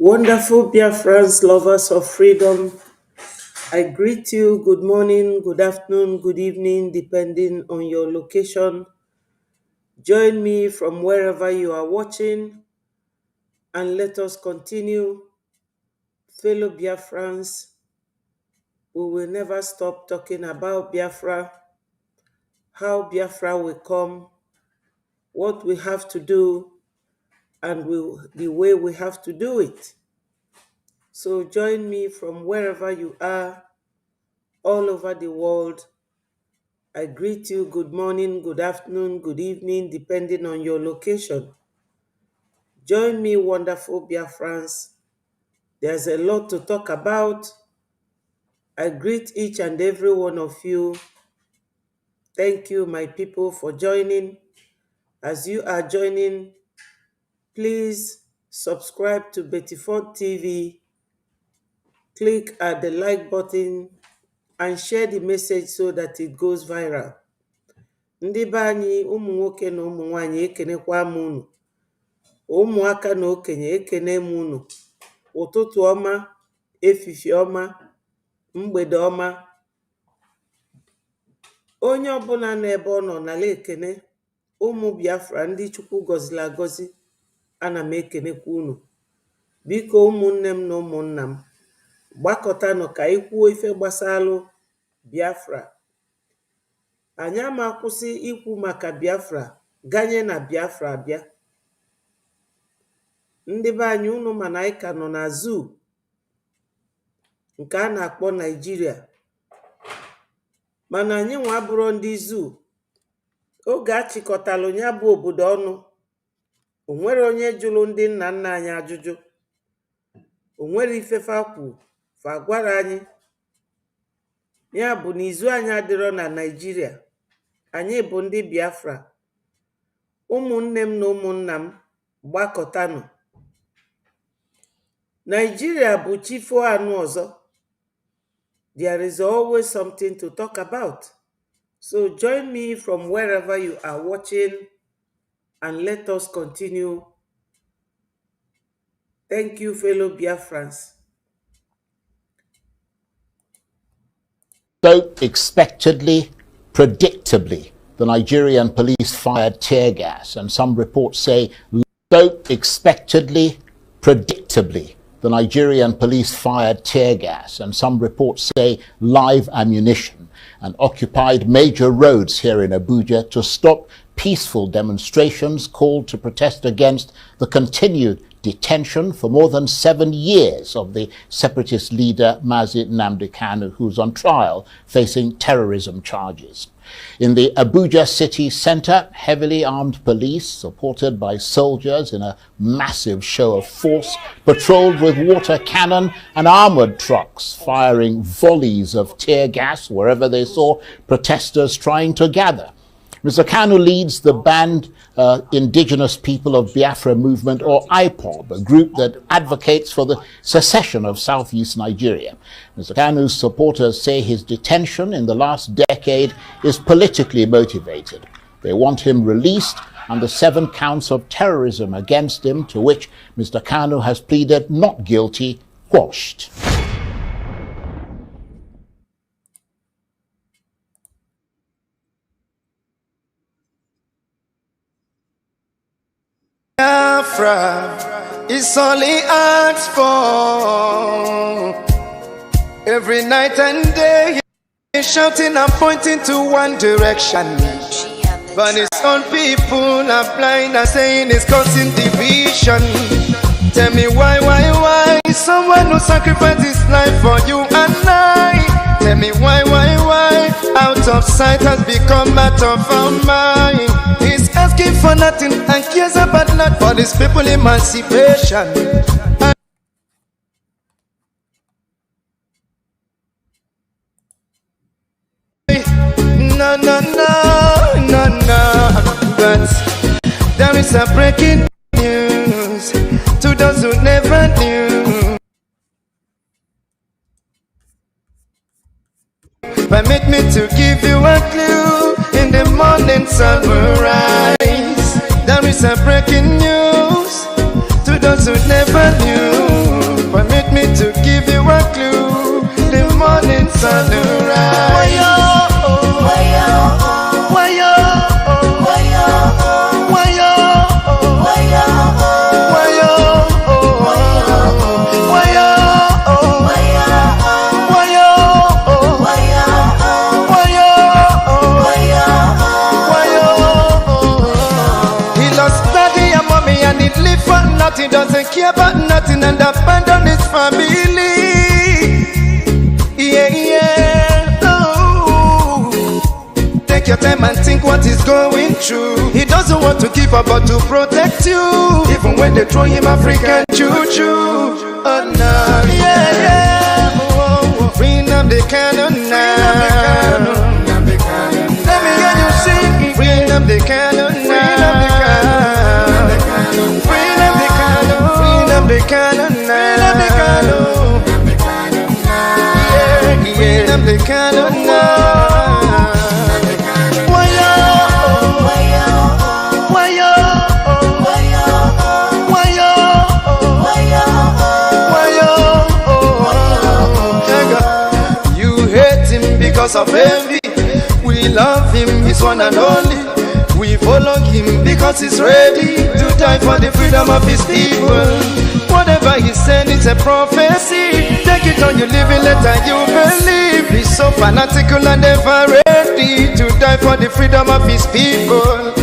Wonderful Biafrans, lovers of freedom, I greet you. Good morning, good afternoon, good evening, depending on your location. Join me from wherever you are watching, and let us continue. Fellow Biafrans, we will never stop talking about Biafra, how Biafra will come, what we have to do, and the way we have to do it. So join me from wherever you are, all over the world. I greet you. Good morning, good afternoon, good evening, depending on your location. Join me, wonderful Biafrans. There's a lot to talk about. I greet each and every one of you. Thank you, my people, for joining. As you are joining, please subscribe to Betty4 TV, click at the like button, and share the message so that it goes viral. Ndị be anyị, ụmụ nwoke na ụmụ nwanyị, ekenekwa m unu. Ụmụaka na okenye, ekene m unu. Ụtụtụ ọma, efifie ọma, mgbede ọma. Onye ọbụla n'ebe ọ nọ n'ala ekene, ụmụ Biafra ndị Chukwu gọziri agọzi, ana m ekenekwa unu. Biko ụmụnne m na ụmụnna m, gbakọtanụ ka anyị kwuo ife gbasalụ Biafra. Anyị ama akwụsị ikwu maka Biafra ganye na Biafra abịa. Ndị be anyị, unu mana anyị ka nọ na zoo nke a na-akpọ Nigeria, mana anyị nwa abụrụ ndị zoo. Oge a chịkọtalụ ya bụ obodo ọnụ, o nwere onye jụrụ ndị nna nna anyị ajụjụ. O nwere ifefe akwu fa gwara anyị. Ya bụ na izu anyị adịrọ na Nigeria. Anyị bụ ndị Biafra. Ụmụnne m na ụmụnna m, gbakọtanụ. Nigeria bụ chifo anụ ọzọ. There is always something to talk about. So join me from wherever you are watching, and let us continue. Thank you, fellow Biafrans. So expectedly, predictably, the Nigerian police fired tear gas, and some reports say, predictably, the Nigerian police fired tear gas, and some reports say live ammunition, and occupied major roads here in Abuja to stop peaceful demonstrations called to protest against the continued detention for more than 7 years of the separatist leader Mnk Msen, who's on trial facing terrorism charges. In the Abuja city centre, heavily armed police, supported by soldiers in a massive show of force, patrolled with water cannon and armoured trucks, firing volleys of tear gas wherever they saw protesters trying to gather. Mr. Kanu leads the banned Indigenous People of Biafra Movement, or IPOB, a group that advocates for the secession of southeast Nigeria. Mr. Kanu's supporters say his detention in the last decade is politically motivated. They want him released and the 7 counts of terrorism against him, to which Mr. Kanu has pleaded not guilty, quashed. Biafra is only asked for. Every night and day he's shouting and pointing to one direction, but his own people are blind and saying it's causing division. Tell me why someone who sacrificed his life for you and I? Tell me why out of sight has become out of our mind. He's asking for nothing and cares about not for his people emancipation. No, but there is a breaking news to those who never knew. Permit me to give you a clue. In the morning sun will rise. There is a breaking news to those who never knew. your time and think what he's going through. He doesn't want to give up but to protect you. Even when they throw him African choo-choo. Oh no, yeah, yeah. Oh, bring up the cannon now. Let me hear you sing. Bring up the cannon now. Bring up the cannon. Bring up the cannon now. Bring up the cannon. Bring up the cannon now. Why yo? Why yo? Why yo? Why yo? Why yo? Why yo? You hate him because of envy. We love him, he's one and only. We follow him because he's ready to die for the freedom of his people. Whatever he said is a prophecy. Take it on, you live it, let you believe. He's so fanatical and ever ready to die for the freedom of his people.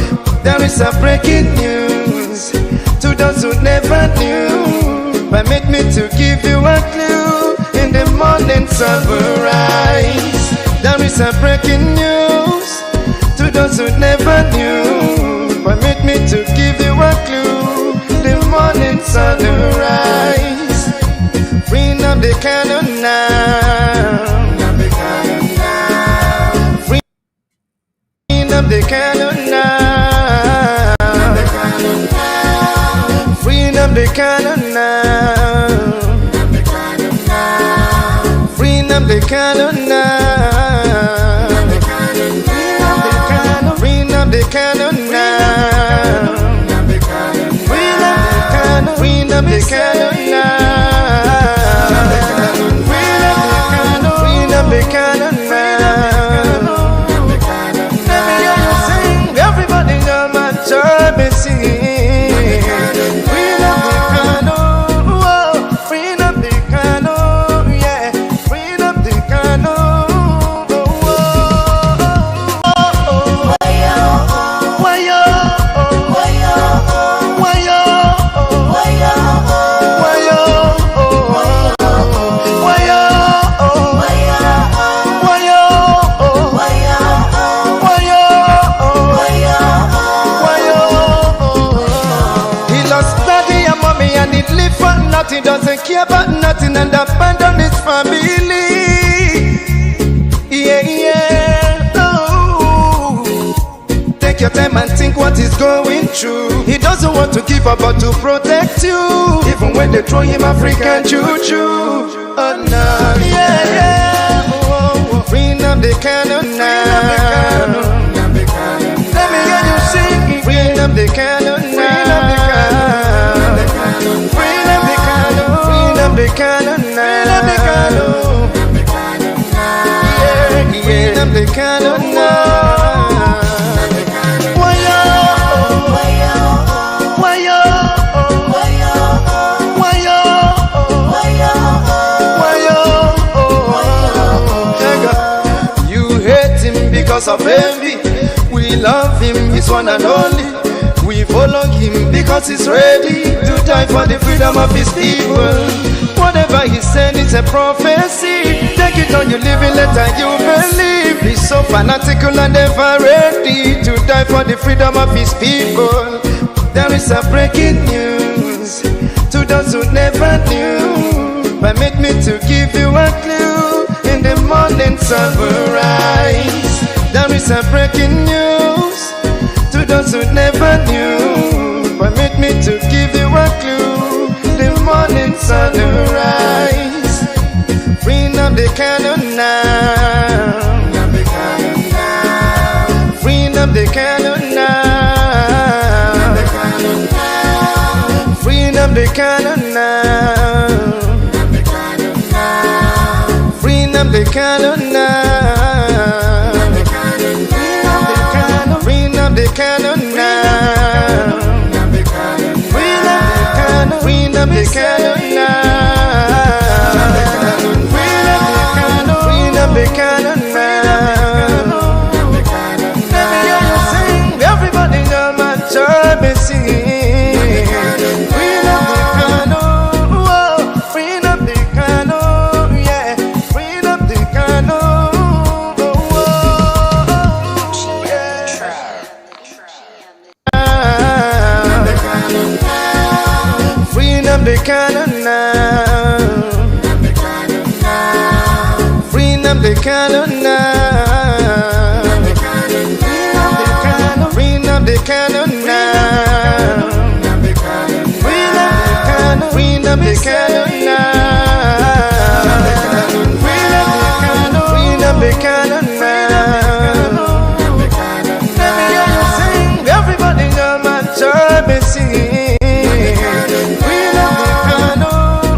There is a breaking news to those who never knew. Permit me to give you a clue. In the morning sun will rise. There is a breaking news to those who never knew. Permit me to give you a clue. The morning sun will rise. Bring up the cannon now. Bring up the cannon now. Bring up the cannon now. Bring up the cannon now. Bring up the cannon now. Bring up the cannon now. Bring up the cannon now. Let me hear you sing. Everybody know my job is singing. Bring up the cannon. Whoa. Bring up the cannon. Yeah. Bring up the cannon. He doesn't care about nothing and abandon his family. Yeah, yeah. Oh. Take your time and think what he's going through. He doesn't want to give up but to protect you. Even when they throw him African choo-choo. Oh no, yeah, yeah. Oh, bring up the cannon now. Let me hear you sing. Bring up the cannon now. The cannon now. Bring up the cannon now. Why yo? Why yo? Why yo? Why yo? Why yo? You hate him because of envy. We love him, he's one and only. We follow him because he's ready to die for the freedom of his people. Whatever he said is a prophecy. Take it on, you live it, let you believe. He's so fanatical and ever ready to die for the freedom of his people. There is a breaking news to those who never knew. Permit me to give you a clue. In the morning sun will rise. There is a breaking news to those who never knew. Permit me to give you a clue. The morning sun will rise. Bring up the cannon now. Bring up the cannon now. Bring up the cannon now. Bring up the cannon now. Bring up the cannon now. Bring up the cannon now. Bring up the cannon now. Let me hear you sing. Everybody know my job is singing. Bring up the cannon. Whoa. Bring up the cannon. Yeah. Bring up the cannon. Whoa. Kanu now. Free Nnamdi Kanu now. Free Nnamdi Kanu now. Free Nnamdi Kanu now. Free Nnamdi Kanu now. Let me hear you sing. Everybody come and join me sing. Free Nnamdi Kanu,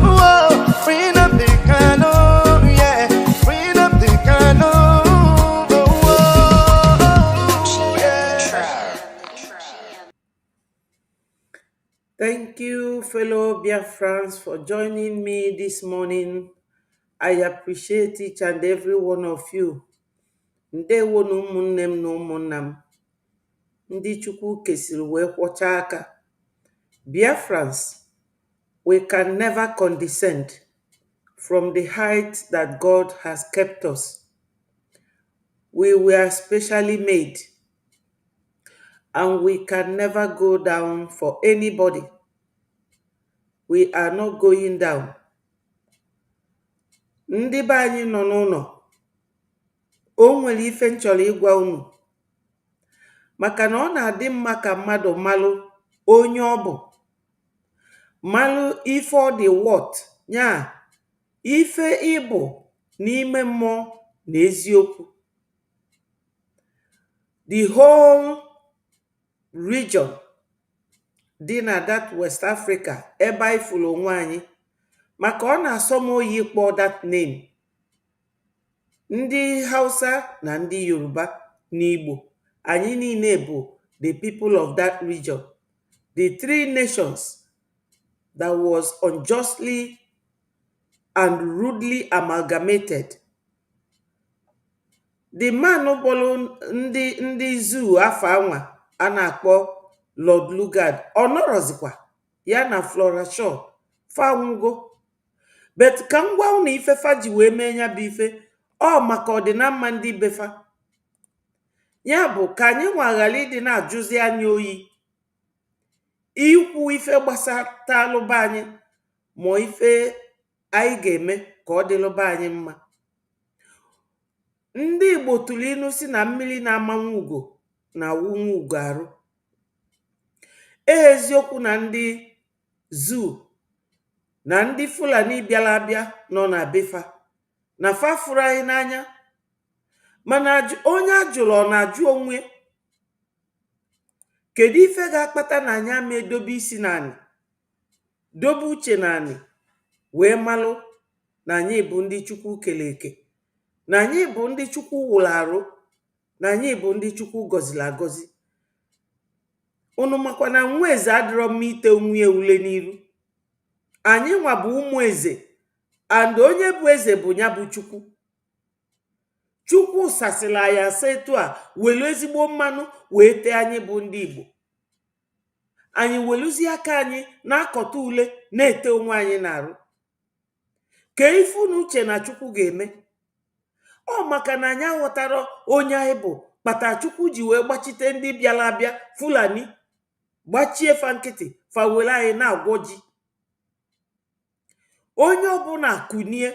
oh, free Nnamdi Kanu, yeah. Free Nnamdi Kanu, oh, yeah. Thank you, fellow Biafrans, for joining me this morning. I appreciate each and every one of you. Ndewo na ụmụnne m na ụmụnna m, ndị Chukwu kesiri wee kwọcha aka. Biafrans, we can never condescend from the height that God has kept us. We were specially made, and we can never go down for anybody. We are not going down. Ndị be anyị nọ n'ụlọ, o nwere ife m chọrọ ịgwa unu, maka na ọ na-adị mma ka mmadụ malụ onye ọ bụ, malụ ife ọ dị wọt, nya ife ịbụ n'ime mmụọ na eziokwu. The whole region dị na that West Africa ebe anyị fụrụ onwe anyị, maka ọ na-asọ m oyi kpọọ that name. Ndị Hausa na ndị Yoruba na Igbo, anyị niile bụ the people of that region, the three nations that was unjustly and rudely amalgamated. The man bụrụ ndị zoo afọ anwa a na-akpọ Lord Lugard, ọ nọrọzikwa ya na Flora Shaw fanwugo. Bet ka m gwa unu ife fa ji wee mee ya bụ ife, ọ maka ọdịnamma ndị befa. Ya bụ ka anyị nwa ghara ịdị na-ajụzi anyị oyi ikwu ife gbasata alụba anyị, ma ife anyị ga-eme ka ọ dịlụba anyị mma. Ndị Igbo tụrụ inu si na mmiri na-amanwu ugo na awụnwu ugo arụ. Eziokwu na ndị zoo na ndị Fulani bịara abịa nọ na befa na fa fụrụ anyị n'anya, mana onye ajụrụ ọ na-ajụ onwe, kedu ife ga-akpata na anyị ama edobe isi n'anị, dobe uche n'anị, wee malụ na anyị bụ ndị Chukwu kere eke, na anyị bụ ndị Chukwu wụrụ arụ, na anyị bụ ndị Chukwu gọziri agọzi. Unu makwa na nwa eze adịrọ mma ite onwe ule n'iru. Anyị nwa bụ ụmụ eze, and onye bụ eze bụ ya bụ Chukwu. Chukwu sasịla ya asa etu a, welu ezigbo mmanụ wee tee anyị bụ ndị Igbo. Anyị weluzi aka anyị na-akọta ule na-ete onwe anyị n'arụ. Ka ife unu uche na Chukwu ga-eme? Ọ maka na anyị aghọtara onye anyị bụ kpata Chukwu ji wee gbachite ndị bịara abịa Fulani, gbachie fa nkịtị, fa were anyị na-agwọ ji. Onye ọbụla kunie,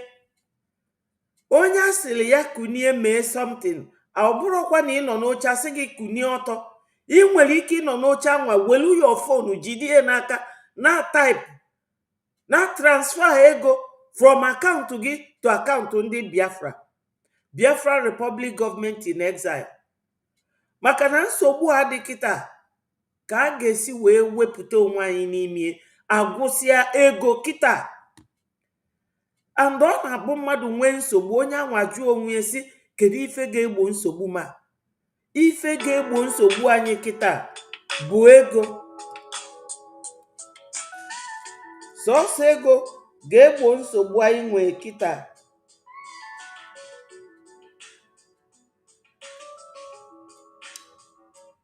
onye asịrị ya kunie mee something, ọ bụrụkwa na ị nọ n'oche asị gị kunie ọtọ. Ị nwere ike ịnọ n'oche anwa welu your phone jidie n'aka na type na transfer ego from akaụntụ gị to akaụntụ ndị Biafra, Biafra Republic Government in Exile. Maka na nsogbu a dị kịta ka a ga-esi wee wepụta onwe anyị n'ime agwụsịa ego kịta. And ọ na-abụ mmadụ nwee nsogbu, onye anwa jụọ onwe si kedu ife ga-egbo nsogbu ma? Ife ga-egbo nsogbu anyị kịta bụ ego. Sọsọ ego ga-egbo nsogbu anyị nwee kịta.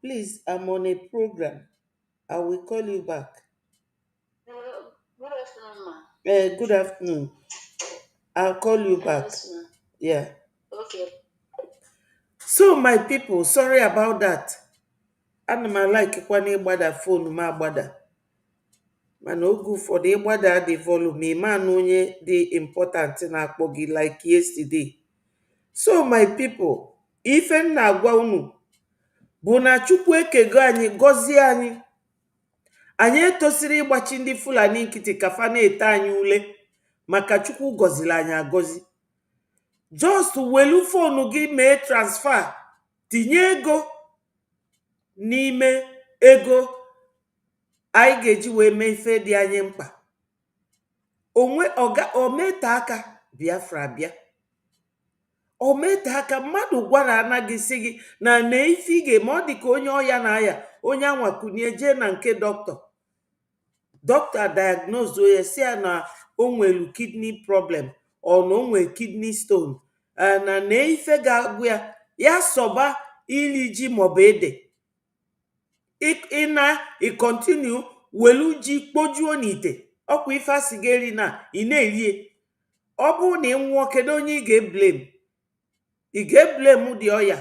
Please, I'm on a program. I will call you back. Good afternoon, ma. Good afternoon. I'll call you back. Yes, ma. Yeah. Okay. So my people, sorry about that. Ana m like kwani gbada phone ma gbada. mana oge ụfọdụ ịgbada the volume ịma na onye dị important na-akpọ gị like yesterday. So my people, ife m na-agwa unu bụ na Chukwu ekego anyị gọzie anyị. Anyị etosiri ịgbachi ndị Fulani nkịtị ka fa na-ete anyị ule maka Chukwu gọziri anyị agọzi. Just welu fonu gị mee transfer, tinye ego n'ime ego anyị ga-eji wee mee ife dị anyị mkpa. Omete aka Biafra bịa. Omete aka mmadụ gwara anaghị si gị na ife ị ga-eme. Ọ dị ka onye ọya na-aya, onye anwakunye jee na nke dọkịta. Dọkịta diagnose ya si ya na o nwere kidney problem ọ na o nwere kidney stone, na ife ga-agwụ ya ya sọba ili ji maọbụ ede. Continue welu ji kpojuo n'ite. Ọkwa ife asị gị eri na ị na-erie. Ọ bụrụ na ị nwụọ, kedu onye ị ga-eblame? Ị ga-eblame dị ọya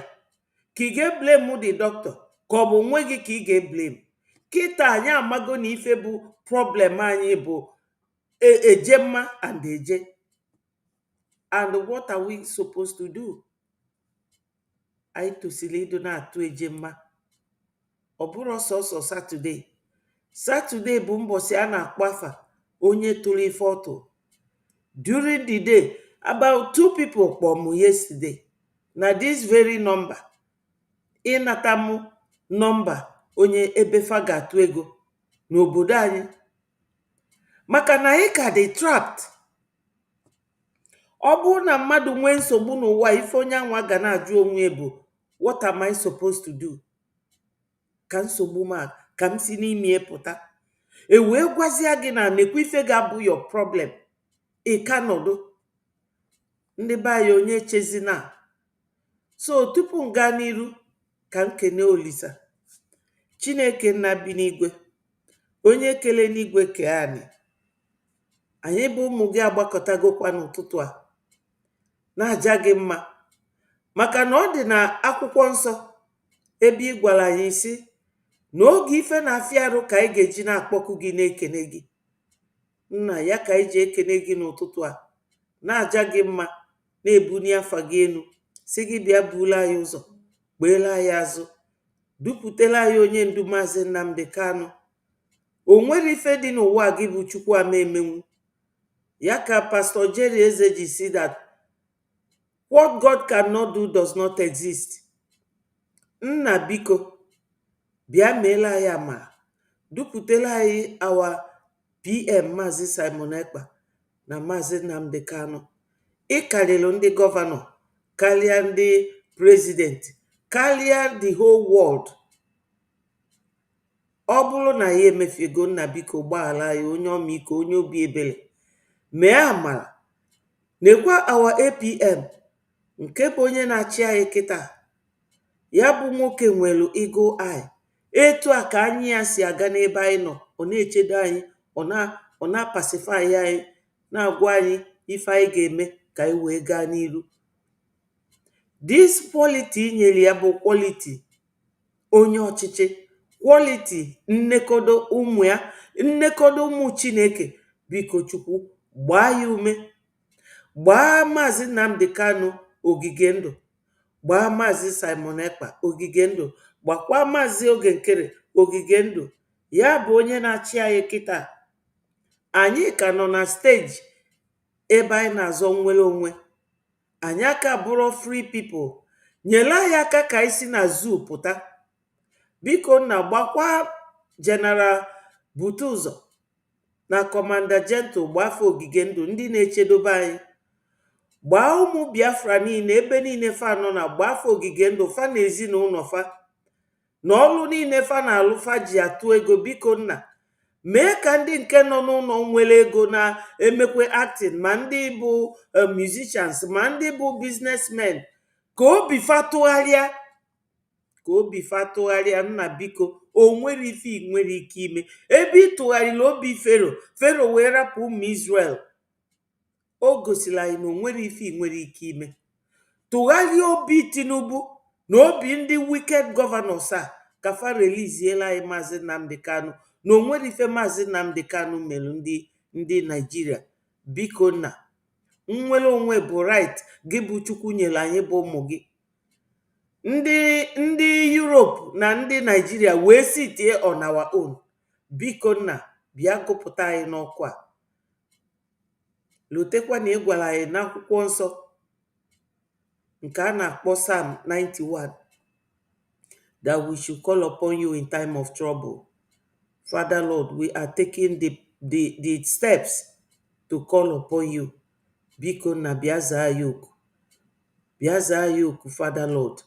ka ị ga-eblame dị dọkịta ka ọ bụ onwe gị ka ị ga-eblame? Kịta anyị amago na ife bụ problem anyị bụ ejemma and eje. And what are we supposed to do? Anyị tosiri ịdụ na-atụ ejemma. Ọ bụrụ sọsọ Saturday bụ mbọsị a na-akpọ afa onye tụrụ ife ọtụ. During the day, about 2 people kpọọ m yesterday na this very number. Ịnata m nọmba onye ebefa ga-atụ ego n'obodo anyị, maka na anyị ka dị trapped. Ọ bụrụ na mmadụ nwee nsogbu n'ụwa, ife onye anwa ga na-ajụ onwe bụ what am I supposed to do? Ka nsogbu ma ka m si n'ime pụta. E wee gwazia gị na nekwa ife ga-abụ your problem. Ị ka nọdụ. Ndị be anyị onye chezina. So tupu m gaa n'iru, ka m kene Olisa, Chineke nna bi n'igwe, onye kele n'igwe kee anyị. Anyị bụ ụmụ gị agbakọtagokwa n'ụtụtụ a na-aja gị mma, maka na ọ dị na akwụkwọ nsọ ebe ị gwara anyị si n'oge ife na-afịa arụ ka anyị ga-eji na-akpọku gị na-ekene gị. Nna ya ka anyị ji ekene gị n'ụtụtụ a, na-aja gị mma, na-ebuni afa gị elu, si gị bịa bula anyị ụzọ, gbeela anyị azụ, dupụtela anyị onye ndu Maazị Nnamdi Kanu. O nwere ife dị n'ụwa gị bụ Chukwu ama emenwu. Ya ka Pastor Jerry Eze ji si that what God cannot do does not exist. Nna biko bịa meela anyị ama, dupụtela anyị awa PM Maazị Simon Ekpa na Maazị Nnamdi Kanu. Ị karịrị ndị gọvanọ karịa ndị president, karịa the whole world. Ọ bụrụ na ya emefiego, nna biko gbaghara ya, onye ọmịiko, onye obi ebere, mee amara. Nekwa awa APM nke bụ onye na-achị anyị kịta. Ya bụ nwoke nwere eagle eye. Etu a ka anyị ya si aga n'ebe anyị nọ, ọ na-echedo anyị, ọ na-pacify anyị, na-agwa anyị ife anyị ga-eme ka anyị wee gaa n'iru. This quality nyere ya bụ quality onye ọchịchị, quality nnekodo ụmụ ya, nnekodo ụmụ Chineke. Biko Chukwu gbaa ya ume, gbaa Maazị Nnamdi Kanu ogige ndụ, gbaa Maazị Simon Ekpa ogige ndụ, gbakwa Maazị Oge Nkere ogige ndụ. Ya bụ onye na-achị anyị kịta. Anyị ka nọ na steji ebe anyị na-azọ nnwere onwe. Anyị aka bụrụ free people. Nyere anyị aka ka anyị si na zoo pụta. Biko nna, gbakwa General Butu ụzọ na Commander Gentle gbafe ogige ndụ, ndị na-echedobe anyị. Gbaa ụmụ Biafra niile ebe niile fa nọ na gbafe ogige ndụ, fa na ezinụlọ fa na ọlụ niile fa na-alụ, fa ji atụ ego. Biko nna, mee ka ndị nke nọ n'ụlọ nwere ego na-emekwe acting, ma ndị bụ musicians, ma ndị bụ businessmen, ka obi fa tụgharịa, ka obi fa tụgharịa. Nna biko, o nwere ife ị nwere ike ime. Ebe ị tụgharịrị obi Fero wee rapụ ụmụ Israel, o gosiri anyị na o nwere ife ị nwere ike ime. Tụgharịa obi Tinubu na obi ndị wicked governors a, ka fa reliziela anyị Maazị Nnamdi Kanu na onwere ife Maazị Nnamdi Kanu melụ ndị Naijiria. Biko nna, nnwere onwe bụ right gị bụ Chukwu nyere anyị bụ ụmụ gị. Ndị Europe na ndị Naijiria wee sitie on our own. Biko nna, bịa gụpụta anyị n'ọkwa a. Lotekwa na ị gwara anyị n'akwụkwọ nsọ nke a na-akpọ Psalm 91 that we should call upon you in time of trouble. Father Lord, we are taking the steps to call upon you. Biko na bịa zaa ya oku. Bịa zaa ya oku, Father Lord.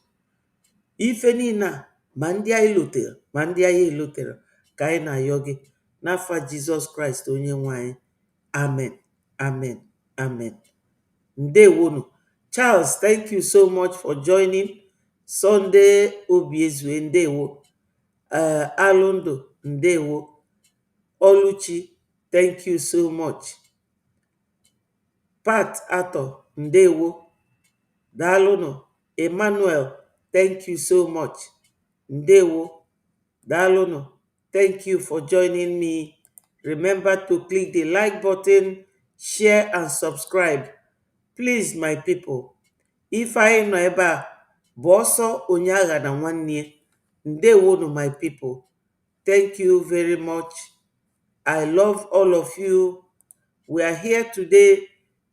Ife niile a, ma ndị anyị lotere ma ndị anyị elotere, ka anyị na-ayọ gị n'afa Jizọs Kraịst onye nwe anyị. Amen. Amen. Amen. Ndewonu. Charles, thank you so much for joining. Sunday Obiezue, ndewo. Alondo, ndewo. Oluchi, thank you so much. Pat Ato, ndewo. Dalono. Emmanuel, thank you so much. Ndewo. Dalono. Thank you for joining me. Remember to click the like button, share and subscribe. Please, my people, if I know eba boso onyaga na nwanne, ndewonu my people. Thank you very much. I love all of you. We are here today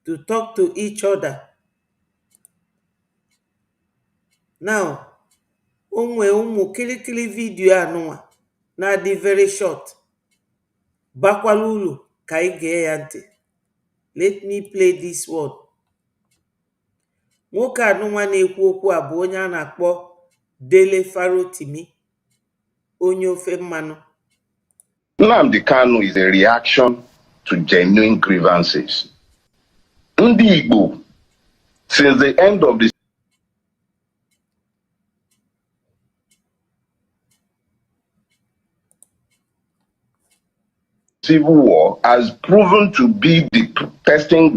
to talk to each other. Now, onwe ụmụ kilikili video anụnwa na-adị very short. Bakwala ulu ka anyị gee ya ntị. Let me play this one. Nwoke anụnwa na-ekwu okwu a bụ onye a na-akpọ Dele Farotimi, onye ofe mmanụ. Nnamdi Kanu is a reaction to genuine grievances. Ndị Igbo, since the end of the Civil War, has proven to be the testing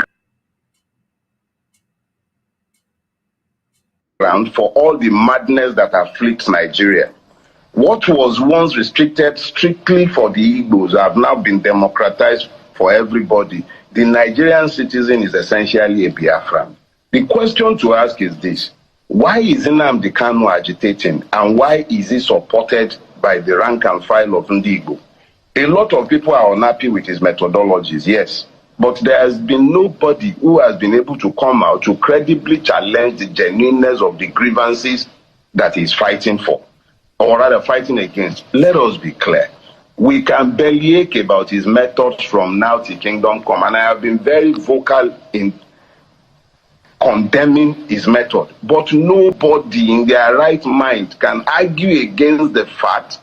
ground for all the madness that afflicts Nigeria. What was once restricted strictly for the Igbos have now been democratized for everybody. The Nigerian citizen is essentially a Biafran. The question to ask is this: why is Nnamdi Kanu agitating, and why is he supported by the rank and file of Ndi Igbo? A lot of people are unhappy with his methodologies, yes, but there has been nobody who has been able to come out to credibly challenge the genuineness of the grievances that he is fighting for, or rather fighting against. Let us be clear. We can bellyache about his methods from now till kingdom come, and I have been very vocal in condemning his method. But nobody in their right mind can argue against the fact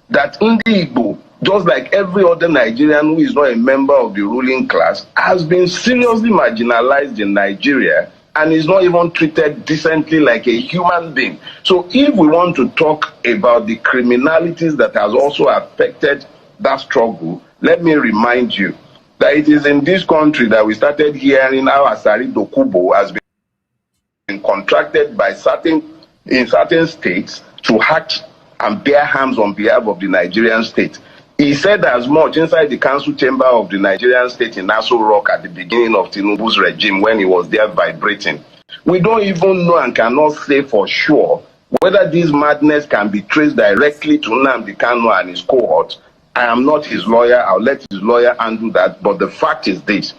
that Ndi Igbo, just like every other Nigerian who is not a member of the ruling class, has been seriously marginalized in Nigeria and is not even treated decently like a human being. So if we want to talk about the criminalities that has also affected that struggle, let me remind you that it is in this country that we started hearing how Asari Dokubo has been contracted by certain states to act and bear arms on behalf of the Nigerian state. He said as much inside the council chamber of the Nigerian state in Aso Rock at the beginning of Tinubu's regime when he was there vibrating. We don't even know and cannot say for sure whether this madness can be traced directly to Nnamdi Kanu and his cohort. I am not his lawyer. I'll let his lawyer handle that. But the fact is this: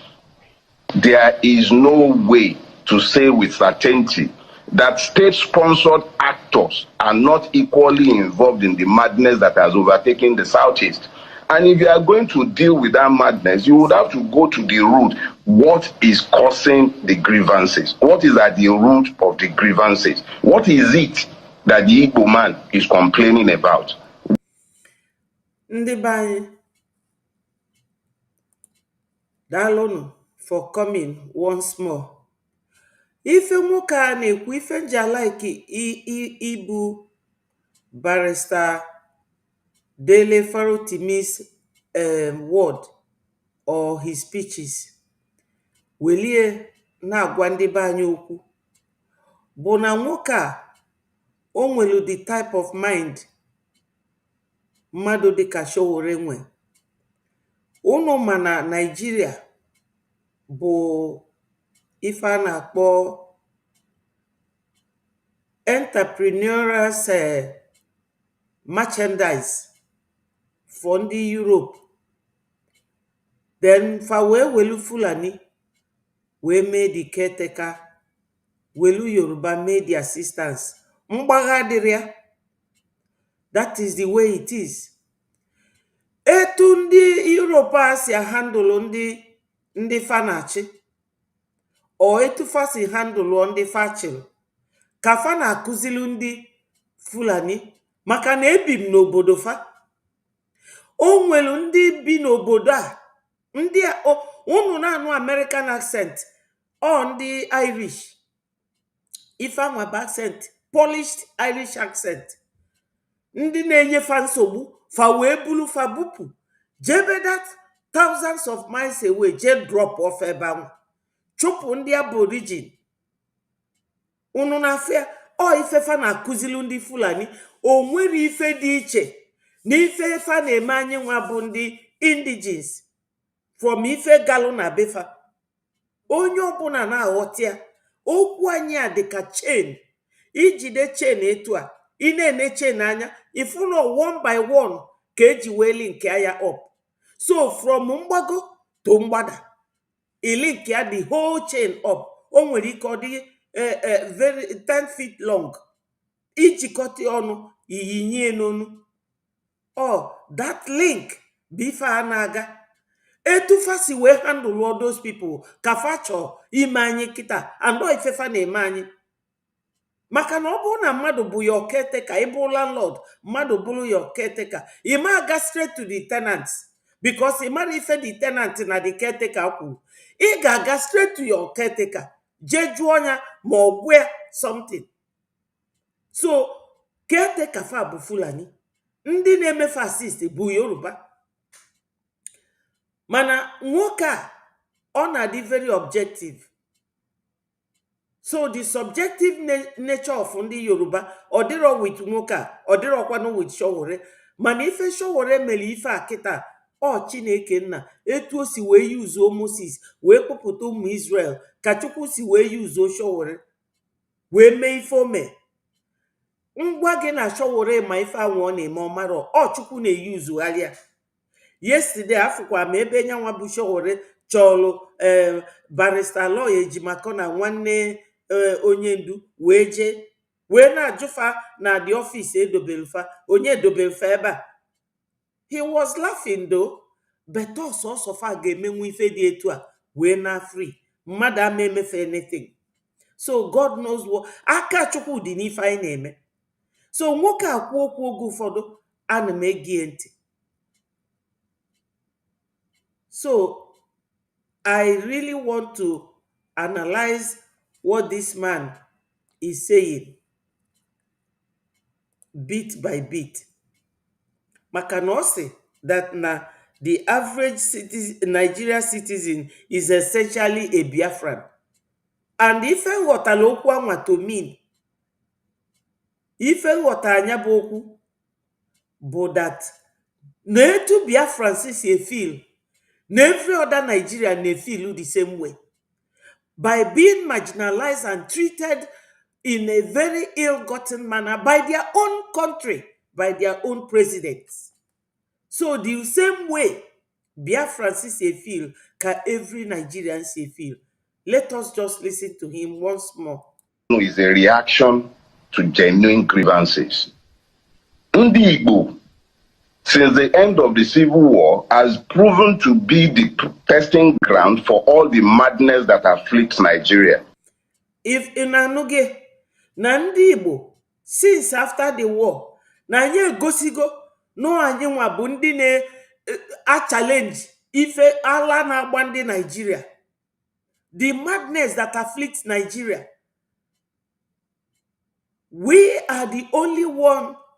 there is no way to say with certainty that state-sponsored actors are not equally involved in the madness that has overtaken the Southeast. And if you are going to deal with that madness, you would have to go to the root. What is causing the grievances? What is at the root of the grievances? What is it that the Igbo man is complaining about? Ndị be anyị, daalụnụ for coming once more. Ife nwoke a na-ekwu, ife nji alaiki ibu Barrister Dele Farotimi's word or his speeches welie na-agwa ndị be anyị okwu bụ na nwoke a o nwelu the type of mind mmadụ dịka Sowore nwe. Unu ma na Nigeria bụ ife a na-akpọ entrepreneurial merchandise for ndị Europe. Then fa wee welu Fulani wee mee the caretaker, welu Yoruba mee the assistance. Mgbagha dịrị ya. That is the way it is. Etu ndị Europe a si handle ndị fanachi, o etu fa si handle ndị fachil, ka fa na-akụzilu ndị Fulani, maka na ebi m n'obodo fa. O nwelu ndị bi n'obodo a, ndị unu na-anụ American accent, ọ ndị Irish, Ifeanwa bụ accent, polished Irish accent. Ndị na-enye fa nsogbu, fa wee bulu fa bupu jebe that thousands of miles away, je drop off ebe ahụ, chụpụ ndị aborigin. Unu na-afịa ọ ife fa na-akụzilu ndị Fulani. O nwere ife dị iche na ife fa na-eme anyị nwa bụ ndị indigens from ife galụ na befa. Onye ọbụla na-aghọta ya. Okwu anyị a dịka chain. Ijide chain etu a, ị na-ene chain anya, ifuno one by one ka eji wee link ya up. So from mgbago to mgbada, i link ya the whole chain up. O nwere ike ọ dị very 10 feet long. Ijikọta ọnụ, iyinye n'onu. That link bụ ife a na-aga. Etu fa si wee handle all those people ka fa chọọ ime anyị kịta, and ife fa na-eme anyị. Maka na ọ bụrụ na mmadụ bụ your caretaker, ị bụ landlord, mmadụ bụrụ your caretaker, ị ma aga straight to the tenants, because ị mara ife the tenant na the caretaker kwuru. Ị ga-aga straight to your caretaker, jee jụọ ya ma ọ gwa ya something. So caretaker fa bụ Fulani, ndị na-emefe assist bụ Yoruba. Mana nwoke a ọ na-adị very objective. So the subjective nature of ndị Yoruba ọ dịrọ with nwoke a, ọ dịrọkwanụ with Sowore. Mana ife Sowore mere ife a kịta, ọ Chineke nna, etu o si wee yuzuo Moses wee kpọpụta ụmụ Israel, ka Chukwu si wee yuzuo Sowore wee mee ife o mee. Ngwa gị na Sowore ma ife anwụ ọ na-eme ọmarọ, ọ Chukwu na-eyuzugharịa. Yesterday afụkwa m ebe nyanwa bụ Sowore chọlụ barrister lawyer Ejimakọ na nwanne onye ndu wee jee wee na-ajụfa na the office edobelfa, onye edobelfa ebe a. He was laughing though, but ọsọ fa ga-emenwu ife dị etu a wee na free. Mmadụ ama emefe anything. So God knows what. Aka Chukwu dị n'ife anyị na-eme. So nwoke a kwuo okwu oge ụfọdụ, ana m egie ntị. So I really want to analyze what this man is saying bit by bit. Maka na ọ sị that na the average Nigeria citizen is essentially a Biafran. And ife nghọtala okwu anwa to mean, ife nghọta anya bụ okwu bụ that na etu Biafrans si feel, na every other Nigerian may feel the same way, by being marginalized and treated in a very ill-gotten manner by their own country, by their own presidents. So the same way Biafrans feel, can every Nigerian feel. Let us just listen to him once more. Is a reaction to genuine grievances. Ndị Igbo, since the end of the Civil War, has proven to be the testing ground for all the madness that afflicts Nigeria. If inanuge na ndị Igbo, since after the war, na anyị egosigo no anyị nwa bụ ndị na challenge ife ala na-agba ndị Nigeria, the madness that afflicts Nigeria. We are the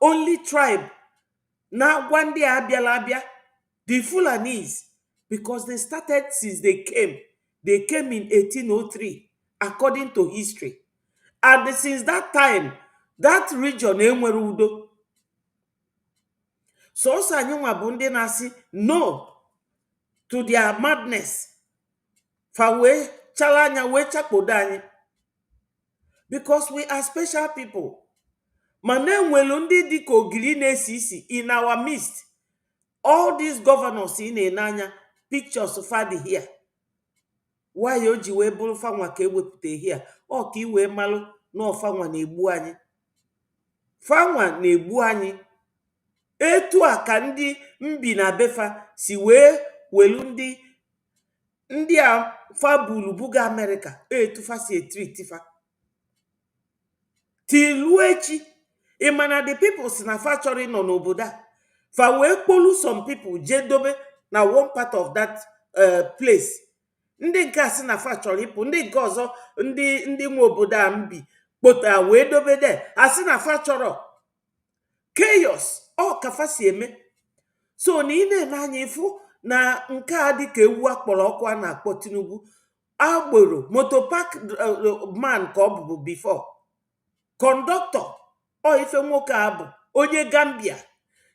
only tribe na Gwandi Abialabia, the Fulanis, because they started since they came. They came in 1803, according to history. And since that time, that region enwere udo. so anyị nwa bụ ndị na-asị no to their madness, fa wee chala anya wee chakpodo anyị, because we are special people. Mana enwelu ndị dịka ogiri na-esi isi in our midst. All these governors ị na-ene anya pictures fadi here. Why o ji wee bụrụ fanwa ka ewepụta here? Ọ ka iwee malụ na ọfanwa na-egbu anyị. Fanwa na-egbu anyị. Etu a ka ndị mbi na befa si wee welu ndị a fa bulu buga America. Etu fa si etritifa. Till echi, imana the people si na fa chọrọ nọ n'obodo a. Fa wee kpolu some people jedobe na one part of that place. Ndị nke a si na fa chọrọ ịpụ, ndị nke ọzọ ndị nwe obodo a mbi kpota wee dobe de, asị na fa chọrọ chaos. Ọ ka fa si eme. So na ị na-ene anya ifu na nke a dịka ewu akpọrọ ọkụ a na-akpọ Tinubu, agboro motopark man ka ọ bụbu before. Kọndọktọ ọ ife nwoke a bụ onye Gambia.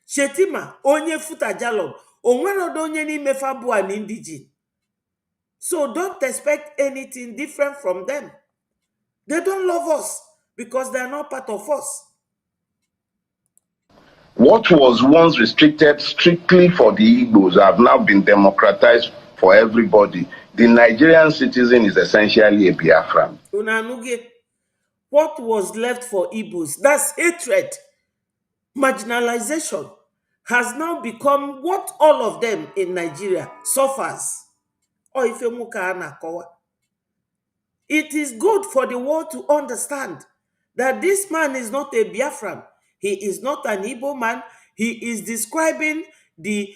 Shetima onye Futajalon. Onwerodo onye n'ime fa bụ an indigene. So don't expect anything different from them. They don't love us because they are not part of us. What was once restricted strictly for the Igbos have now been democratized for everybody. The Nigerian citizen is essentially a Biafran. Unanuge, what was left for Igbos, that's hatred, marginalization, has now become what all of them in Nigeria suffers. Or if it is good for the world to understand that this man is not a Biafran. He is not an Igbo man. He is describing the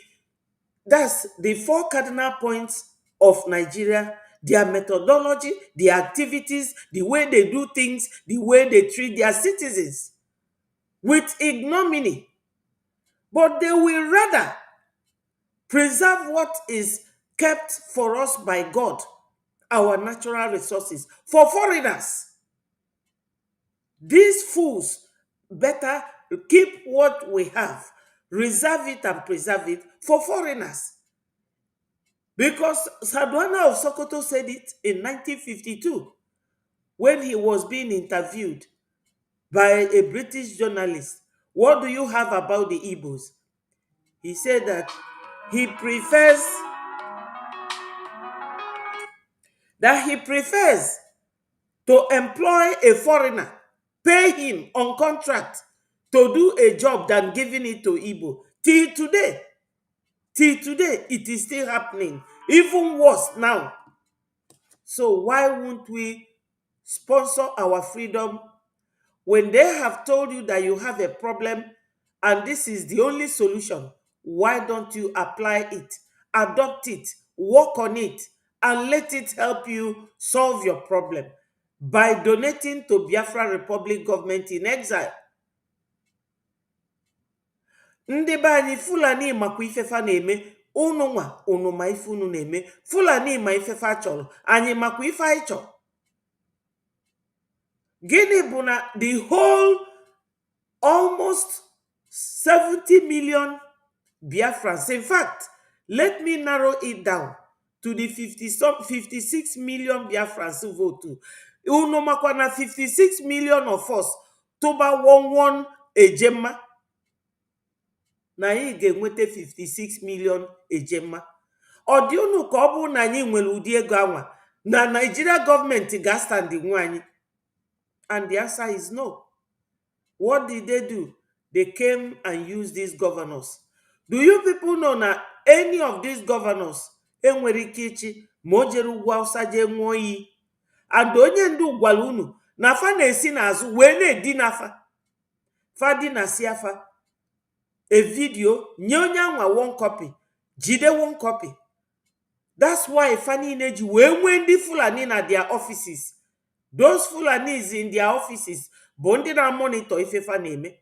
4 cardinal points of Nigeria, their methodology, their activities, the way they do things, the way they treat their citizens with ignominy. But they will rather preserve what is kept for us by God, our natural resources, for foreigners. These fools better keep what we have, reserve it and preserve it for foreigners. Because Sardauna of Sokoto said it in 1952 when he was being interviewed by a British journalist. What do you have about the Igbos? He said that he prefers to employ a foreigner, pay him on contract to do a job than giving it to Igbo. Till today, it is still happening. Even worse now. So why won't we sponsor our freedom when they have told you that you have a problem and this is the only solution? Why don't you apply it, adopt it, work on it, and let it help you solve your problem by donating to Biafra Republic government in exile? Ndị be anyị Fulani makwa ifefa na-eme, unu nwa unu ma ife unu na-eme. Fulani ma ifefa chọrọ, anyị makwa ife anyị chọrọ. Gịnị bụ na the whole almost 70 million Biafrans, in fact, let me narrow it down to the 56 million Biafrans who vote. Unu makwa na 56 million of us toba 11 ejema na anyị ga-enweta 56 million ejema. Ọ dị unu ka ọ bụ na anyị nwere ụdị ego anwa na Nigeria gọọmenti ga-stand nwe anyị? And the answer is no. What did they do? They came and used these governors. Do you people know that any of these governors enwere ike ichi ma o jere ugwu Hausa jee ṅụọ iyi? And onye ndu gwara unu na fa na-esi n'azụ wee na-edina fa dinasi afa. A video nye onye anwa 1 copy, jide 1 copy. That's why fa niile ji wee nwee ndị Fulani na their offices. Those Fulanis in their offices bụ ndị na monitor ife fa na-eme.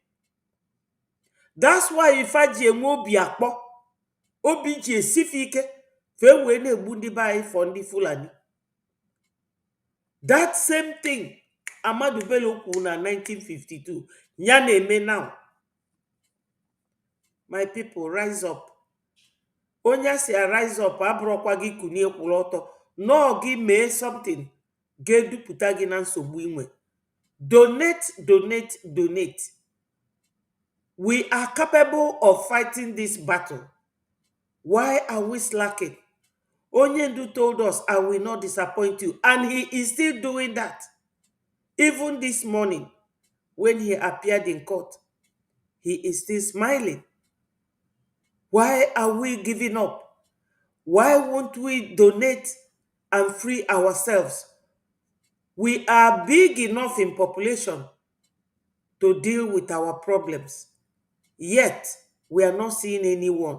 That's why ife ji enwe obi akpọ, obi ji esife ike fe wee na-egbu ndị be anyị for ndị Fulani. That same thing Amadu Bello kwuru na 1952 ya na-eme now. My people, rise up. Onye si rise up abụrụkwa gị kunie kwụrụ ọtọ nọọ gị mee something ga-edupụta gị na nsogbu inwe. Donate, donate, donate. We are capable of fighting this battle. Why are we slacking? Onyendu told us, I will not disappoint you. And he is still doing that. Even this morning, when he appeared in court, he is still smiling. Why are we giving up? Why won't we donate and free ourselves? We are big enough in population to deal with our problems. Yet, we are not seeing anyone.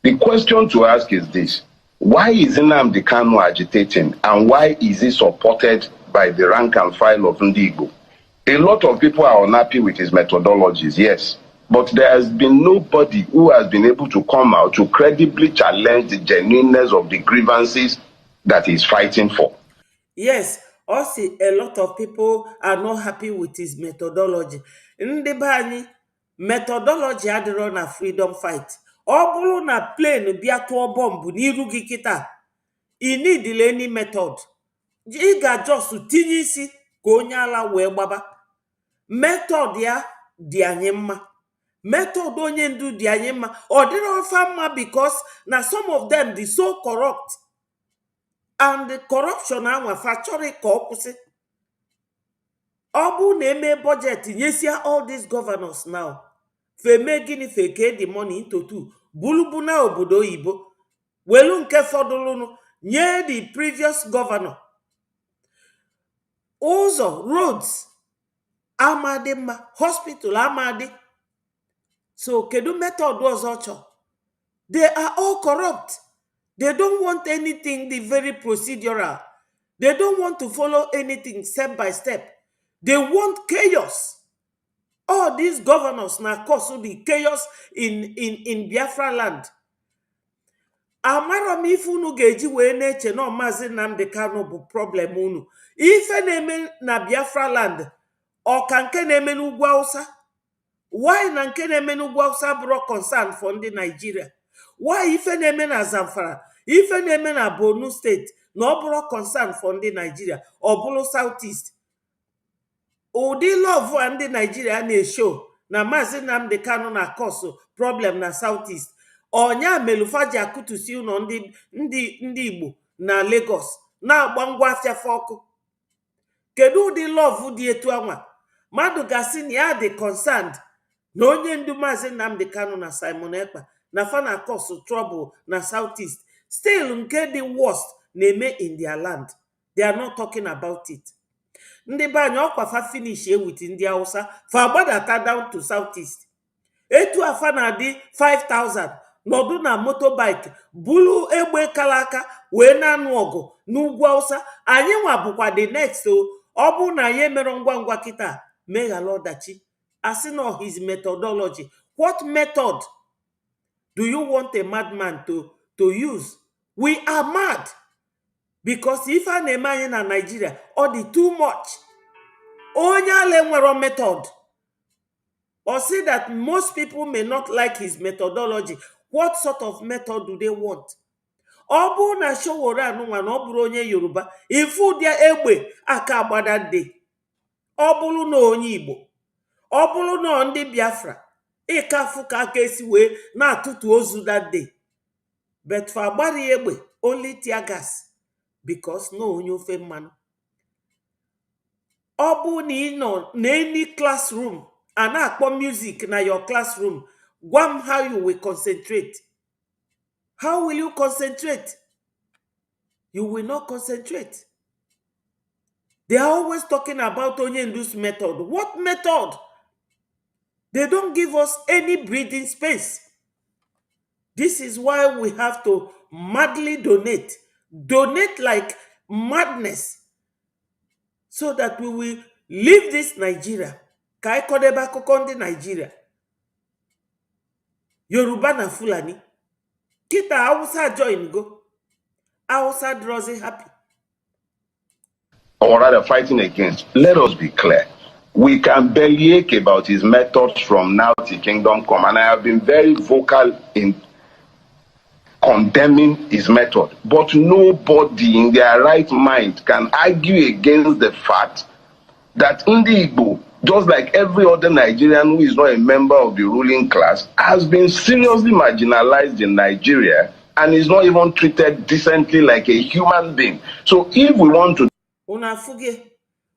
The question to ask is this: why is Nnamdi Kanu agitating, and why is he supported by the rank and file of Ndigbo? A lot of people are unhappy with his methodologies, yes, but there has been nobody who has been able to come out to credibly challenge the genuineness of the grievances that he's fighting for. Yes, also a lot of people are not happy with his methodology. Ndị be anyị, methodology adịrọ na freedom fight. Ọ bụrụ na plane bịa tụọ bọmbụ n'iru gị kịta, ị need any method. Ị ga-just tinye isi ka onye ala wee gbaba. Method ya dị anyị mma. Method onye ndu dị anyị mma. Ọ dịrọ ọfa mma because na some of them dị so corrupt. And the corruption anwa factory ka ọ kwụsị. Ọ bụ na eme budget nyesia all these governors now. Feme gịnị feke the money into two. Bulubu na obodo oyibo. Welu nke fọdụlụnụ nye the previous governor. Ụzọ, roads, amadi mma, hospital amadi. So kedu method ọzọ chọ? They are all corrupt. They don't want anything the very procedural. They don't want to follow anything step by step. They want chaos. All these governors now cause the chaos in Biafra land. Amara m ife unu ga-eji wee na-eche na Maazị Nnamdi Kanu bụ problem unu. Ife na-eme na Biafra land, ọ ka nke na-eme n'ugwu Hausa? Why na nke na-eme n'ugwu Hausa bụrụ concern for ndị Nigeria? Why ife na-eme na Zamfara, ife na-eme na Borno State na ọ bụrụ concern for ndị Nigeria, ọ bụrụ Southeast? Ụdị love ndị Nigeria na-eshow na Maazị Nnamdi Kanu na cause problem na Southeast. Onya melufaji akutusi ụlọ ndị Igbo na Lagos na-agba ngwa afịafa ọkụ. Kedu ụdị love dị etu anwa? Mmadụ gasị na ya dị concerned na onye ndu Maazị Nnamdi Kanu na Simon Ekpa na fana cause trouble na Southeast. Still nke dị worst na-eme in their land. They are not talking about it. Ndị be anyị ọkwa fa finish with ndị Hausa fa gbadata down to Southeast. Etu afa na adị 5,000 nọdụ na motorbike bulu egbe kalaka wee na-anụ ọgụ n'ugwu Hausa. Anyị nwa bụkwa the next o. Ọ bụ na anyị mere ngwa ngwa kịta meghala ọdachi. Asị na his methodology. What method do you want a madman to use? We are mad. Because if a na-eme anyị na Nigeria, ọ dị too much. Onye ala nwere method. Or say that most people may not like his methodology. What sort of method do they want? Ọ bụ na Showore anụnwa na ọ bụrụ onye Yoruba, ifu dia egbe aka agbada dị. Ọ bụrụ na onye Igbo, ọ bụrụ na ndị Biafra, ịkafu ka aka esi wee na-atụtụ ozu that day. But for agbari egbe, only tear gas. Because no onye ofe mmanụ. Ọ bụ na ị nọ n'any classroom and akpọ music na your classroom, gwam how you will concentrate. How will you concentrate? You will not concentrate. They are always talking about Onyendu's method. What method? They don't give us any breathing space. This is why we have to madly donate. Donate like madness. So that we will leave this Nigeria. Ka anyị kodebe akụkọ ndị Nigeria. Yoruba na Fulani. Kita Hausa join go. Hausa draws happy. Or rather fighting against. Let us be clear. we can bellyache about his methods from now till kingdom come, and I have been very vocal in condemning his method. But nobody in their right mind can argue against the fact that Ndi Igbo, just like every other Nigerian who is not a member of the ruling class, has been seriously marginalized in Nigeria and is not even treated decently like a human being. So if we want to... Unafuge,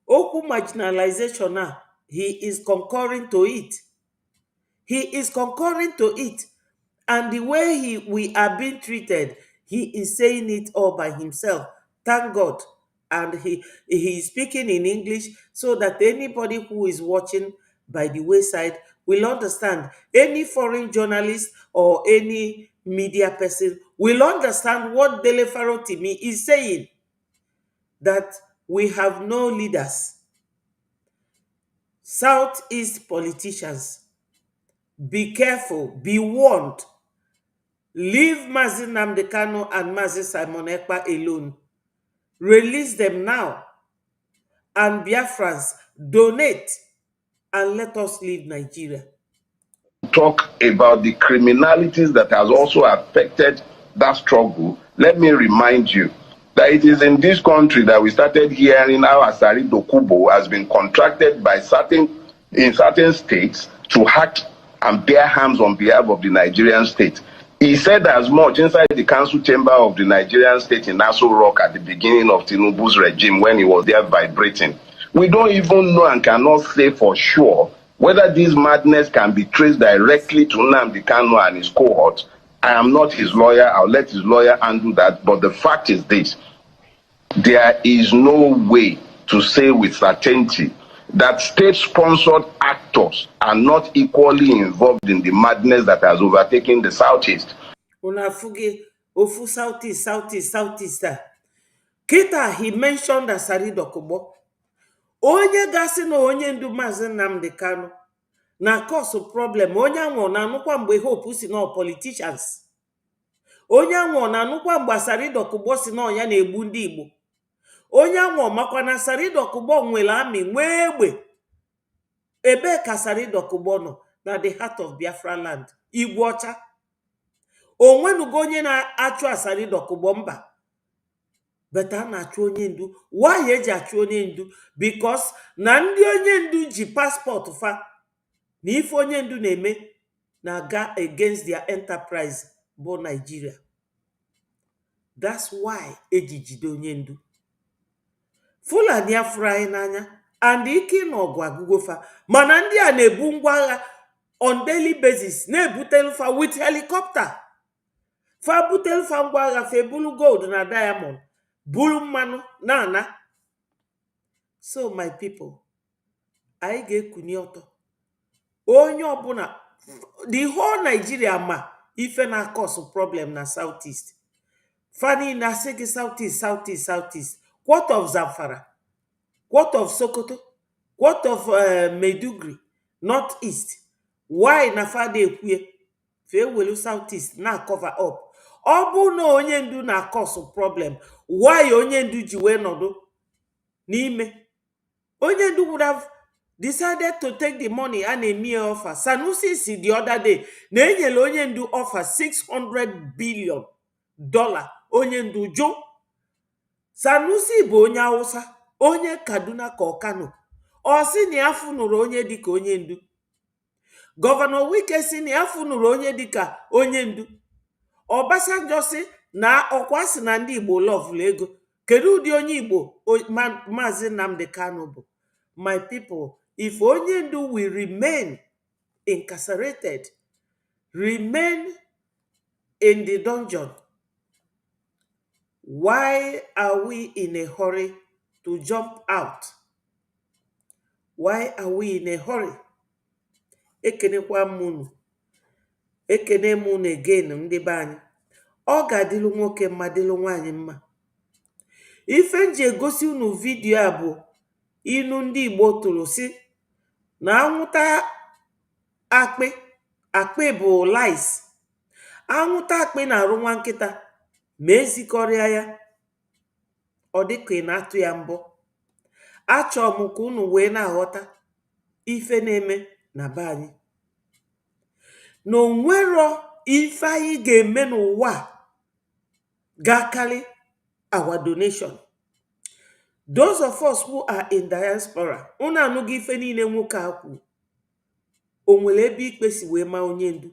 Oku marginalization, he is concurring to it. He is concurring to it. And the way we are being treated, he is saying it all by himself. Thank God. And he is speaking in English so that anybody who is watching by the wayside will understand. Any foreign journalist or any media person will understand what Dele Farotimi is saying. That we have no leaders. Southeast politicians, be careful, be warned. Leave Mazi Nnamdi Kanu and Mazi Simon Ekpa alone. Release them now. And Biafrans, donate and let us leave Nigeria. Talk about the criminalities that has also affected that struggle, let me remind you that it is in this country that we started hearing how Asari Dokubo has been contracted by certain states to act and bear arms on behalf of the Nigerian state. He said as much inside the council chamber of the Nigerian state in Aso Rock at the beginning of Tinubu's regime when he was there vibrating. We don't even know and cannot say for sure whether this madness can be traced directly to Nnamdi Kanu and his cohort. I am not his lawyer. I'll let his lawyer undo that. But the fact is this: there is no way to say with certainty that state-sponsored actors are not equally involved in the madness that has overtaken the Southeast. Unafuge, Ofu Southeast. Kita, he mentioned Asari Dokubo. Onye gasi na onye ndu Mazi Nnamdi Kanu na cause problem. Onye anwo na anụkwa mgbe Hope si na politicians. Onye anwo na anụkwa mgbe Asari Dokubo si na ya na-egbu ndị Igbo. Onye anwo makwa na Asari Dokubo nwere amị nwee egbe. Ebe ka Asari Dokubo no na the heart of Biafra land. Igbo ọcha. Onwenugo onye na-achụ Asari Dokubo mba. But a na-achụ onye ndu. Why eji achụ onye ndu? Because na ndị onye ndu ji passport fa na ife onye ndu na-eme na-aga against their enterprise bụ Nigeria. That's why eji jide onye ndu. Fulani afụrụ anyị n'anya and ike na ọgụ agụgo fa. Mana ndị a na-ebu ngwa agha on daily basis na-ebutelu fa with helicopter. Fa butelu fa ngwa agha fa ebulu gold na diamond. Bulu mmanụ na-ana. So my people, anyị ga-ekuni ọtọ. Onye ọbụla, the whole Nigeria ma ife na cause problem na Southeast. Fani na segi Southeast. What of Zamfara? What of Sokoto? What of Maiduguri? Northeast? Why na fade ekwuye? Fe welu Southeast na cover up. Ọ bụ na onye ndu na cause problem. Why onye ndu ji wee nọdụ n'ime? Onye ndu would have decided to take the money and a mere offer. Sanusi si the other day na enyele onye ndu offer $600 billion. Onye ndu jo. Sanusi bụ onye Hausa, onye Kaduna ka Kano. Ọ sị na afụ nụrụ onye dịka onye ndu. Governor Wike sị na afụ nụrụ onye dịka onye ndu. Obasanjo sị na ọkwa sị na ndị Igbo love ego. Kedu ụdị onye Igbo Mazi Nnamdi Kanu bụ? My people, if onye ndu will remain incarcerated, remain in the dungeon, why are we in a hurry to jump out? Why are we in a hurry? Ekenekwa munu. Ekene munu again ndị be anyị. Ọ ga-adịlụ nwoke mma dịlụ nwaanyị mma. Ife nji egosi unu vidio a bụ inu ndị Igbo tụrụ si na anwụta akpị bụ lice. Anwụta akpị na-arụ nwa nkịta ma ezikọrịa ya. Ọ dịka ị na-atụ ya mbọ. Achọọ m ka unu wee na-aghọta ife na-eme na be anyị, na onwero ife anyị ga-eme n'ụwa ga-akarị our donation. Those of us who are in diaspora, unu anụghị ife niile nwoke a kwuru. O nwere ebe ikpe si wee ma onye ndu?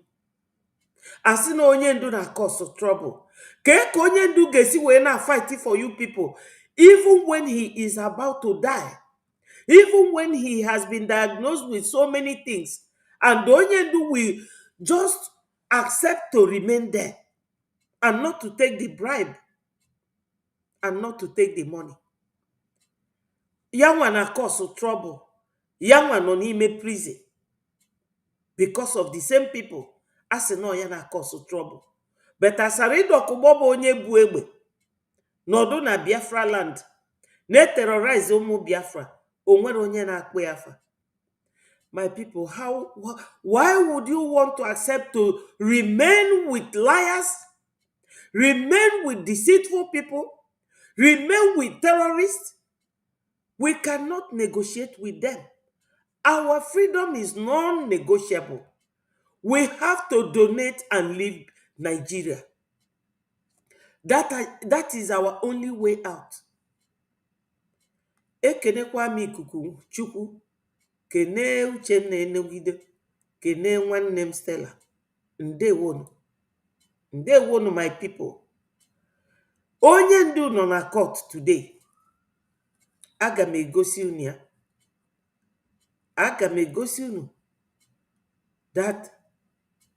Asị na onye ndu na cause trouble. Ka onye ndu ga-esi wee na fight for you people even when he is about to die, even when he has been diagnosed with so many things, and onye ndu will just accept to remain there and not to take the bribe and not to take the money. Yanwa na cause trouble. Yanwa nọ n'ime prison because of the same people. Asị na ya na cause trouble. But asarido kubobo onye bu egbe nọdụ na Biafra land na-terrorize ụmụ Biafra, onwere onye na-akpọ afa. My people, why would you want to accept to remain with liars, remain with deceitful people, remain with terrorists? We cannot negotiate with them. Our freedom is non-negotiable. We have to donate and leave Nigeria. That is our only way out. Ekenekwa m ikuku Chukwu, kene Uchenna Enogide, kene nwanne m Stella. Ndewonu. Ndewonu, my people. Onye ndu nọ na court today. Aga m egosi unu ya. Aga m egosi unu that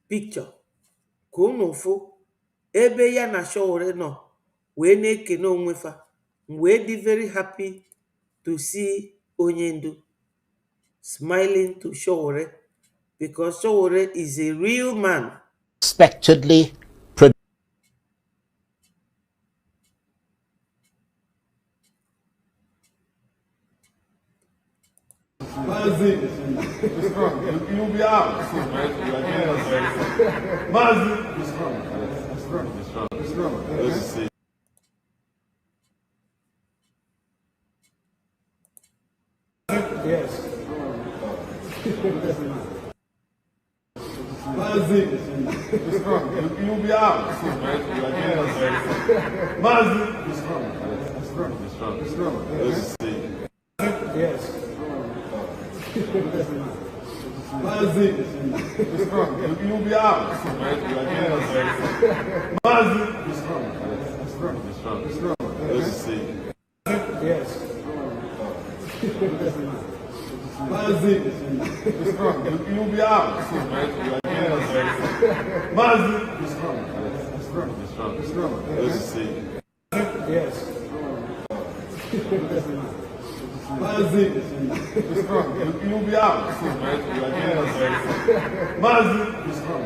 picture ka unu fụ ebe ya na Sowore nọ wee na-ekene onwe fa. Wee dị very happy to see onye ndu smiling to Sowore, because Sowore is a real man. Expectedly Mazi, you'll be out. Mazi, it's strong. Let's see. Yes. Mazi, it's strong. You'll be out. Mazi, it's strong. Let's see. Yes. Mazi, it's strong. You'll be out. Mazi, it's strong. Let's see. Yes. Mazi, it's strong. You'll be out. Mazi, it's strong. Let's see. Yes. Mazi, it's strong. You'll be out. Mazi, it's strong.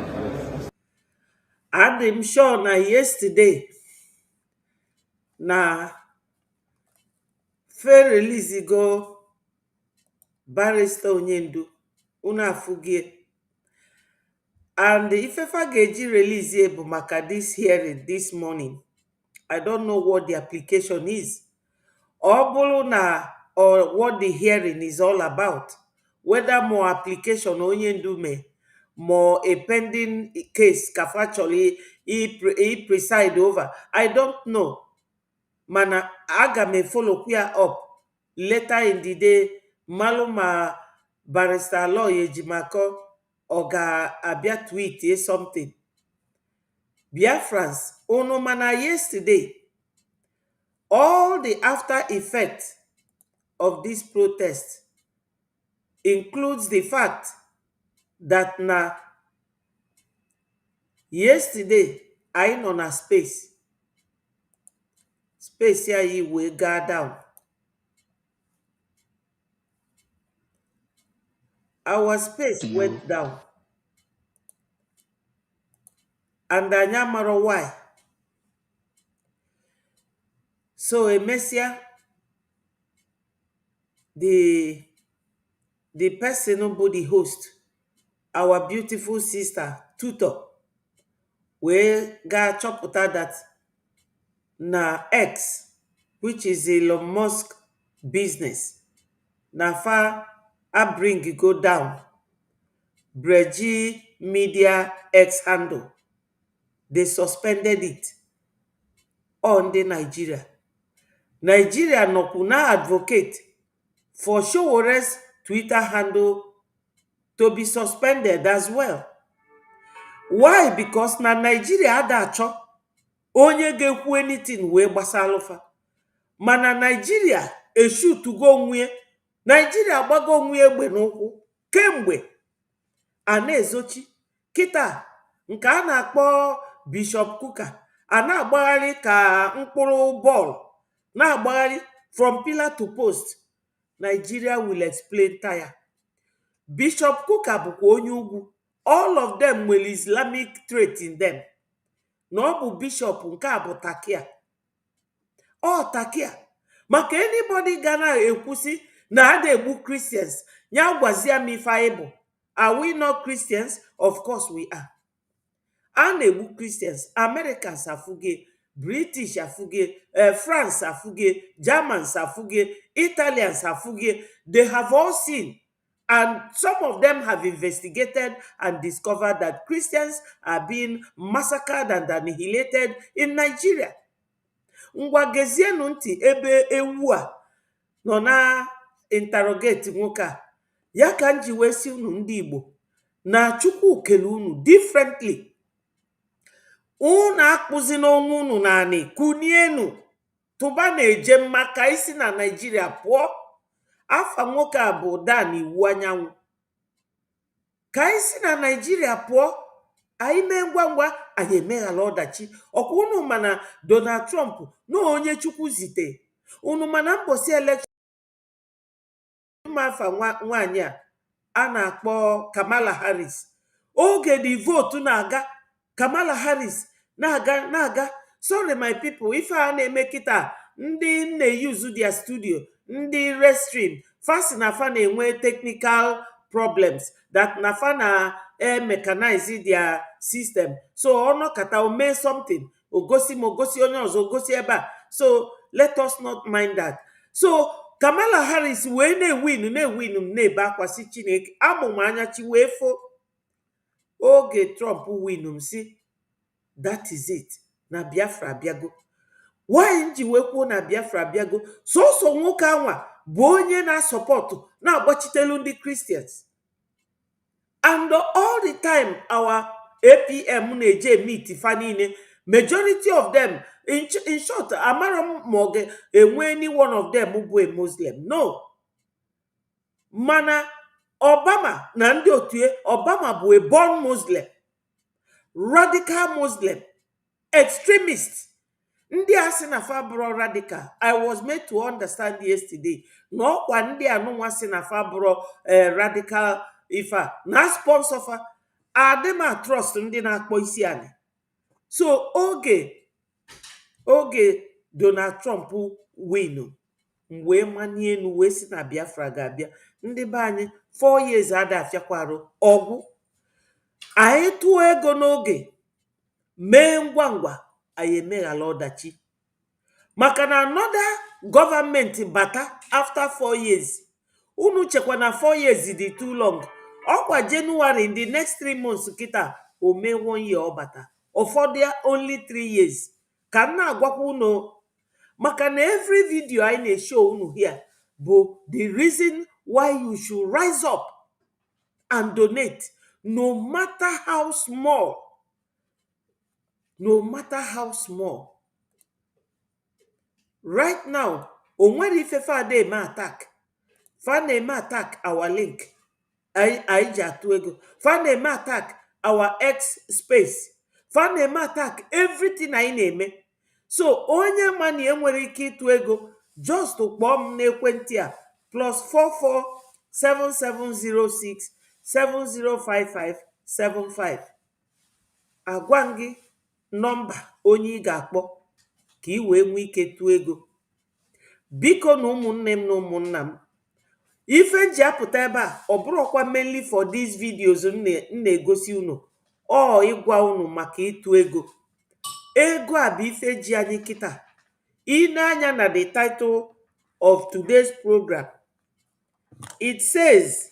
I'm sure na yesterday na fair release go barrister Onyendu una afugie, and ifefa geji release bụ maka this hearing this morning. I don't know what the application is, or what the hearing is all about, whether more application Onyendu me, more a pending case actually he preside over. I don't know. Mana aga me follow queer up later in the day. Maluma barrister lawyer Jimako oga abia tweet something. Biafrans, ono mana yesterday, all the after effects of this protest includes the fact that na yesterday I on a space here you will go down. Our space went down. And I know why. So a messia, the person nobody host, our beautiful sister tutor, we got chopota that na X, which is Elon Musk business, na fa I bring go down. Breji Media X handle. They suspended it on the Nigeria. Nigeria Nokuna advocate for Showore's Twitter handle to be suspended as well. Why? Because na Nigeria adacho onye ga-ekwu anything wee gbasalụfa. Mana Nigeria eshutugo onwe. Nigeria gbago onwe egbe n'ụkwụ kemgbe a na-ezochi kịta nke a na-akpọ Bishop Kuka a na-agbagharị ka mkpụrụ bọọlụ na-agbagharị from pillar to post. Nigeria will explain tire. Bishop Kuka bụkwa onye ugwu. All of them nwere Islamic trait in them. Na ọ bụ bishop nke a bụ takia. Ọ takia. Maka anybody gana ekwusi na a na-egbu Christians. Ya gwazia m ife anyị bụ. Are we not Christians? Of course we are. A na-egbu Christians. Americans afuge, British afuge, France afuge, Germans afuge, Italians afuge. They have all seen. And some of them have investigated and discovered that Christians are being massacred and annihilated in Nigeria. Ngwa gezienu ntị ebe ewu a nọ na interrogate nwoke a. Ya ka nji wee si unu ndị Igbo na Chukwu kele unu differently. Unu akpụzi n'onwe unu naanị kunienu tụba na-eje mma ka isi na Nigeria pụọ. Afa nwoke a bụ Dan Iwu Anyanwụ. Ka isi na Nigeria pụọ, anyị mee ngwa ngwa anyị emeghala ọdachi. Ọkwa unu mana Donald Trump na onye Chukwu zite. Unu mana mbosi election mafa nwaanyị a na-akpọ Kamala Harris. Oge the vote na-aga, Kamala Harris na-aga. Sorry my people, ife a na-eme kịta ndị na-use their studio, ndị restream, fast na fa na-enwe technical problems that na fa na mechanize their system. So ọnọkata o mee something, ogosi onye ọzọ, ogosi ebe a. So let us not mind that. So Kamala Harris wee na-ewin na-ebe akwasị Chineke. Amụma anya chi wee fo. Oge Trump win si, that is it. Na Biafra abịago. Why nji wee kwuo na Biafra abịago? So nwoke anwa bụ onye na-asọpọtụ na-agbachitelu ndị Christians. And all the time our APM na-eje meet ifa niile, majority of them, in short, amara m enwe any one of them bụ a Muslim. No. Mana Obama na ndị otu Obama bụ a born Muslim, radical Muslim, extremist. Ndị a sị na fa bụrụ radical. I was made to understand yesterday na ọkwa ndị anụnwa sị na fa bụrụ radical ifa na sponsor fa. Adịma trust ndị na-akpọ isi anyị. So oge Donald Trump win, wee manie enu wee si na Biafra ga-abịa. Ndị be anyị 4 years ada afiakwarụ ọgwụ. Anyị tụọ ego n'oge, mee ngwa ngwa, anyị emeghala ọdachi. Maka na another government bata after 4 years. Unu chekwa na 4 years dị too long. Ọkwa January in the next 3 months kita o mee 1 year ọbata. Ụfọdụ only 3 years. Ka m na-agwakwa unu. Maka na every video I na-show unu here bụ the reason why you should rise up and donate, no matter how small. No matter how small. Right now, onwere ife fa na-eme attack. Fa na-eme attack our link. Anyị ji atụ ego. Fa na-eme attack our X space. Fa na-eme attack everything anyị na-eme. So onye mani enwere ike ịtụ ego, just kpọọ m n'ekwentị a +44 7706 705575. Agwa m gị nọmba onye ị ga-akpọ ka ị wee nwee ike tụọ ego. Biko na ụmụnne m na ụmụnna m, ife nji apụta ebe a ọ bụrụkwa mainly for these videos m na-egosi unu, ọ ịgwa unu maka ịtụ ego. Ego a bụ ife ji anyị kịta. Ị na-anya na the title of today's program, It says,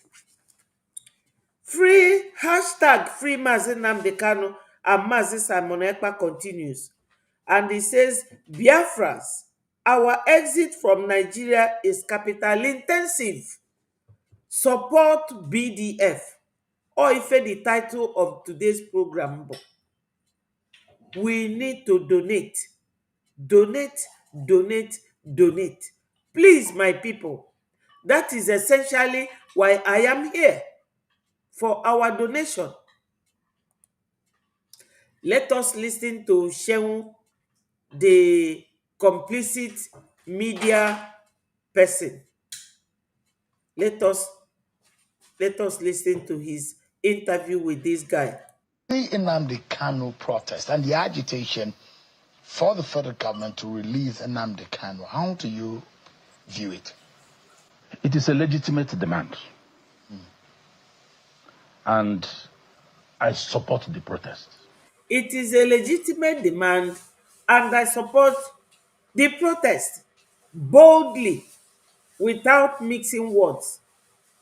free hashtag free Mazi Nnamdi Kanu and Mazi Simon Ekpa continues. And it says, Biafrans, our exit from Nigeria is capital intensive. Support BDF. Or if the title of today's program, we need to donate. Donate, donate, donate. Please, my people, that is essentially why I am here, for our donation. Let us listen to Shehu, the complicit media person. Let us listen to his interview with this guy. The Nnamdi Kanu protest and the agitation for the federal government to release Nnamdi Kanu, how do you view it? It is a legitimate demand. And I support the protest. It is a legitimate demand, and I support the protest boldly, without mixing words.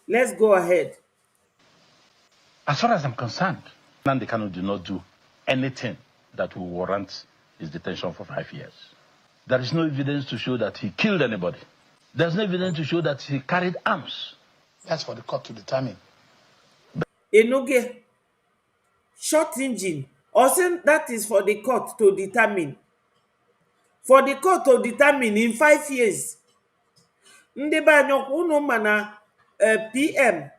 Let's go ahead. As far as I'm concerned, Nnamdi Kanu did not do anything that will warrant his detention for 5 years. There is no evidence to show that he killed anybody. There's no evidence to show that he carried arms. That's for the court to determine. Enoge, short engine, or say that is for the court to determine. For the court to determine in 5 years. Ndị be anyị ọkwa unu ma na PM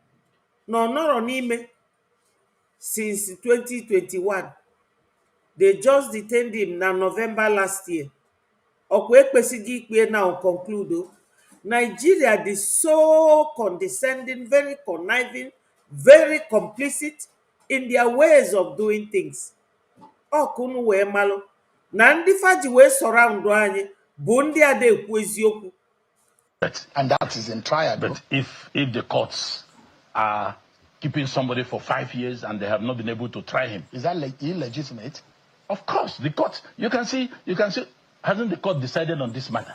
nọ nọrọ n'ime since 2021. They just detained him na November last year. Ọkwa ekpesighị ikpe now conclude. Nigeria is so condescending, very conniving, very complicit in their ways of doing things. Ọkunu wee malụ na ndị faji wee surround anyị bụ ndị a na-ekwu eziokwu. And that is in trial. But if the courts are keeping somebody for 5 years and they have not been able to try him, is that illegitimate? Of course, the court, you can see, hasn't the court decided on this matter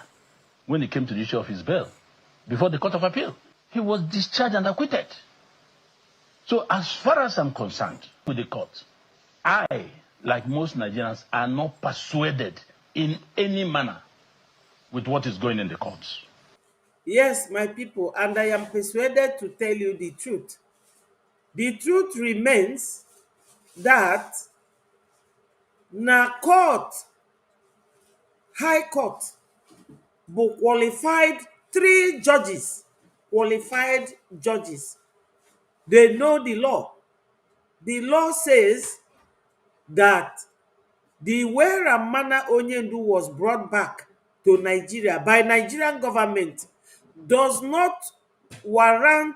when it came to the issue of his bail before the Court of Appeal? He was discharged and acquitted. So as far as I'm concerned with the court, I, like most Nigerians, are not persuaded in any manner with what is going in the courts. Yes, my people, and I am persuaded to tell you the truth. The truth remains that na court, high court, bụ qualified 3 judges, qualified judges. They know the law. The law says that the way Ramana Onyendu was brought back to Nigeria by Nigerian government does not warrant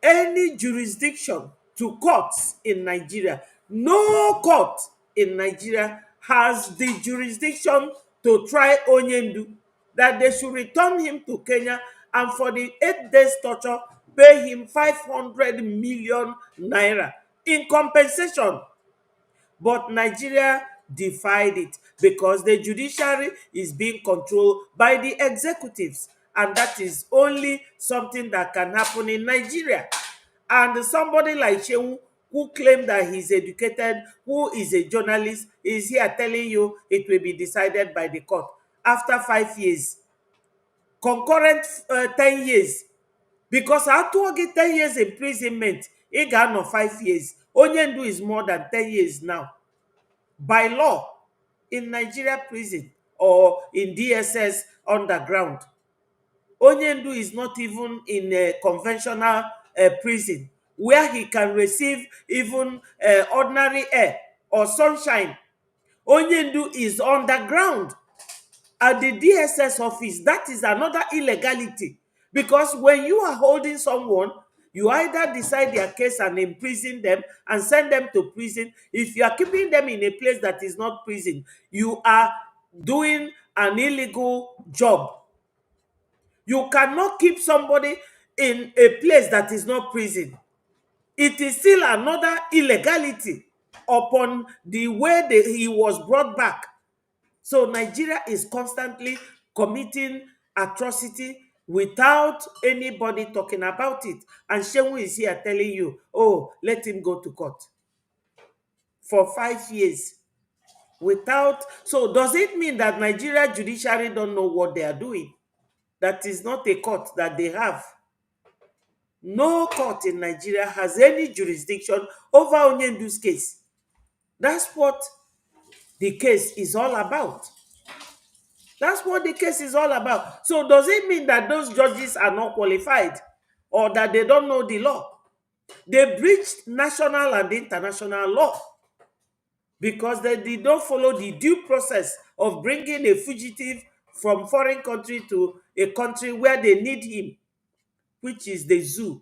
any jurisdiction to courts in Nigeria. No court in Nigeria has the jurisdiction to try Onyendu, that they should return him to Kenya and for the 8 days torture pay him 500 million naira in compensation. But Nigeria defied it because the judiciary is being controlled by the executives, and that is only something that can happen in Nigeria. And somebody like Shehu, who claimed that he's educated, who is a journalist, is here telling you it will be decided by the court after 5 years. Concurrent 10 years. Because after 10 years imprisonment, he got no 5 years. Onyendu is more than 10 years now. By law, in Nigeria prison or in DSS underground. Onyendu is not even in a conventional prison where he can receive even ordinary air or sunshine. Onyendu is underground at the DSS office. That is another illegality, because when you are holding someone, you either decide their case and imprison them and send them to prison. If you are keeping them in a place that is not prison, you are doing an illegal job. You cannot keep somebody in a place that is not prison. It is still another illegality upon the way he was brought back. So Nigeria is constantly committing atrocity without anybody talking about it. And Shehu is here telling you, oh, let him go to court for 5 years without. So does it mean that Nigeria judiciary don't know what they are doing? That is not a court that they have. No court in Nigeria has any jurisdiction over Onyendu's case. That's what the case is all about. That's what the case is all about. So does it mean that those judges are not qualified or that they don't know the law? They breached national and international law because they did not follow the due process of bringing a fugitive from foreign country to a country where they need him, which is the zoo.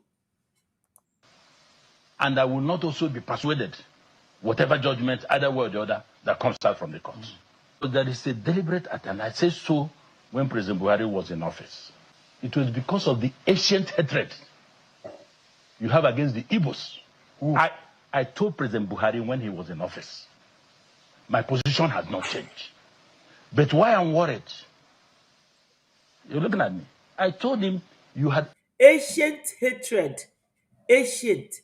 And I will not also be persuaded, whatever judgment, either way or the other, that comes out from the court. But there is a deliberate attempt. I say so when President Buhari was in office. It was because of the ancient hatred you have against the Igbos. I told President Buhari when he was in office, my position has not changed. But why I'm worried, you're looking at me. I told him you had ancient hatred. Ancient.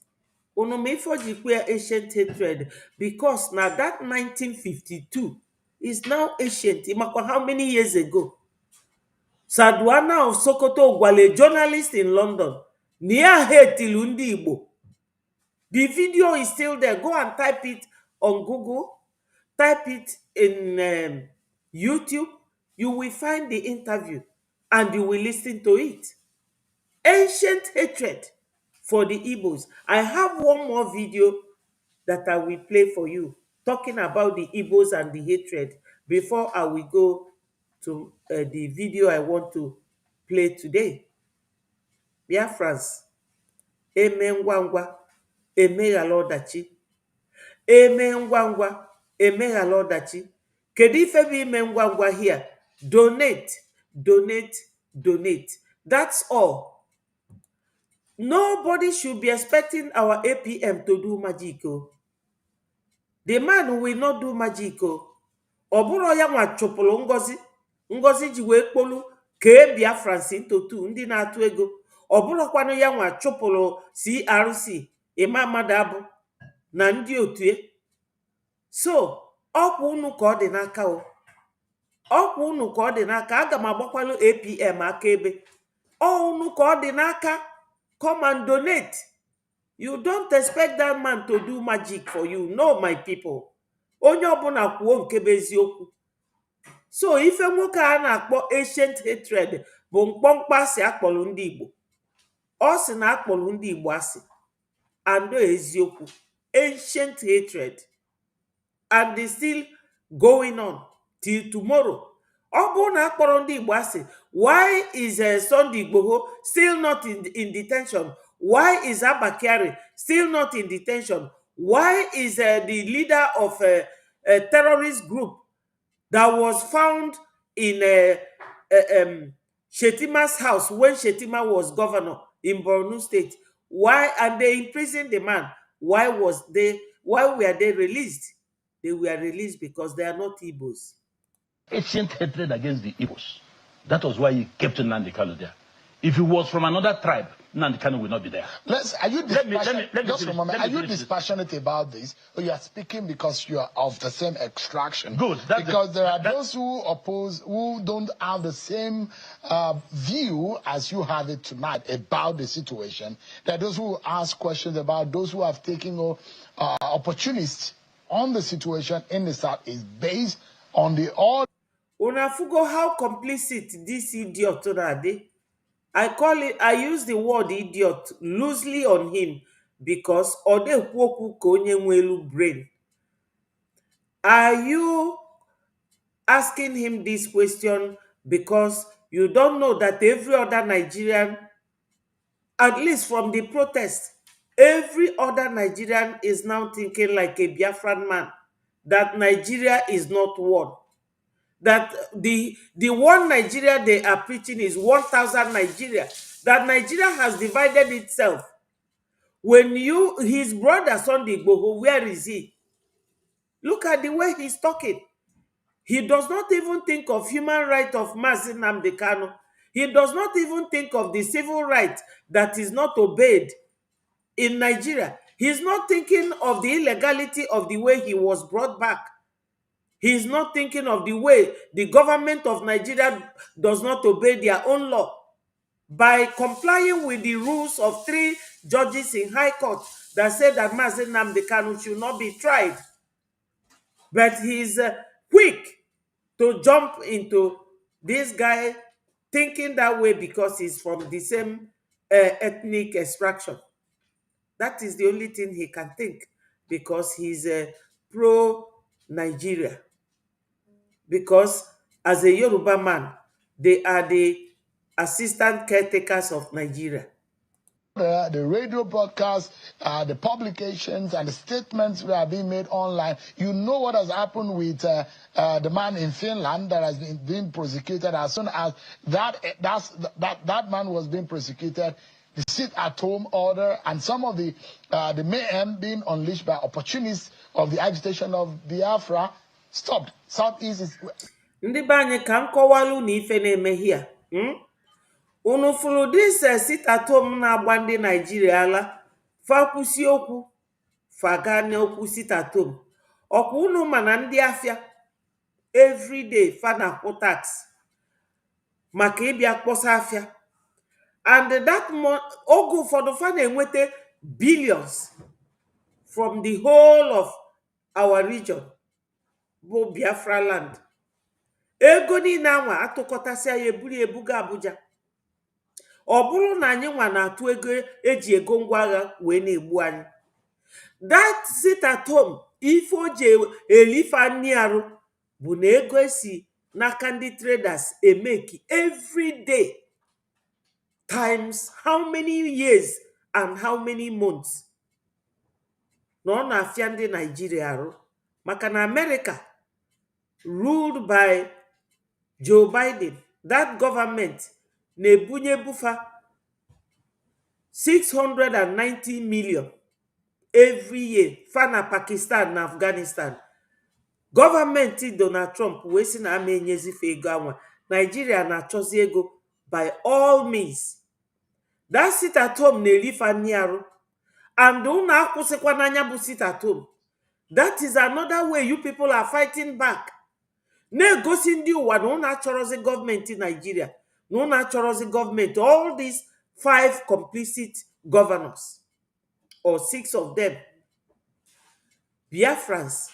Onomefo jikwe ancient hatred because now that 1952 is now ancient. Imakwa how many years ago? Sadwana of Sokoto Gwale, journalist in London, near Hetilundi Igbo. The video is still there. Go and type it on Google. Type it in YouTube. You will find the interview and you will listen to it. Ancient hatred for the Igbos. I have one more video that I will play for you talking about the Igbos and the hatred before I will go to the video I want to play today. Biafrans, eme ngwa ngwa, emeghala ọdachi. Eme ngwa ngwa, emeghala ọdachi. Kedu ife bụ ime ngwa ngwa here? Donate, donate, donate. That's all. Nobody should be expecting our APM to do magic. Oh. The man will not do magic. Oh. Oburo ya nwa chụpụrụ Ngozi. Ngozi ji wee kpolu kee Biafrans ntotu ndị na-atụ ego. Ọbụrụkwanụ ya nwa chụpụrụ CRC Imam Madabu na ndị otu ya. So, ọkwa unu ka ọ dị n'aka o. Ọkwa unu ka ọ dị n'aka. Aga m agbakwalụ APM aka ebe. Unu ka ọ dị n'aka. Come and donate. You don't expect that man to do magic for you. No, my people. Onye ọbụla kwuo nke bụ eziokwu. So, ife nwoke a na-akpọ ancient hatred bụ mkpọmkpọ asị akpọrọ ndị Igbo. Ọ sị na akpọrọ ndị Igbo asị. Ando eziokwu. Ancient hatred. And it's still going on till tomorrow. Ọ bụrụ na akpọrọ ndị Igbo asị, why is Sunday Igboho still not in detention? Why is Abba Kyari still not in detention? Why is the leader of a terrorist group that was found in Shetima's house when Shetima was governor in Borno State? Why? And they imprisoned the man. Why were they released? They were released because they are not Igbos. ancient hatred against the Igbos. That was why he kept Nnamdi Kanu there. If he was from another tribe, Nnamdi Kanu will not be there. Are you dispassionate about this, or you are speaking because you are of the same extraction? Good. Because there are those who oppose, who don't have the same view as you have it tonight about the situation. There are those who ask questions about those who have taken opportunists on the situation in the South is based on the all. Unafugo how complicit this idiot today. I use the word idiot loosely on him because ode kwoku ka onye nwelu brain. Are you asking him this question because you don't know that every other Nigerian, at least from the protest, every other Nigerian is now thinking like a Biafran man, that Nigeria is not one. That the one Nigeria they are preaching is 1,000 Nigeria. That Nigeria has divided itself. When his brother Sunday Igboho, where is he? Look at the way he's talking. He does not even think of human right of Mazi Nnamdi Kanu. He does not even think of the civil right that is not obeyed in Nigeria. He's not thinking of the illegality of the way he was brought back. He's not thinking of the way the government of Nigeria does not obey their own law. By complying with the rules of 3 judges in High Court that said that Mazi Nnamdi Kanu should not be tried. But he's quick to jump into this guy thinking that way because he's from the same ethnic extraction. That is the only thing he can think because he's pro-Nigeria. Because as a Yoruba man, they are the assistant caretakers of Nigeria. The radio broadcasts, the publications, and the statements that are being made online. You know what has happened with the man in Finland that has been prosecuted. As soon as that man was being prosecuted, the sit-at-home order and some of the mayhem being unleashed by opportunists of the agitation of Biafra stopped. Southeast is... Ndị be anyị ka m kọwalụ na ife na-emeghi ya. Unu fụrụ dis sit-at-home na-agba ndị Naijiria ala fa kwụsị okwu fa gaa n'okwu sit-at-home. Ọkwa unu ma na ndị afịa everyday fa na-akwụ tax maka ịbịa kpọsa afịa. And that oge ụfọdụ fa na-enweta billions from the whole of our region bụ Biafra land. Ego niile anwa atụkọtasịa ya eburu ebuga Abuja. Ọ bụrụ na anyị nwa na-atụ ego eji ego ngwa agha wee na-egbu anyị. That sit-at-home ife o ji elife nni arụ bụ na ego esi n'aka ndị traders emeki every day times how many years and how many months na ọ na-afịa ndị Nigeria arụ. Maka na America ruled by Joe Biden, that government na-ebunye bufa 690 million every year fa na Pakistan na Afghanistan. Gọọmenti Donald Trump wee sị na ama enyezife ego anwa. Nigeria na-achọzi ego by all means. That sit-at-home na-elifa nni arụ. And unu akwụsịkwa n'anya bụ sit-at-home. That is another way you people are fighting back. Na-egosi ndị ụwa na unu achọrọzi gọọmenti Nigeria, na unu achọrọzi gọọmenti all these 5 complicit governors or 6 of them. Biafrans,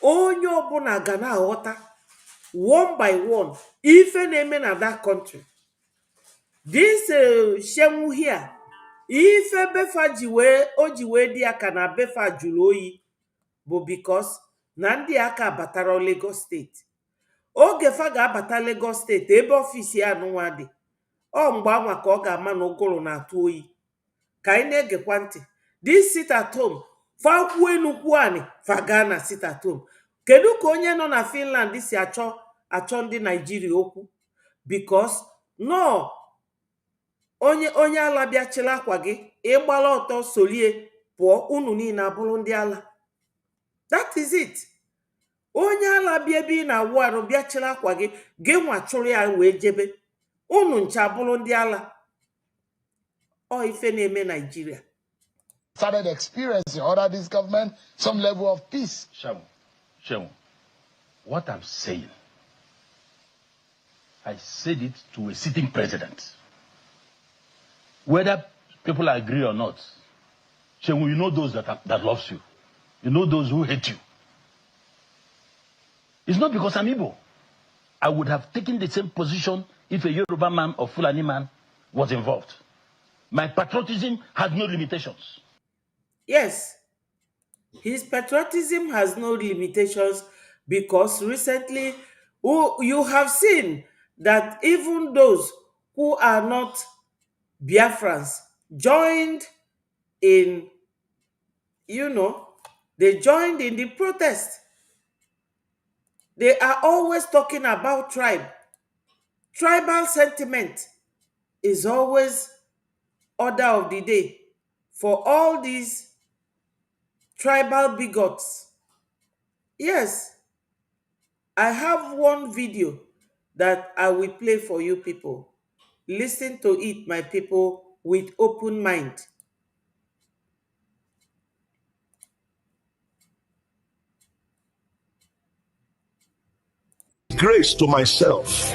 onye ọbụla ga na-aghọta one by one ife na-eme na that country. This shenwu here, ife befa ji wee dị aka na befa jụrụ oyi bụ because na ndị aka abatara Lagos steeti. Oge fa ga-abata Lagos steeti ebe ọfisi ya nụnwa dị, ọ mgbe anwa ka ọ ga-ama na ụgụrụ na-atụ oyi. Ka anyị na-egekwa ntị, this sit-at-home fa kwuo enukwu anị fa gaa na sit-at-home. Kedu ka onye nọ na Finland si achọ ndị Nigeria okwu? Because no onye ala bịachila akwa gị ịgbala ọtọ solie pụọ, unu niile abụrụ ndị ala. That is it. Onye ala bịa ebe ị na-awụ arụ bịachila akwa gị gị nwa chụrụ ya wee jebe, unu ncha bụrụ ndị ala. Ọ ife na-eme Nigeria. Started experiencing under this government some level of peace. Shehu, what I'm saying, I said it to a sitting president. Whether people agree or not, Shehu, you know those that loves you. You know those who hate you. It's not because I'm Igbo. I would have taken the same position if a Yoruba man or Fulani man was involved. My patriotism has no limitations. Yes, his patriotism has no limitations because recently you have seen that even those who are not Biafrans joined in, they joined in the protest. They are always talking about tribe. Tribal sentiment is always order of the day for all these tribal bigots. Yes, I have one video that I will play for you people. Listen to it, my people, with open mind. Grace to myself.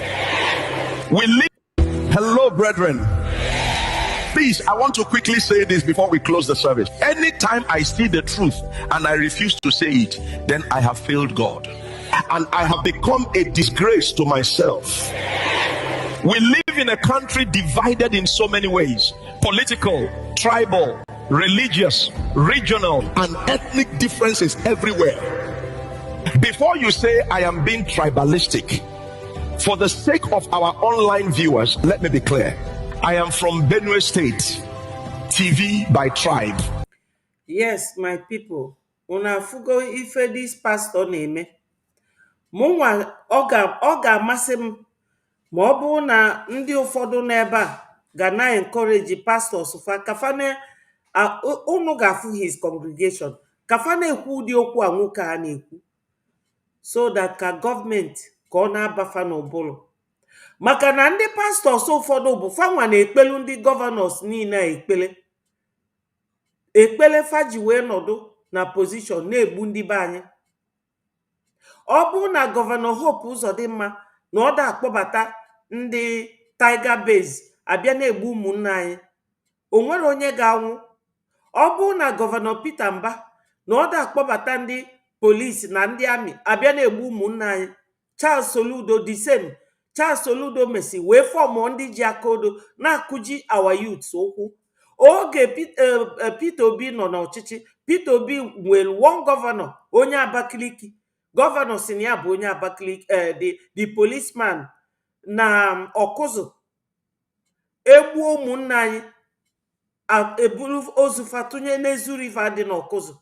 We live. Hello, brethren. Please, I want to quickly say this before we close the service. Anytime I see the truth and I refuse to say it, then I have failed God. And I have become a disgrace to myself. We live in a country divided in so many ways: political, tribal, religious, regional, and ethnic differences everywhere. Before you say I am being tribalistic, for the sake of our online viewers, let me be clear. I am from Benue State, TV by tribe. Yes, my people. Una fugo ife this pastor name. Mụnwa ọ ga-amasị m ma ọ bụrụ na ndị ụfọdụ n'ebe a ga na-encourage pastors fa kafane unu ga-afụ his congregation kafane ekwu ụdị okwu a nwoke a na-ekwu, so that ka gọọmenti ka ọ na-abafa n'ụbụrụ. Maka na ndị pastors ụfọdụ bụ fanwa na-ekpelu ndị gọvanọs niile ekpele faji wee nọdụ na position na-egbu ndị be anyị. Ọ bụrụ na gọvanọ Hope Uzodimma na ọ da-akpọbata ndị Tiger Base abịa na-egbu ụmụnne anyị, o nwere onye ga-anwụ. Ọ bụrụ na gọvanọ Peter Mba na ọ da-akpọbata ndị polisi na ndị amị abịa na-egbu ụmụnne anyị, Charles Soludo the same. Charles Soludo mesi wee fọmụ ndị ji aka odo na-akụji our youths ụkwụ. Oge Peter Obi nọ n'ọchịchị, Peter Obi nwere one gọvanọ onye Abakaliki. Gọvanọ si na ya bụ onye Abakaliki, the policeman na Ọkụzụ egbuo ụmụnne anyị, eburu ozufa tụnye n'Ezu River dị n'Ọkụzụ.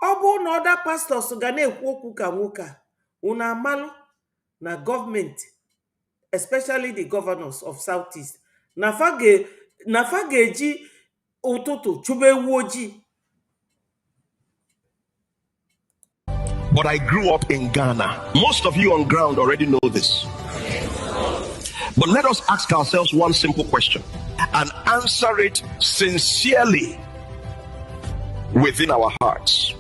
Ọ bụrụ na ọda pastors ga na-ekwu okwu ka nwoke a, unu amalụ na gọọmenti, especially the governors of Southeast, na fa ga-eji ụtụtụ chụba ewu ojii. But I grew up in Ghana. Most of you on ground already know this. But let us ask ourselves one simple question and answer it sincerely within our hearts.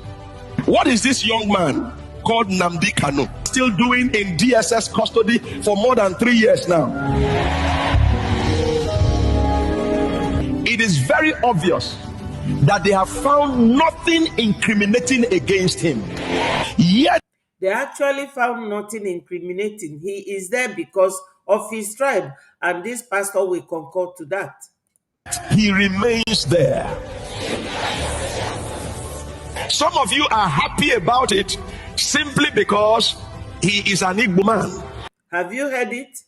What is this young man called Nnamdi Kanu still doing in DSS custody for more than 3 years now? It is very obvious that they have found nothing incriminating against him. Yet they actually found nothing incriminating. He is there because of his tribe, and this pastor will concur to that. He remains there. Some of you are happy about it simply because he is an Igbo man. Have you heard it?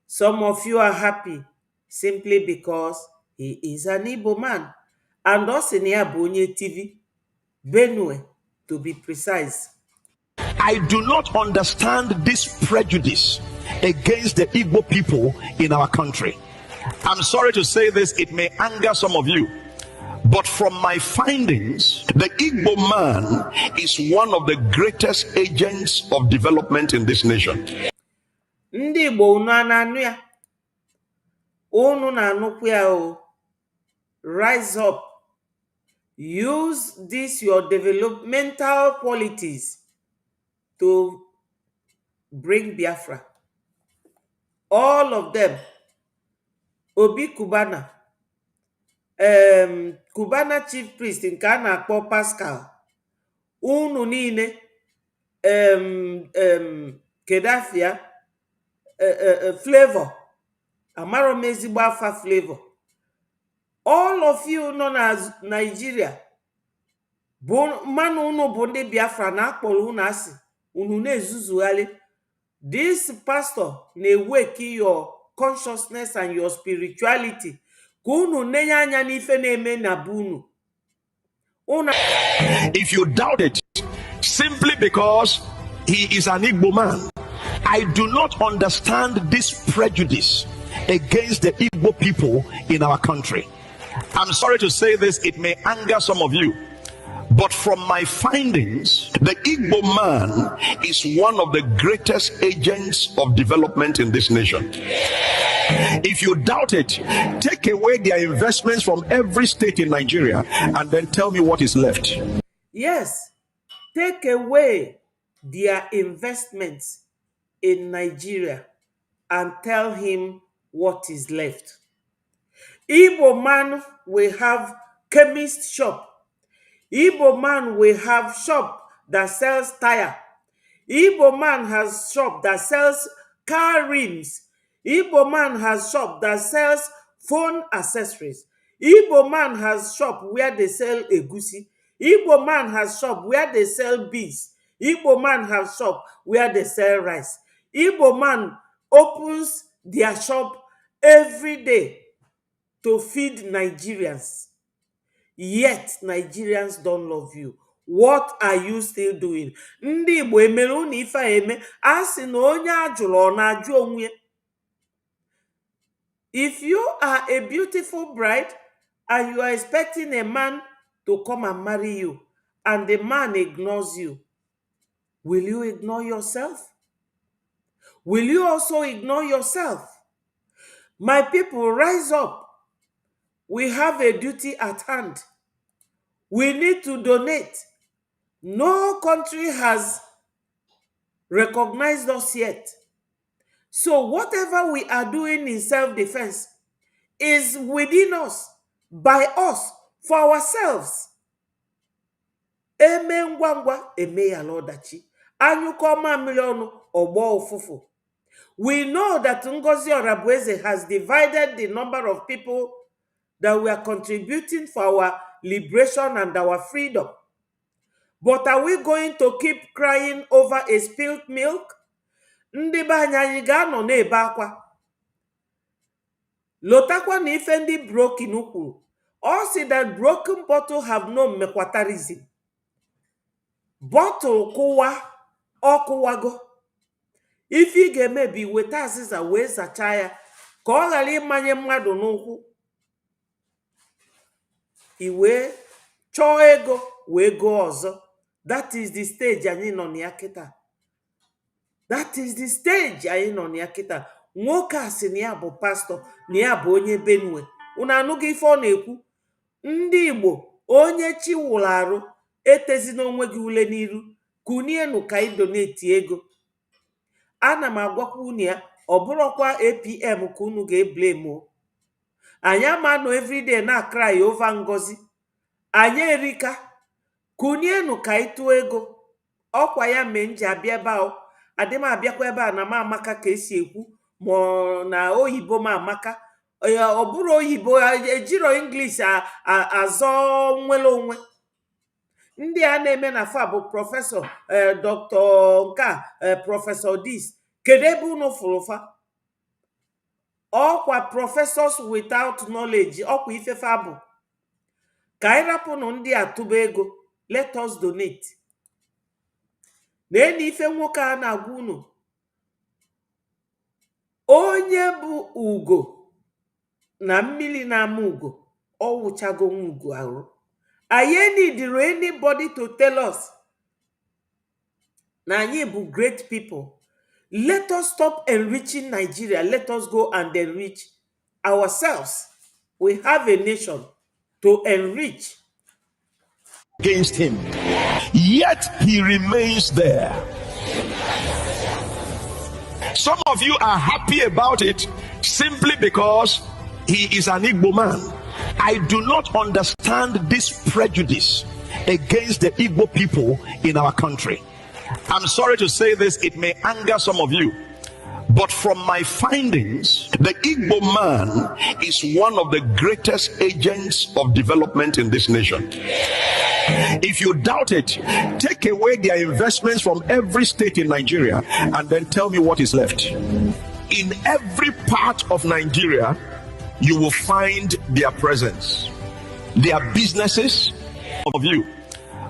Some of you are happy simply because he is an Igbo man. And also near Bonye TV, Benue, to be precise. I do not understand this prejudice against the Igbo people in our country. I'm sorry to say this, it may anger some of you. But from my findings, the Igbo man is one of the greatest agents of development in this nation. Ndị Igbo unu ananụ ya, unu na-anụkwu ya o. Rise up. Use these your developmental qualities to bring Biafra. All of them. Obi Kubana. Kubana chief priest nke a na-akpọ Pascal. Unu niile Kedafia Flavor. Amaro m ezigbo afa Flavor. All of you nọ na Nigeria bụ mmanụ unu bụ ndị Biafra na akpọrọ unu asị, unu na-ezuzugharị. This pastor na-eweki your consciousness and your spirituality ka unu nenye anya n'ife na-eme na bụ unu. If you doubt it simply because he is an Igbo man, I do not understand this prejudice against the Igbo people in our country. I'm sorry to say this, it may anger some of you. But from my findings, the Igbo man is one of the greatest agents of development in this nation. If you doubt it, take away their investments from every state in Nigeria and then tell me what is left. Yes, take away their investments in Nigeria and tell him what is left. Igbo man will have chemist shop. Igbo man will have shop that sells tire. Igbo man has shop that sells car rims. Igbo man has shop that sells phone accessories. Igbo man has shop where they sell egusi. Igbo man has shop where they sell beans. Igbo man has shop where they sell rice. Igbo man opens their shop every day to feed Nigerians. Yet Nigerians don't love you. What are you still doing? Ndị Igbo emere unu ife a eme, a sị na onye ajụrụ ọ na-ajụ onwe. If you are a beautiful bride and you are expecting a man to come and marry you and the man ignores you, will you ignore yourself? Will you also ignore yourself? My people, rise up. We have a duty at hand. We need to donate. No country has recognized us yet. So whatever we are doing in self-defense is within us, by us, for ourselves. Eme ngwa ngwa, eme ya l'ọdachi. Anyuko mamili ọnụ, ọgbọ ụfụfụ. We know that Ngozi Orabueze has divided the number of people that we are contributing for our liberation and our freedom. But are we going to keep crying over a spilled milk? Ndị be anyị ga-anọ na-ebe akwa. Lotakwa na ife ndị broken kwuru. All say that broken bottle have no mekwatarism. Bottle kụwa, ọ kụwago. If ị ga-emebi weta azịza wee zachaa ya ka ọ ghara ịmanye mmadụ n'ụkwụ. Iwe chọọ ego wee go ọzọ. That is the stage anyị nọ na kịta. That is the stage anyị nọ na kịta. Nwoke a sị na ya bụ pastor, na ya bụ onye Benue. Unu anụghị ife ọ na-ekwu? Ndị Igbo, onye chi wụrụ arụ, etezi n'onwe gị ule n'iru, kunienu ka ị donate ego. Ana m agwakwa unu ya, ọ bụrụkwa APM ka unu ga-eblame o. Anyị ama nọ everyday na cry over Ngozi. Anyị erika. Kunienu ka ịtụ ego. Ọkwa ya mee nji abịa ebe ahụ. Adị m abịakwa ebe a na m amaka ka esi ekwu ma na oyibo m amaka. Ọ bụrụ oyibo ejiro English azọ nwere onwe. Ndị a na-eme na fa bụ prọfesọ Dr. nka prọfesọ dis. Kedu ebe unu fụrụ fa? Ọkwa professors without knowledge. Ọkwa ifefe abụ. Ka anyị rapụnụ ndị a tụba ego. Let us donate. Na-ene ife nwoke a na-agwa unu. Onye bụ ugo na mmiri na-ama ugo, ọ wụchago ugo arụ. Anyị need anybody to tell us na anyị bụ great people. Let us stop enriching Nigeria. Let us go and enrich ourselves. We have a nation to enrich. Against him, yet he remains there. Some of you are happy about it simply because he is an Igbo man. I do not understand this prejudice against the Igbo people in our country. I'm sorry to say this, it may anger some of you, but from my findings, the Igbo man is one of the greatest agents of development in this nation. If you doubt it, take away their investments from every state in Nigeria and then tell me what is left. In every part of Nigeria, you will find their presence, their businesses of you.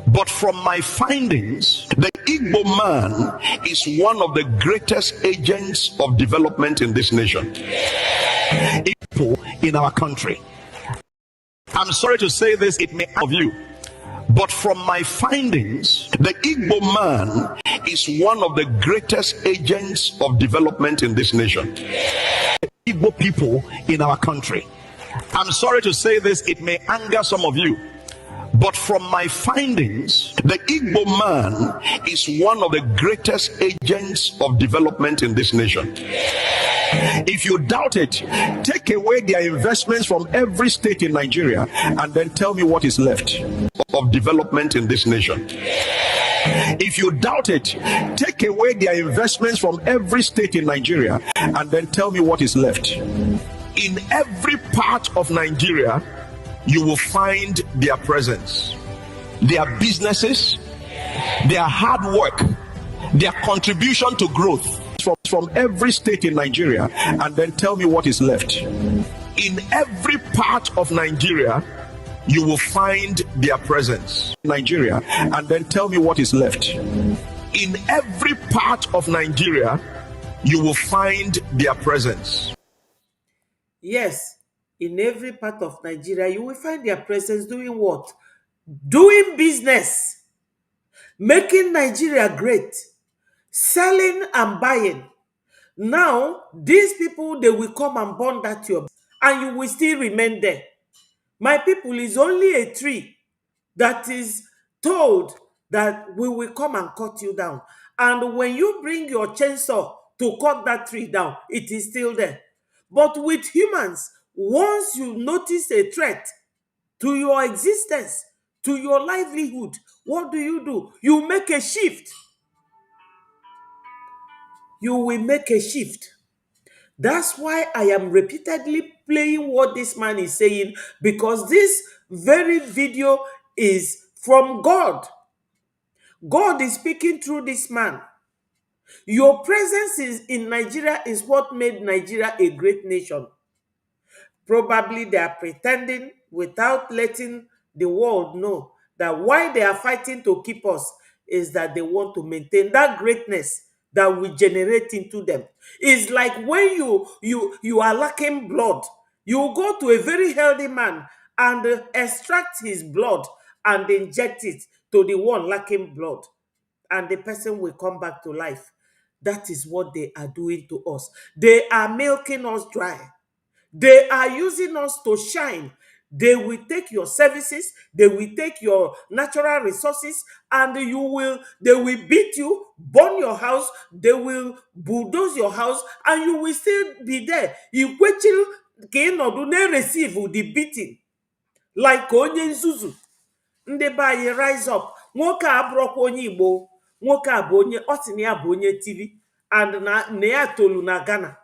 But from my findings, the Igbo man is one of the greatest agents of development in this nation. People in our country. I'm sorry to say this, it may of you. But from my findings, the Igbo man is one of the greatest agents of development in this nation. Igbo people in our country. I'm sorry to say this, it may anger some of you. But from my findings, the Igbo man is one of the greatest agents of development in this nation. If you doubt it, take away their investments from every state in Nigeria and then tell me what is left of development in this nation. If you doubt it, take away their investments from every state in Nigeria and then tell me what is left. In every part of Nigeria, you will find their presence, their businesses, their hard work, their contribution to growth from every state in Nigeria, and then tell me what is left. In every part of Nigeria, you will find their presence, Nigeria, and then tell me what is left. In every part of Nigeria, you will find their presence. Yes, in every part of Nigeria, you will find their presence doing what? Doing business, making Nigeria great, selling and buying. Now, these people, they will come and burn that your, and you will still remain there. My people, is only a tree that is told that we will come and cut you down. And when you bring your chainsaw to cut that tree down, it is still there. But with humans, once you notice a threat to your existence, to your livelihood, what do? You make a shift. You will make a shift. That's why I am repeatedly playing what this man is saying, because this very video is from God. God is speaking through this man. Your presence in Nigeria is what made Nigeria a great nation. Probably they are pretending without letting the world know that why they are fighting to keep us is that they want to maintain that greatness that we generate into them. It's like when you are lacking blood, you go to a very healthy man and extract his blood and inject it to the one lacking blood, and the person will come back to life. That is what they are doing to us. They are milking us dry. They are using us to shine. They will take your services, they will take your natural resources, and they will beat you, burn your house, they will bulldoze your house, and you will still be there. You can receive the beating like onye nzuzu. Ndị be anyị rise up. Nwoke a abụrụkwa onye Igbo. Nwoke a bụ onye ọ sị na ya bụ onye TV and na ya tolu na Ghana.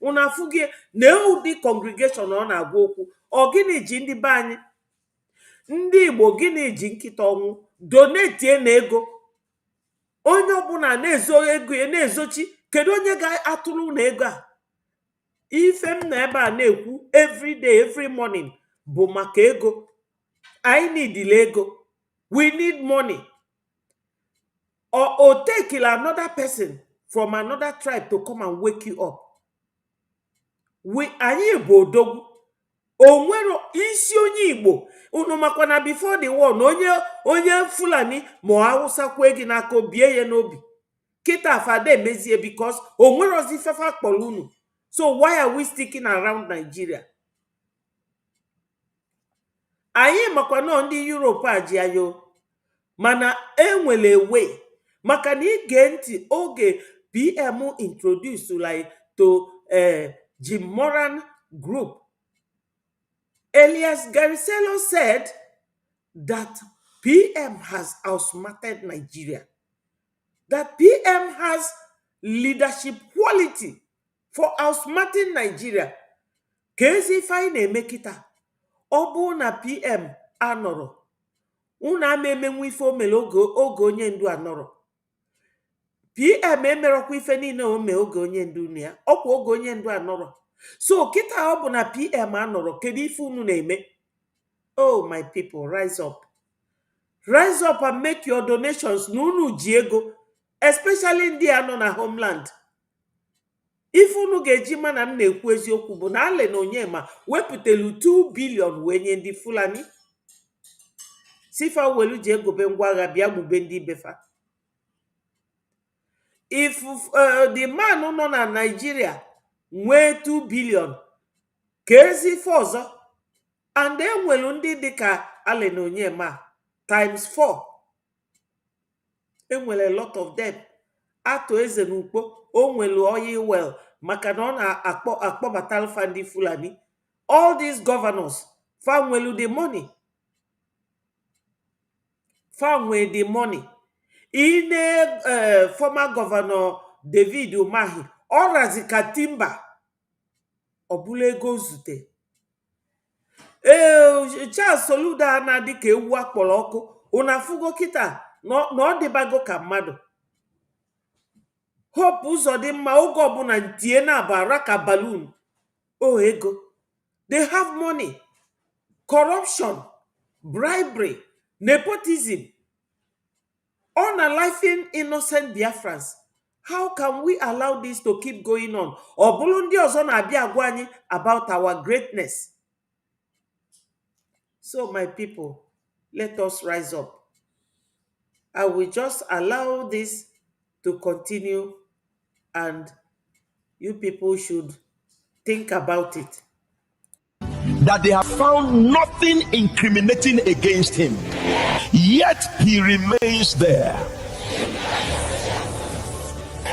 Una afụghị na ụdị congregation ọ na-agwa okwu. Ọ gịnị ji ndị be anyị? Ndị Igbo gịnị ji nkịta ọnwụ? Donate na ego. Onye ọbụla na-ezo ego ya na-ezochi. Kedu onye ga-atụrụ na ego a? Ife m na ebe a na-ekwu every day, every morning bụ maka ego. I need ego. We need money. Or take another person from another tribe to come and wake you up. Anyị bụ odogwu. Onwero isi onye Igbo. Unu makwa na before the war na onye Fulani ma Hausa kwe gị n'aka obie ya n'obi. Kita afade mezie because onwero ozi fefa kpọrọ unu. So why are we sticking around Nigeria? Anyị makwa na ndị Europe aji ayo. Mana enwele way. Maka na ige ntị oge PM introduce like to Jim Moran group. Elias Garicelo said that PM has outsmarted Nigeria. That PM has leadership quality for outsmarting Nigeria. Kezi fine make it. Obu na PM anoro. Una memenwe ife omele oge onye ndu anọrọ. PM emerọkwa ife niile ome oge onye ndu na ya. Ọkwa oge onye ndu anọrọ. So kita ọ bụ na PM anọrọ, kedu ife unu na-eme? Oh my people, rise up. Rise up and make your donations na unu ji ego, especially ndị anọ na homeland. Ife unu ga-eji mana m na-ekwu eziokwu bụ na Ale na Onyema wepụtelu 2 billion wee nye ndị Fulani. Sifa welu je gobe ngwa agha bịa gbube ndị befa. If the man nọ na Nigeria nwee 2 billion ka ezi ife ọzọ and enwelu ndị dịka Allen Onyema times 4 enwere a lot of them. Atụ eze n'ukpo o nwelu oil well maka na ọ na-akpọbata alfa ndị Fulani. All these governors fa nwelu the money. Fanwe the money. Ine former governor David Umahi orazi katimba obule ego zute. Charles Soludo na dịka ewu akpọrọ ọkụ una fugo kita na ọ dịbago ka mmadụ. Hope Uzodimma oge ọbụla ntie na abara ka balloon. Oh ego. They have money. Corruption, bribery, nepotism. Unaliving innocent Biafrans. How can we allow this to keep going on? Obulundi ozona abia agwani about our greatness. So my people, let us rise up. I will just allow this to continue and you people should think about it. That they have found nothing incriminating against him, yet he remains there.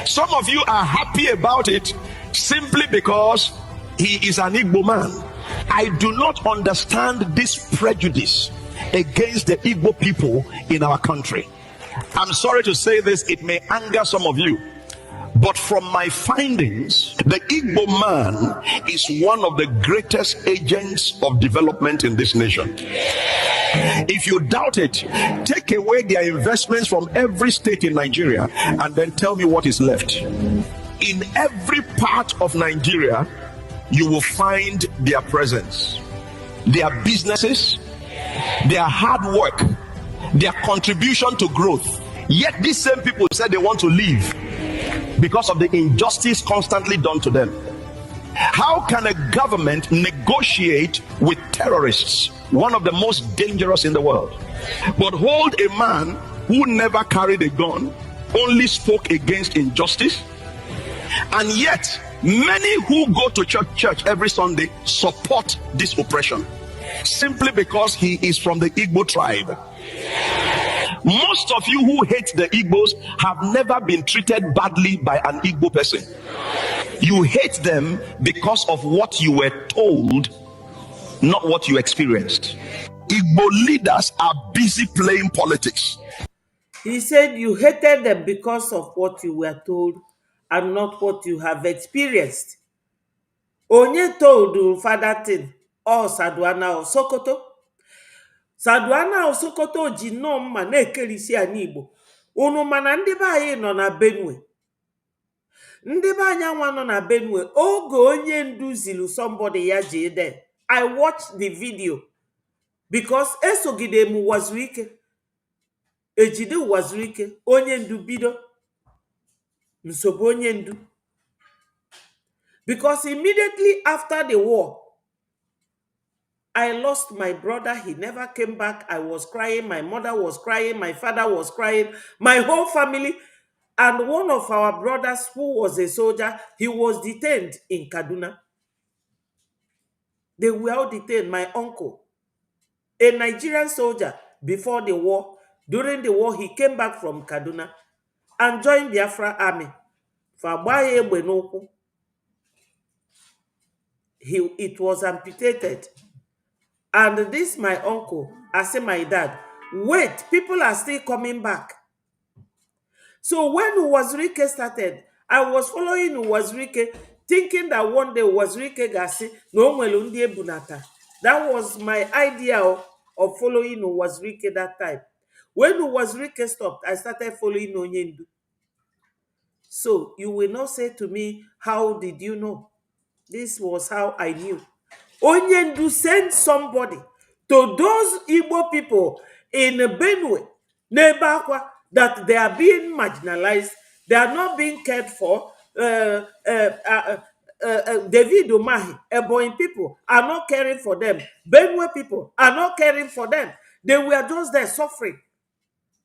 Some of you are happy about it simply because he is an Igbo man. I do not understand this prejudice against the Igbo people in our country. I'm sorry to say this, it may anger some of you. But from my findings, the Igbo man is one of the greatest agents of development in this nation. If you doubt it, take away their investments from every state in Nigeria and then tell me what is left. In every part of Nigeria, you will find their presence, their businesses, their hard work, their contribution to growth. Yet these same people said they want to leave because of the injustice constantly done to them. How can a government negotiate with terrorists, one of the most dangerous in the world, but hold a man who never carried a gun, only spoke against injustice? And yet, many who go to church every Sunday support this oppression simply because he is from the Igbo tribe. Most of you who hate the Igbos have never been treated badly by an Igbo person. You hate them because of what you were told, not what you experienced. Igbo leaders are busy playing politics. He said you hated them because of what you were told and not what you have experienced. Onye told Father Tin or Saduana or Sokoto? Saduana o Sokoto ji nnọọ mma na-ekerisi anyị Igbo. Unu mana ndị be anyị nọ na Benue. Ndị be anyị anwa nọ na Benue. Oge onye ndu zilu somebody ya jee there. I watched the video because esogide m Wazirike. Ejide Wazirike. Onye ndu bido. Nsogbu onye ndu. Because immediately after the war, I lost my brother. He never came back. I was crying. My mother was crying. My father was crying. My whole family. And one of our brothers who was a soldier, he was detained in Kaduna. They were all detained. My uncle, a Nigerian soldier before the war. During the war, he came back from Kaduna and joined the Biafra army. It was amputated. And this my uncle, I say my dad, wait, people are still coming back. So when Wazirike started, I was following Wazirike, thinking that one day Wazirike gasi no mwelundi bunata. That was my idea of following Wazirike that time. When Wazirike stopped, I started following Onyendu. So you will not say to me, how did you know? This was how I knew. Onyendu sent somebody to those Igbo people in Benue, Nebakwa, that they are being marginalized, they are not being cared for. David Umahi, Eboin people are not caring for them. Benue people are not caring for them. They were just there suffering.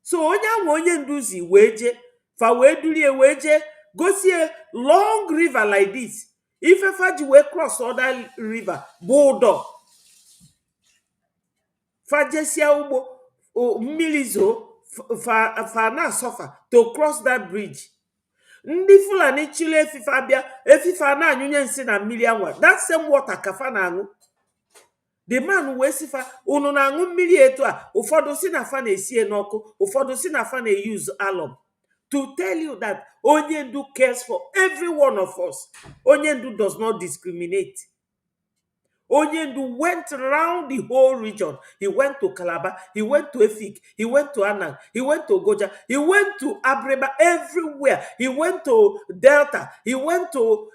So Onyenduzi weje, fa wedulie weje, go see a long river like this. Ife faji we cross other river, Bodo. Fajesia ugbo mmilizo fa na suffer to cross that bridge. Ndị Fulani chile efifa bịa efifa na anyụnye nsị na mmiri anwa. That same water kafa na aṅụ. The man wee sifa unu na aṅụ mmiri etu a, ụfọdụ si na fa na-esie n'ọkụ, ụfọdụ si na fa na-use alum. To tell you that Onyendu cares for every one of us. Onyendu does not discriminate. Onyendu went around the whole region. He went to Calabar, he went to Efik, he went to Anang, he went to Goja, he went to Abreba, everywhere. He went to Delta, he went to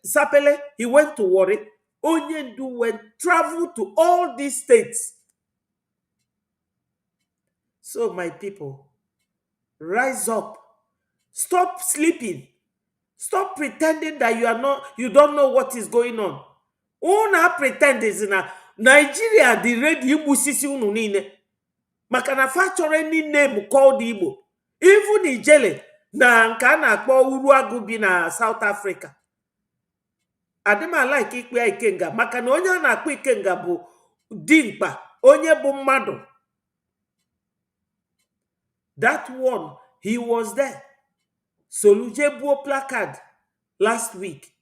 Sapele, he went to Warri. Onyendu traveled to all these states. So my people, rise up. Stop sleeping. Stop pretending that you don't know what is going on. Una pretend is na Nigeria the ready Igbo sisi unu niile. Maka na fa chọrọ any name called Igbo. Even Ijele na nke a na-akpọ Uruagu bi na South Africa. Adịma like ikpe Ikenga maka na onye a na-akpọ Ikenga bụ dimkpa, onye bụ mmadụ. That one, he was there. Soluje buo placard last week.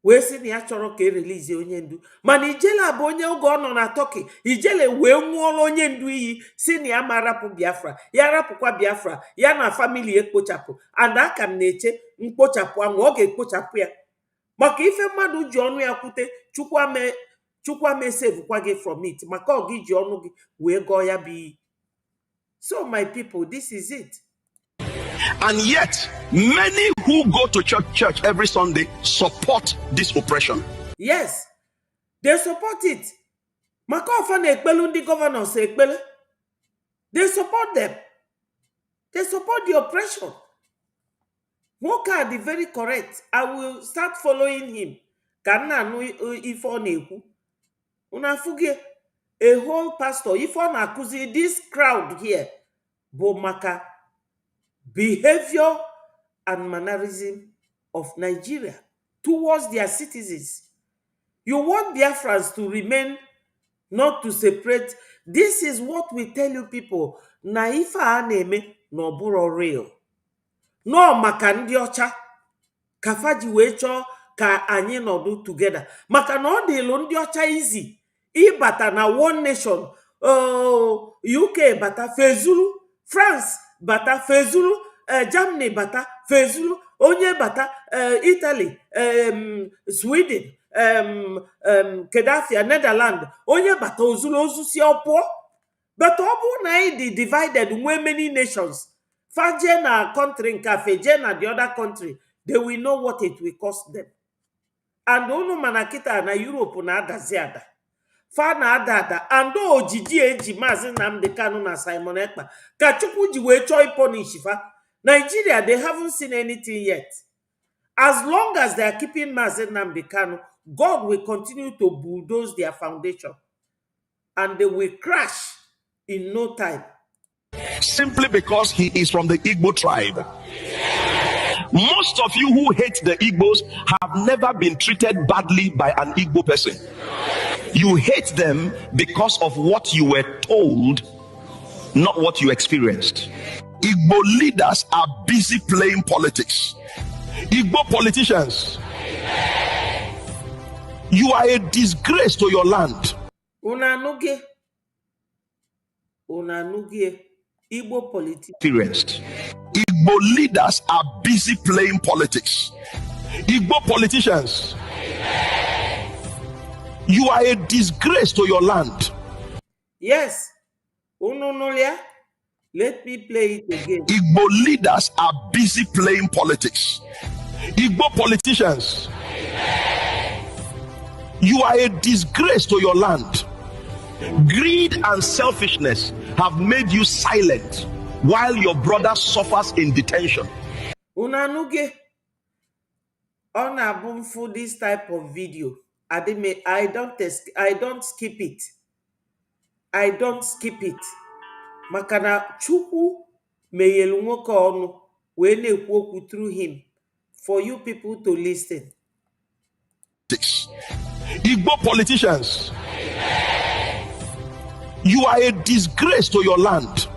Wee si na ya chọrọ ka release Onyendu. Mana Ijele bụ onye oge ọ nọ na Turkey. Ijele wee nwụọla Onyendu iyi si na ya ma rapụ Biafra. Ya rapụkwa Biafra. Ya na family ekpochapụ. And aka m na-eche mkpochapụ ahụ ọ ga-ekpochapụ ya. Maka ife mmadụ ji ọnụ ya kwute Chukwame sevekwa gị from it. Maka ọ gị ji ọnụ gị wee gọọ ya bụ iyi. So my people, this is it. And yet, many who go to church every Sunday support this oppression. Yes, they support it. Maka ofana ekpelu ndị governors ekpele. They support them. They support the oppression. Nwoke dị very correct. I will start following him. Ka nna anụ ife ọ na-ekwu. Una fugie a whole pastor. Ife ọ na-akụzi this crowd here bụ maka behavior and mannerism of Nigeria towards their citizens. You want Biafrans to remain, not to separate. This is what we tell you people. Na ife a na-eme no bụrụ real. No maka ndị ọcha. Kafaji wee chọọ ka anyị nọdụ together. Maka na ọ dịlụ ndị ọcha easy. Ịbata na one nation. UK bata fezulu. France bata fezulu. Germany bata fezulu. Onye bata Italy, Sweden, Kedafia, Netherlands. Onye bata ozulu ozusi ọpụọ. But ọ bụ na anyị divided nwe many nations. Faje na country nka feje na the other country. They will know what it will cost them. And unu manakita na Europe na adazi ada. Fa na ada. And ojiji eji Mazi Nnamdi Kanu na Simon Ekpa. Ka Chukwu ji wee chọọ punish fa. Nigeria, they haven't seen anything yet. As long as they are keeping Mazi Nnamdi Kanu, God will continue to bulldoze their foundation. And they will crash in no time. Simply because he is from the Igbo tribe. Most of you who hate the Igbos have never been treated badly by an Igbo person. You hate them because of what you were told, not what you experienced. Igbo leaders are busy playing politics. Igbo politicians, you are a disgrace to your land. Unanuge. Igbo politics. Experienced. Igbo leaders are busy playing politics. Igbo politicians, you are a disgrace to your land. Yes. Ununulia. Let me play it again. Igbo leaders are busy playing politics. Igbo politicians, you are a disgrace to your land. Greed and selfishness have made you silent while your brother suffers in detention. Unanuge. On a for this type of video. I don't skip it. I don't skip it. Makana Chukwu meyelu nwoke ọnụ wee na-ekwu okwu through him for you people to listen. Igbo politicians, you are a disgrace to your land.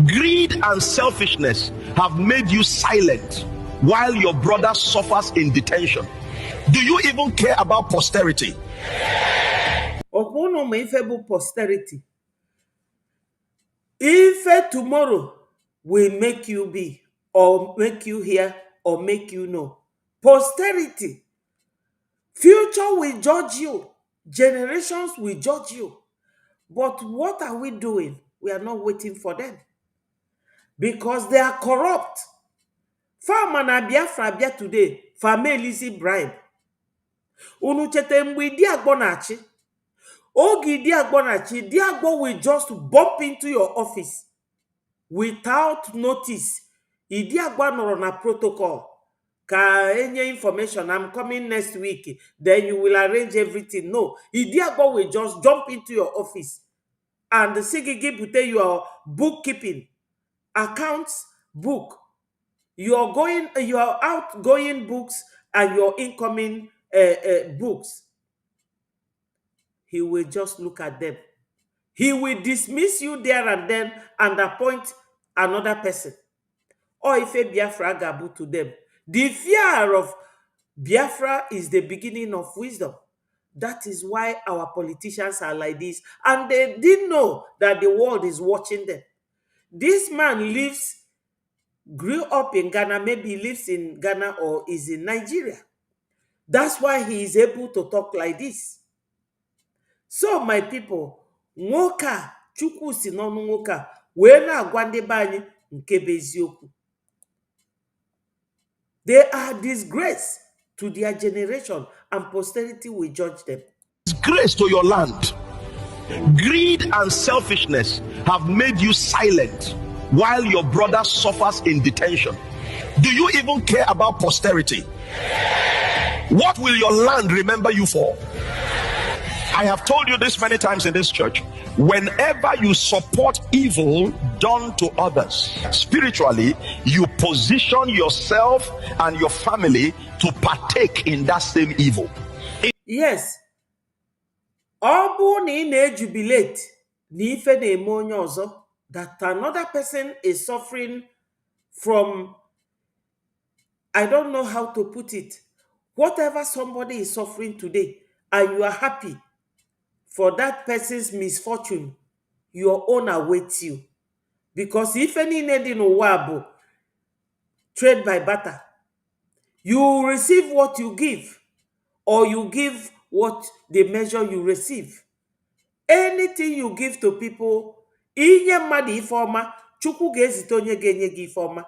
Greed and selfishness have made you silent while your brother suffers in detention. Do you even care about posterity? Okono ma ife bụ posterity. Ife tomorrow will make you be, or make you hear, or make you know. Posterity. Future will judge you. Generations will judge you. But what are we doing? We are not waiting for them. Because they are corrupt. Farmer na Biafra bia today, family bribe. Unu chete mgbe Diagbo na-achị. Ogi Diagbo na-achị, Diagbo will just bump into your office without notice. Diagbo nọrọ na protocol. Ka enye information, I'm coming next week. Then you will arrange everything. No, Diagbo will just jump into your office and sigigi put your bookkeeping, accounts book, your outgoing books and your incoming books. He will just look at them. He will dismiss you there and then and appoint another person. Or if a Biafra gabu to them. The fear of Biafra is the beginning of wisdom. That is why our politicians are like this. And they didn't know that the world is watching them. This man grew up in Ghana, maybe he lives in Ghana or is in Nigeria. That's why he is able to talk like this. So, my people, nwoka chukwu si n'ọnụ nwoka wee na-agwa ndị be anyị nke bụ eziokwu. They are disgrace to their generation, and posterity will judge them. Disgrace to your land. Greed and selfishness have made you silent while your brother suffers in detention. Do you even care about posterity? What will your land remember you for? I have told you this many times in this church. Whenever you support evil done to others, spiritually, you position yourself and your family to partake in that same evil. Yes. Ọ bụ na ị na-ejubilate na ife na-eme onye ọzọ, that another person is suffering from, I don't know how to put it, whatever somebody is suffering today, and you are happy for that person's misfortune, your own awaits you. Because if any need in Owabo, trade by barter, you receive what you give, or you give what the measure you receive. Anything you give to people, inye mmadụ ife ọma, Chukwu ga-ezite onye ga-enye gị ife ọma.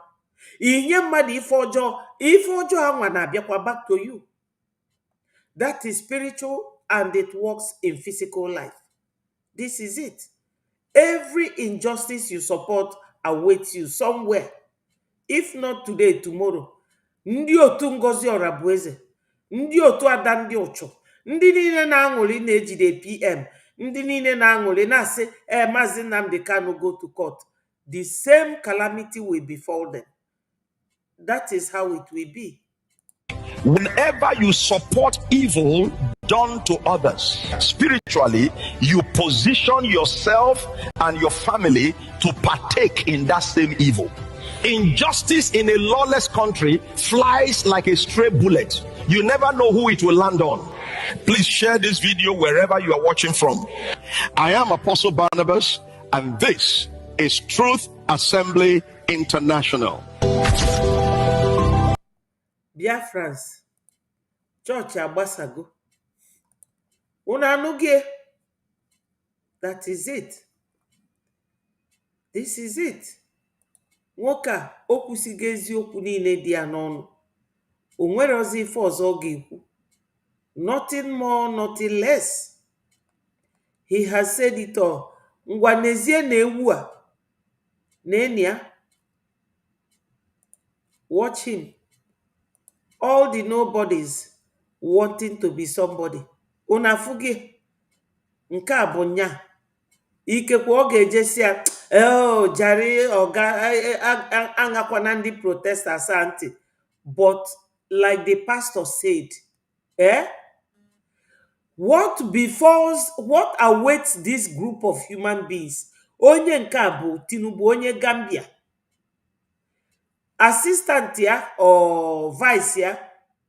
Inye mmadụ ife ọjọọ anwa na-abịakwa back to you. That is spiritual, and it works in physical life. This is it. Every injustice you support awaits you somewhere. If not today, tomorrow. Ndị otu Ngozi Orabueze, ndị otu Ada ndị Ụchụ, ndị niile na-aṅụrị na-ejide PM, ndị niile na-aṅụrị na-asị Maazị Nnamdi Kanu go to court. The same calamity will befall them. That is how it will be. Whenever you support evil done to others, spiritually, you position yourself and your family to partake in that same evil. Injustice in a lawless country flies like a stray bullet. You never know who it will land on. Please share this video wherever you are watching from. I am Apostle Barnabas, and this is Truth Assembly International. Biafrans, church agbasago. Una anụghị? That is it. This is it. Nwoke a o kwusigo eziokwu niile dị ya n'ọnụ. O nwere ozi ife ọzọ ọ ga-ekwu. Nothing more, nothing less. He has said it all. Ngwa n'ezie na ewu a na enyi ya. Watch him. All the nobodies wanting to be somebody. Una fugi. Nke a bụ nya. Ikekwe ọ ga-ejesi ya, jari ọga aṅakwana ndị protesters ntị. But like the pastor said, what awaits this group of human beings? Onye nke a bụ Tinubu, onye Gambia. Assistant ya or vice ya,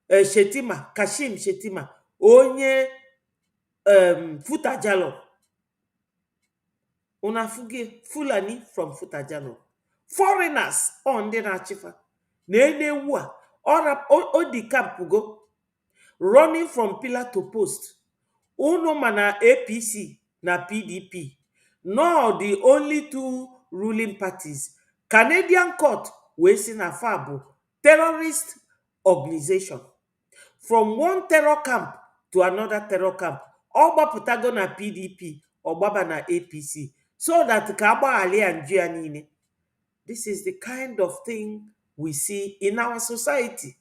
Shetima, Kashim Shetima, onye Futajalo. Unafuge Fulani from Futajalo. Foreigners on the Nachifa. Nenewua. Or the campugo. Running from pillar to post. Uno mana APC na PDP. Nor the only two ruling parties. Canadian court wasting a fabo terrorist organization. From one terror camp to another terror camp. Oba putago na PDP, Obaba na APC. So that Kaba Ali and Giannini. This is the kind of thing we see in our society.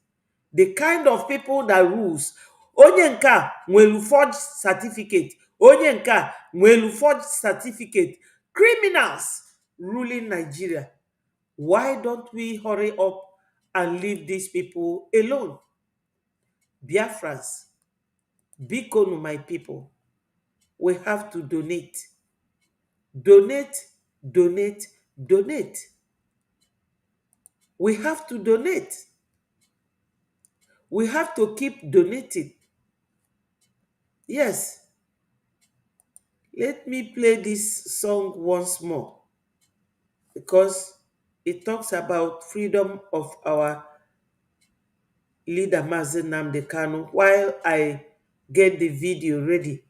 The kind of people that rules. Onye nka nwelu forged certificate. Onye nka nwelu forged certificate. Criminals ruling Nigeria. Why don't we hurry up and leave these people alone? Biafrans, Bikonu, my people, we have to donate. Donate, donate, donate. We have to donate. We have to keep donating. Yes. Let me play this song once more because it talks about freedom of our leader Mazi Nnamdi Kanu while I get the video ready.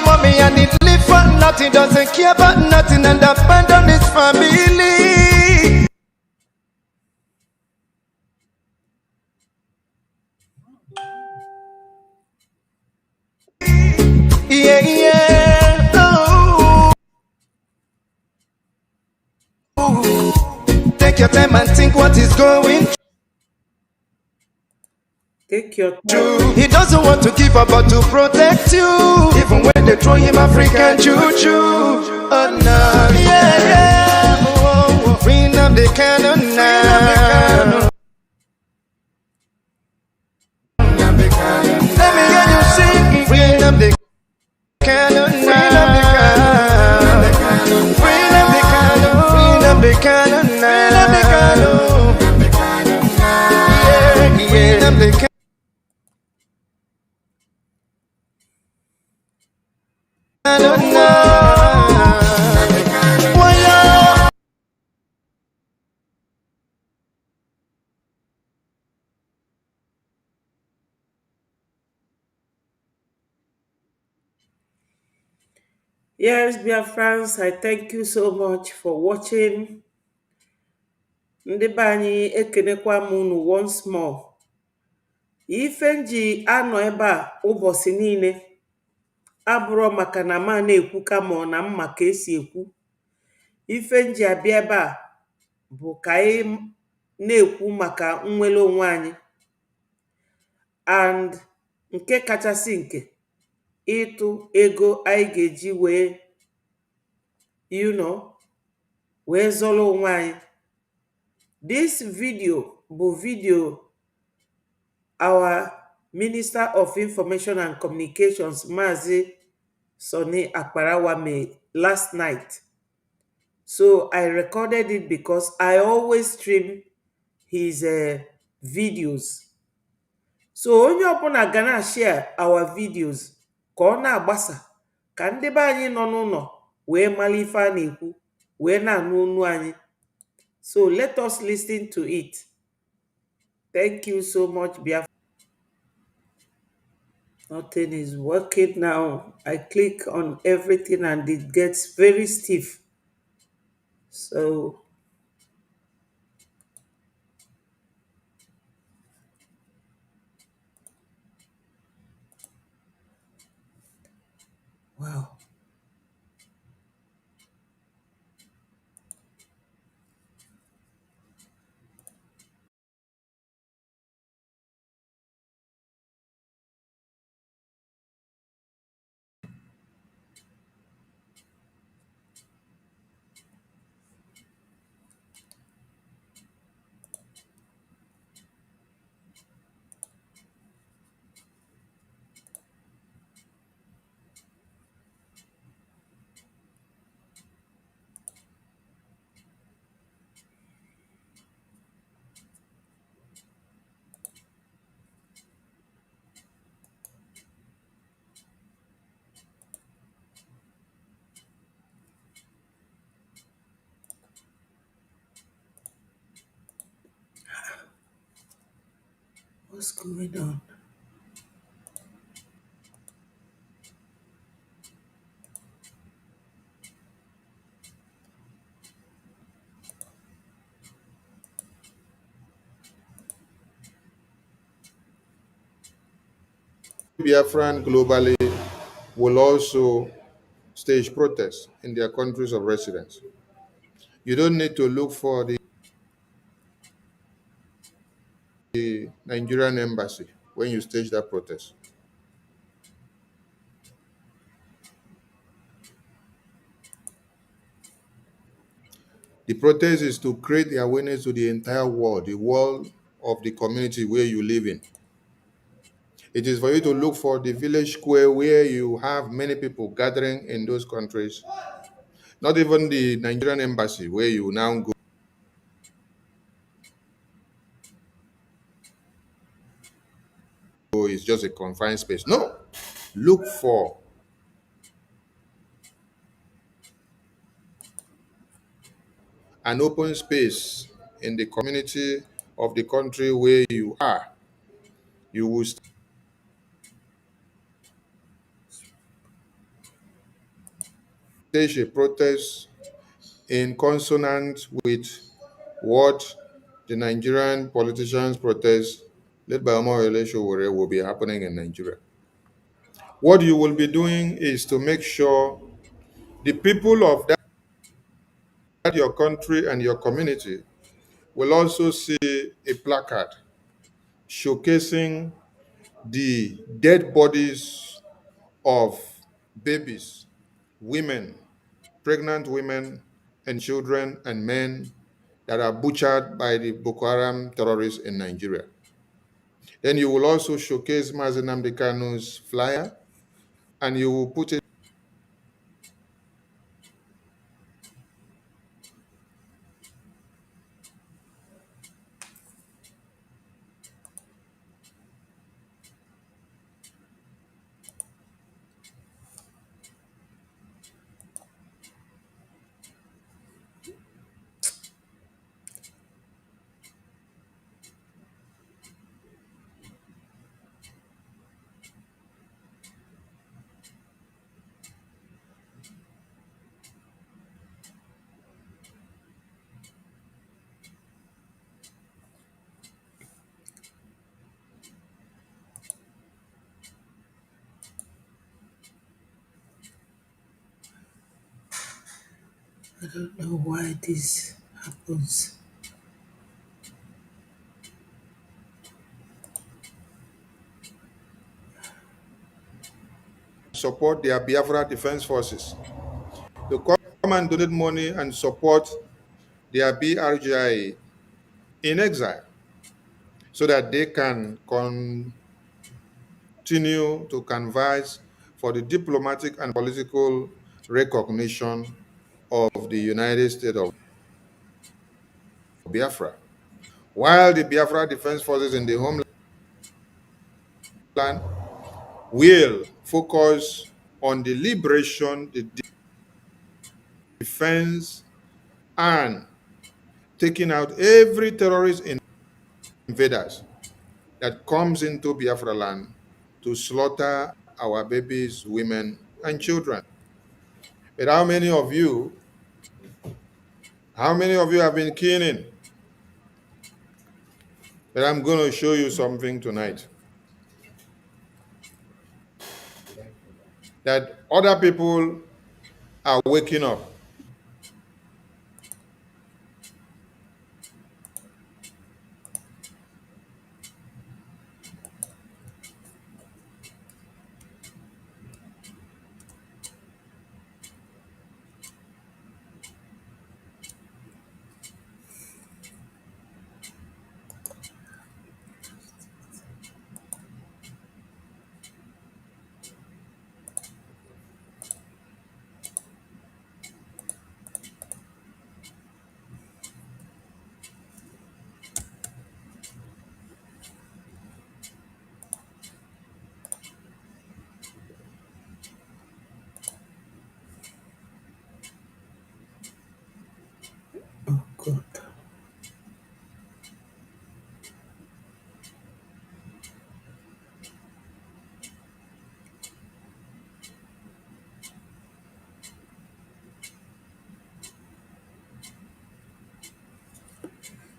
Mommy and it live for nothing, doesn't care about nothing and abandon his family. Yeah, yeah. Oh. Take your time and think what is going Take your true. He doesn't want to give up but to protect you. Even when they throw him African juju. Oh no, yeah, yeah. Oh, oh. Bring up the cannon now. Let me hear you sing. Bring up the cannon now. Bring up the cannon. Bring up the cannon now. Bring up the cannon. Yeah, yeah. Bring up the cannon. Yes, Biafrans, I thank you so much for watching. Ndị be anyị ekenekwa m unu once more. Ife nji anọ ebe a ụbọchị niile abụrụ maka na ma na-ekwu kama ọ na mma ka esi ekwu. Ife nji abịa ebe a bụ ka anyị na-ekwu maka nnwere onwe anyị and nke kachasị nke ịtụ ego anyị ga-eji wee wee zọrọ onwe anyị. This video bụ video our Minister of Information and Communications Maazị Sonny Akparawa made last night. So I recorded it because I always stream his videos. So onye ọbụla ga na-share our videos ka ọ na-agbasa ka ndị be anyị nọ n'ụlọ wee mara ife a na-ekwu wee na-anụ onu anyị. So let us listen to it. Thank you so much, Biafra. Nothing is working now. I click on everything and it gets very stiff. So wow. What's going on? Biafran globally will also stage protests in their countries of residence. You don't need to look for the Nigerian embassy when you stage that protest. The protest is to create the awareness to the entire world, the world of the community where you live in. It is for you to look for the village square where you have many people gathering in those countries. Not even the Nigerian embassy where you now go is just a confined space. No. Look for an open space in the community of the country where you are. You will stage a protest in consonance with what the Nigerian politicians protest led by Omar Showore will be happening in Nigeria. What you will be doing is to make sure the people of that your country and your community will also see a placard showcasing the dead bodies of babies, women, pregnant women, and children and men that are butchered by the Boko Haram terrorists in Nigeria. Then you will also showcase Mazi Nnamdi Kanu's flyer, and you will put it I don't know why this happens. support their Biafra Defense Forces, to come and donate money and support their BRGI in exile so that they can continue to canvass for the diplomatic and political recognition of the United States of Biafra. While the Biafra Defense Forces in the homeland will focus on the liberation, the defense, and taking out every terrorist invaders that comes into Biafra land to slaughter our babies, women, and children. But how many of you have been killing? But I'm going to show you something tonight that other people are waking up. God.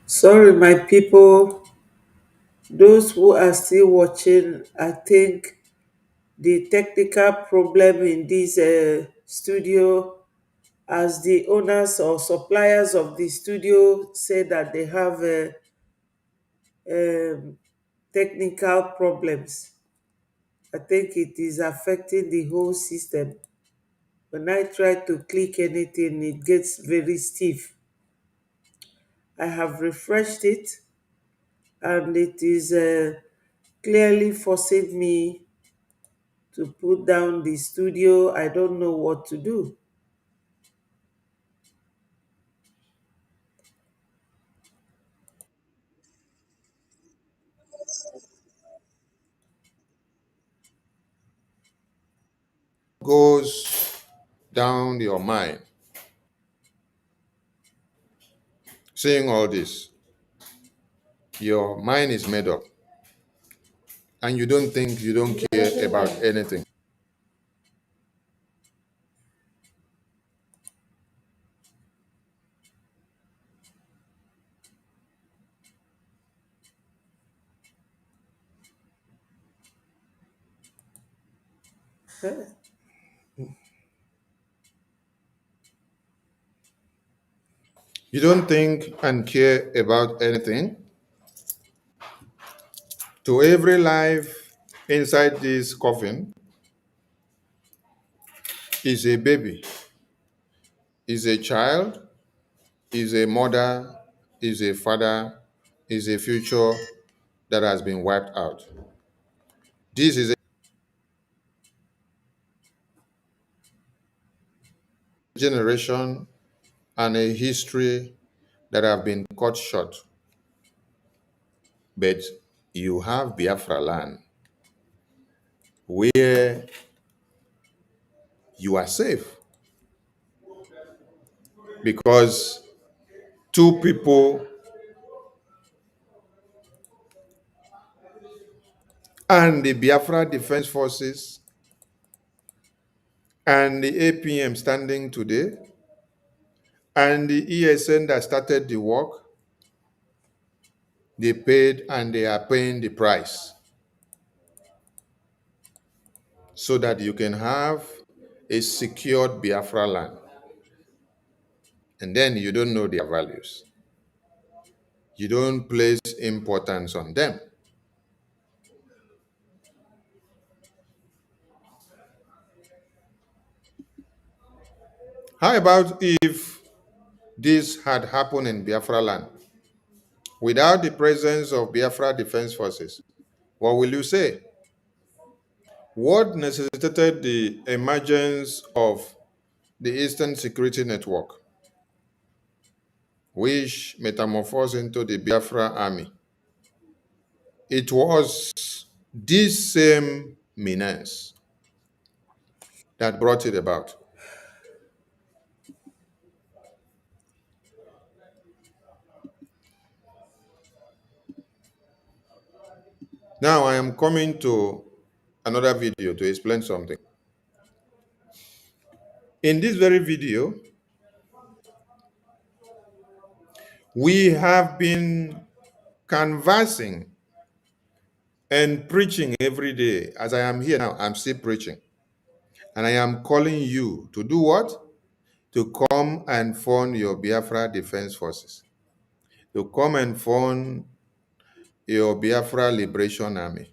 Sorry, my people, those who are still watching, I think the technical problem in this studio, as the owners or suppliers of the studio say that they have um, technical problems. I think it is affecting the whole system. When I try to click anything, it gets very stiff. I have refreshed it and it is clearly forcing me to put down the studio. I don't know what to do. Goes down your mind seeing all this. Your mind is made up and you don't think, you don't care about anything. You don't think and care about anything. To every life inside this coffin is a baby, is a child, is a mother, is a father, is a future that has been wiped out. This is a generation and a history that have been cut short. But you have Biafra land where you are safe because two people and the Biafra Defense Forces and the APM standing today and the ESN that started the work, they paid and they are paying the price so that you can have a secured Biafra land. And then you don't know their values. You don't place importance on them. How about if this had happened in Biafra land without the presence of Biafra Defense Forces? What will you say? What necessitated the emergence of the Eastern Security Network, which metamorphosed into the Biafra Army? It was this same menace that brought it about. Now I am coming to another video to explain something. In this very video, we have been canvassing and preaching every day. As I am here now, I'm still preaching. And I am calling you to do what? To come and fund your Biafra Defense Forces. To come and fund your Biafra Liberation Army.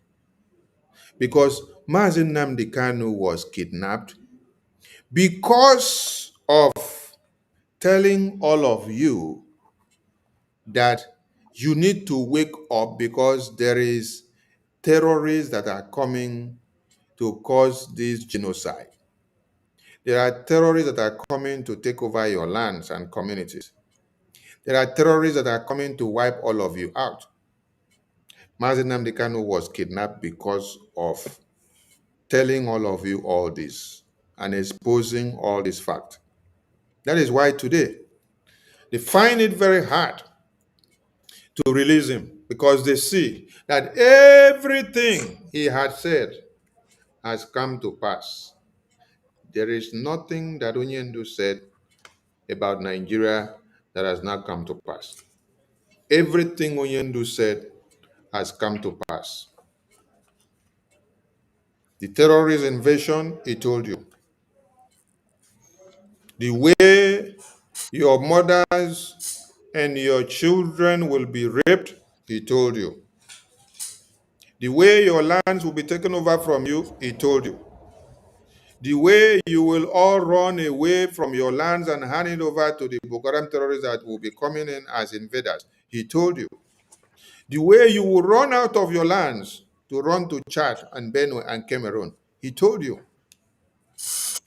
Because Mazi Nnamdi Kanu was kidnapped because of telling all of you that you need to wake up because there is terrorists that are coming to cause this genocide. There are terrorists that are coming to take over your lands and communities. There are terrorists that are coming to wipe all of you out. Mazi Nnamdi Kanu was kidnapped because of telling all of you all this and exposing all this fact. That is why today they find it very hard to release him, because they see that everything he had said has come to pass. There is nothing that Onyendu said about Nigeria that has not come to pass. Everything Onyendu said has come to pass. The terrorist invasion, he told you. The way your mothers and your children will be raped, he told you. The way your lands will be taken over from you, he told you. The way you will all run away from your lands and hand it over to the Boko Haram terrorists that will be coming in as invaders, he told you. The way you will run out of your lands to run to Chad and Benue and Cameroon, he told you.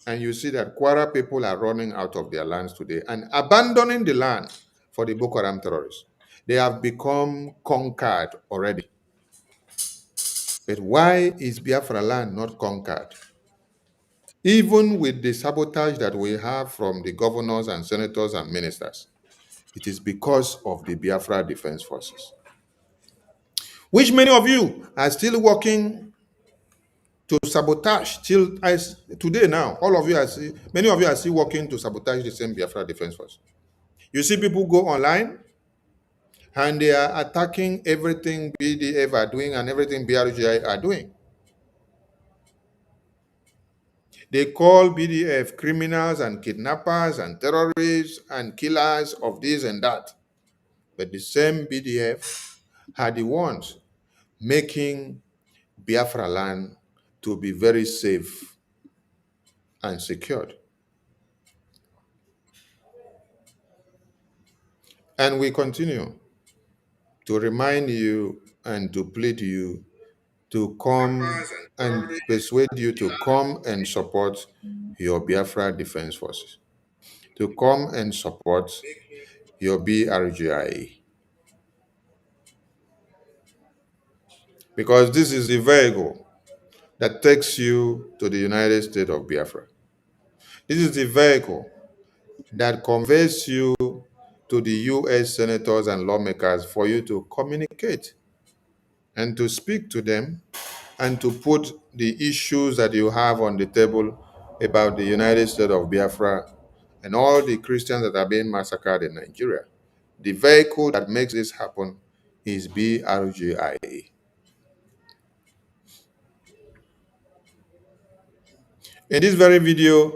And you see that Kwara people are running out of their lands today and abandoning the land for the Boko Haram terrorists. They have become conquered already. But why is Biafra land not conquered? Even with the sabotage that we have from the governors and senators and ministers, it is because of the Biafra Defense Forces, which many of you are still working to sabotage till today now. Many of you are still working to sabotage the same Biafra Defense Force. You see people go online and they are attacking everything BDF are doing and everything BRGI are doing. They call BDF criminals and kidnappers and terrorists and killers of this and that. But the same BDF are the ones making Biafra land to be very safe and secured. And we continue to remind you and to plead you to come and persuade you to come and support your Biafra Defense Forces, to come and support your BRGI. Because this is the vehicle that takes you to the United States of Biafra. This is the vehicle that conveys you to the U.S. senators and lawmakers for you to communicate and to speak to them and to put the issues that you have on the table about the United States of Biafra and all the Christians that are being massacred in Nigeria. The vehicle that makes this happen is BRGIA. In this very video,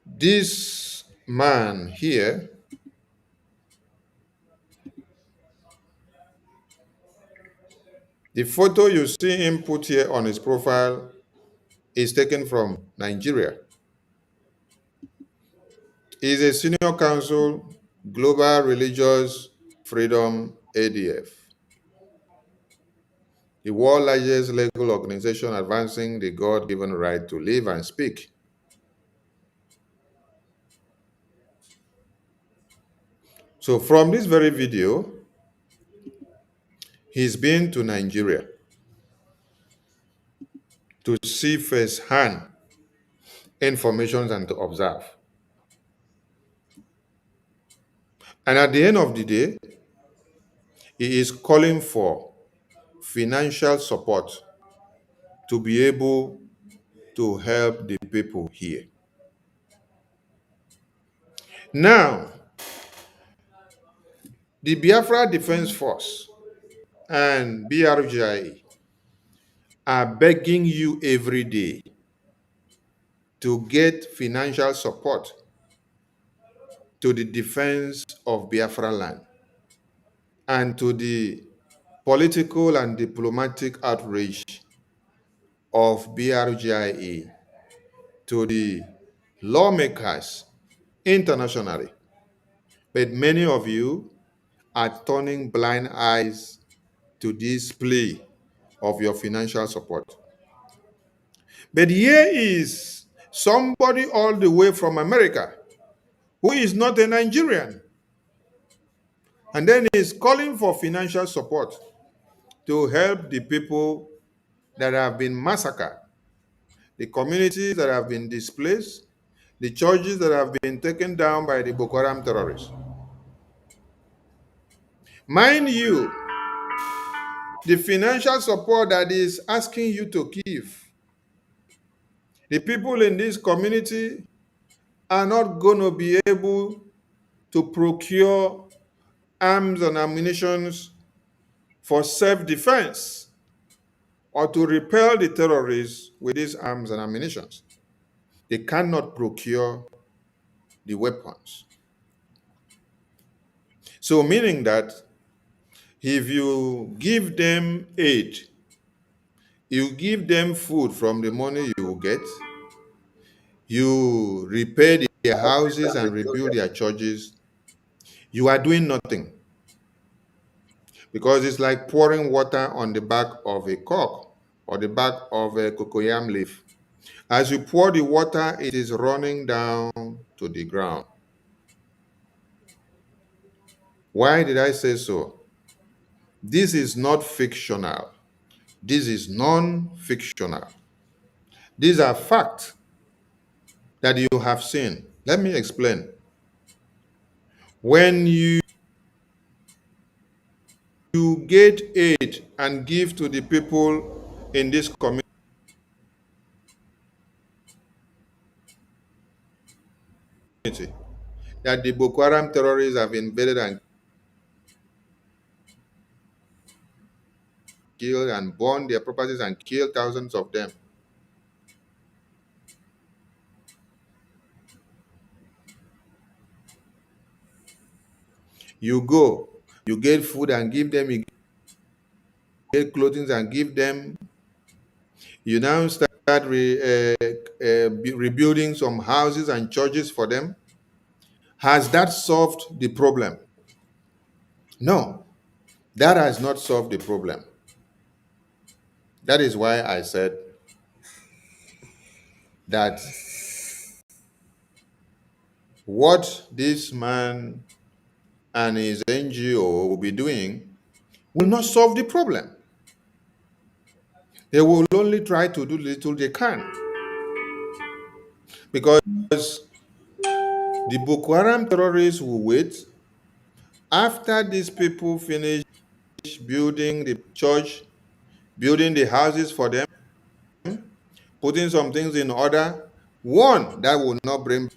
this man here the photo you see him put here on his profile is taken from Nigeria. He is a senior counsel, Global Religious Freedom ADF, the world's largest legal organization advancing the God-given right to live and speak. So from this very video, he's been to Nigeria to see firsthand information and to observe. And at the end of the day, he is calling for financial support to be able to help the people here. Now, the Biafra Defense Force and BRGIE are begging you every day to get financial support to the defense of Biafra land and to the political and diplomatic outreach of BRGIE to the lawmakers internationally. But many of you are turning blind eyes to this plea of your financial support. But here is somebody all the way from America who is not a Nigerian, and then is calling for financial support to help the people that have been massacred, the communities that have been displaced, the churches that have been taken down by the Boko Haram terrorists. Mind you, the financial support that is asking you to give, the people in this community are not going to be able to procure arms and ammunition for self-defense or to repel the terrorists with these arms and ammunition. They cannot procure the weapons. So meaning that if you give them aid, you give them food from the money you will get, you repair their houses and rebuild their churches, you are doing nothing. Because it's like pouring water on the back of a cock or the back of a cocoyam leaf. As you pour the water, it is running down to the ground. Why did I say so? This is not fictional. This is non-fictional. These are facts that you have seen. Let me explain. When you get aid and give to the people in this community, that the Boko Haram terrorists have invaded and killed and burned their properties and killed thousands of them. You go, you get food and give them, you get clothing and give them. You now start rebuilding some houses and churches for them. Has that solved the problem? No, that has not solved the problem. That is why I said that what this man and his NGO will be doing will not solve the problem. They will only try to do little they can. Because the Boko Haram terrorists will wait after these people finish building the church, building the houses for them, putting some things in order. One, that will not bring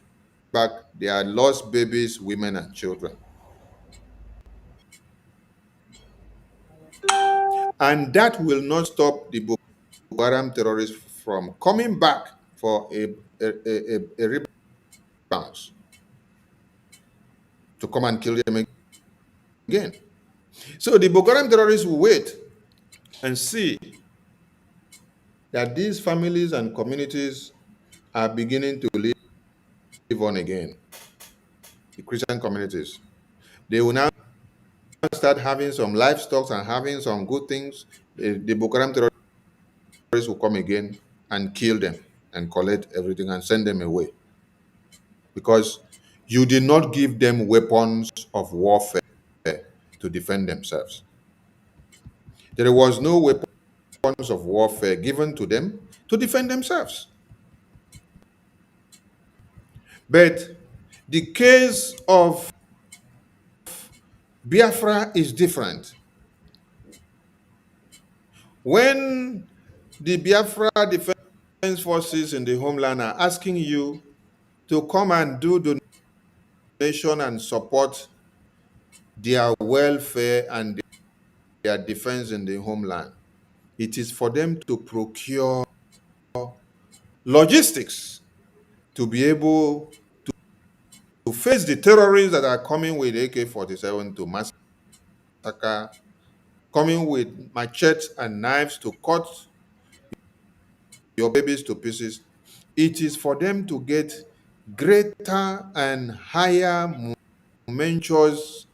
back their lost babies, women, and children. And that will not stop the Boko Haram terrorists from coming back for a rebound to come and kill them again. So the Boko Haram terrorists will wait and see that these families and communities are beginning to live on again. The Christian communities. They will now start having some livestock and having some good things. The Boko Haram terrorists will come again and kill them and collect everything and send them away. Because you did not give them weapons of warfare to defend themselves. There was no weapons of warfare given to them to defend themselves. But the case of Biafra is different. When the Biafra defense forces in the homeland are asking you to come and do donation and support their welfare and their defense in the homeland, it is for them to procure logistics to be able to face the terrorists that are coming with AK-47 to massacre, coming with machetes and knives to cut your babies to pieces. It is for them to get greater and higher momentous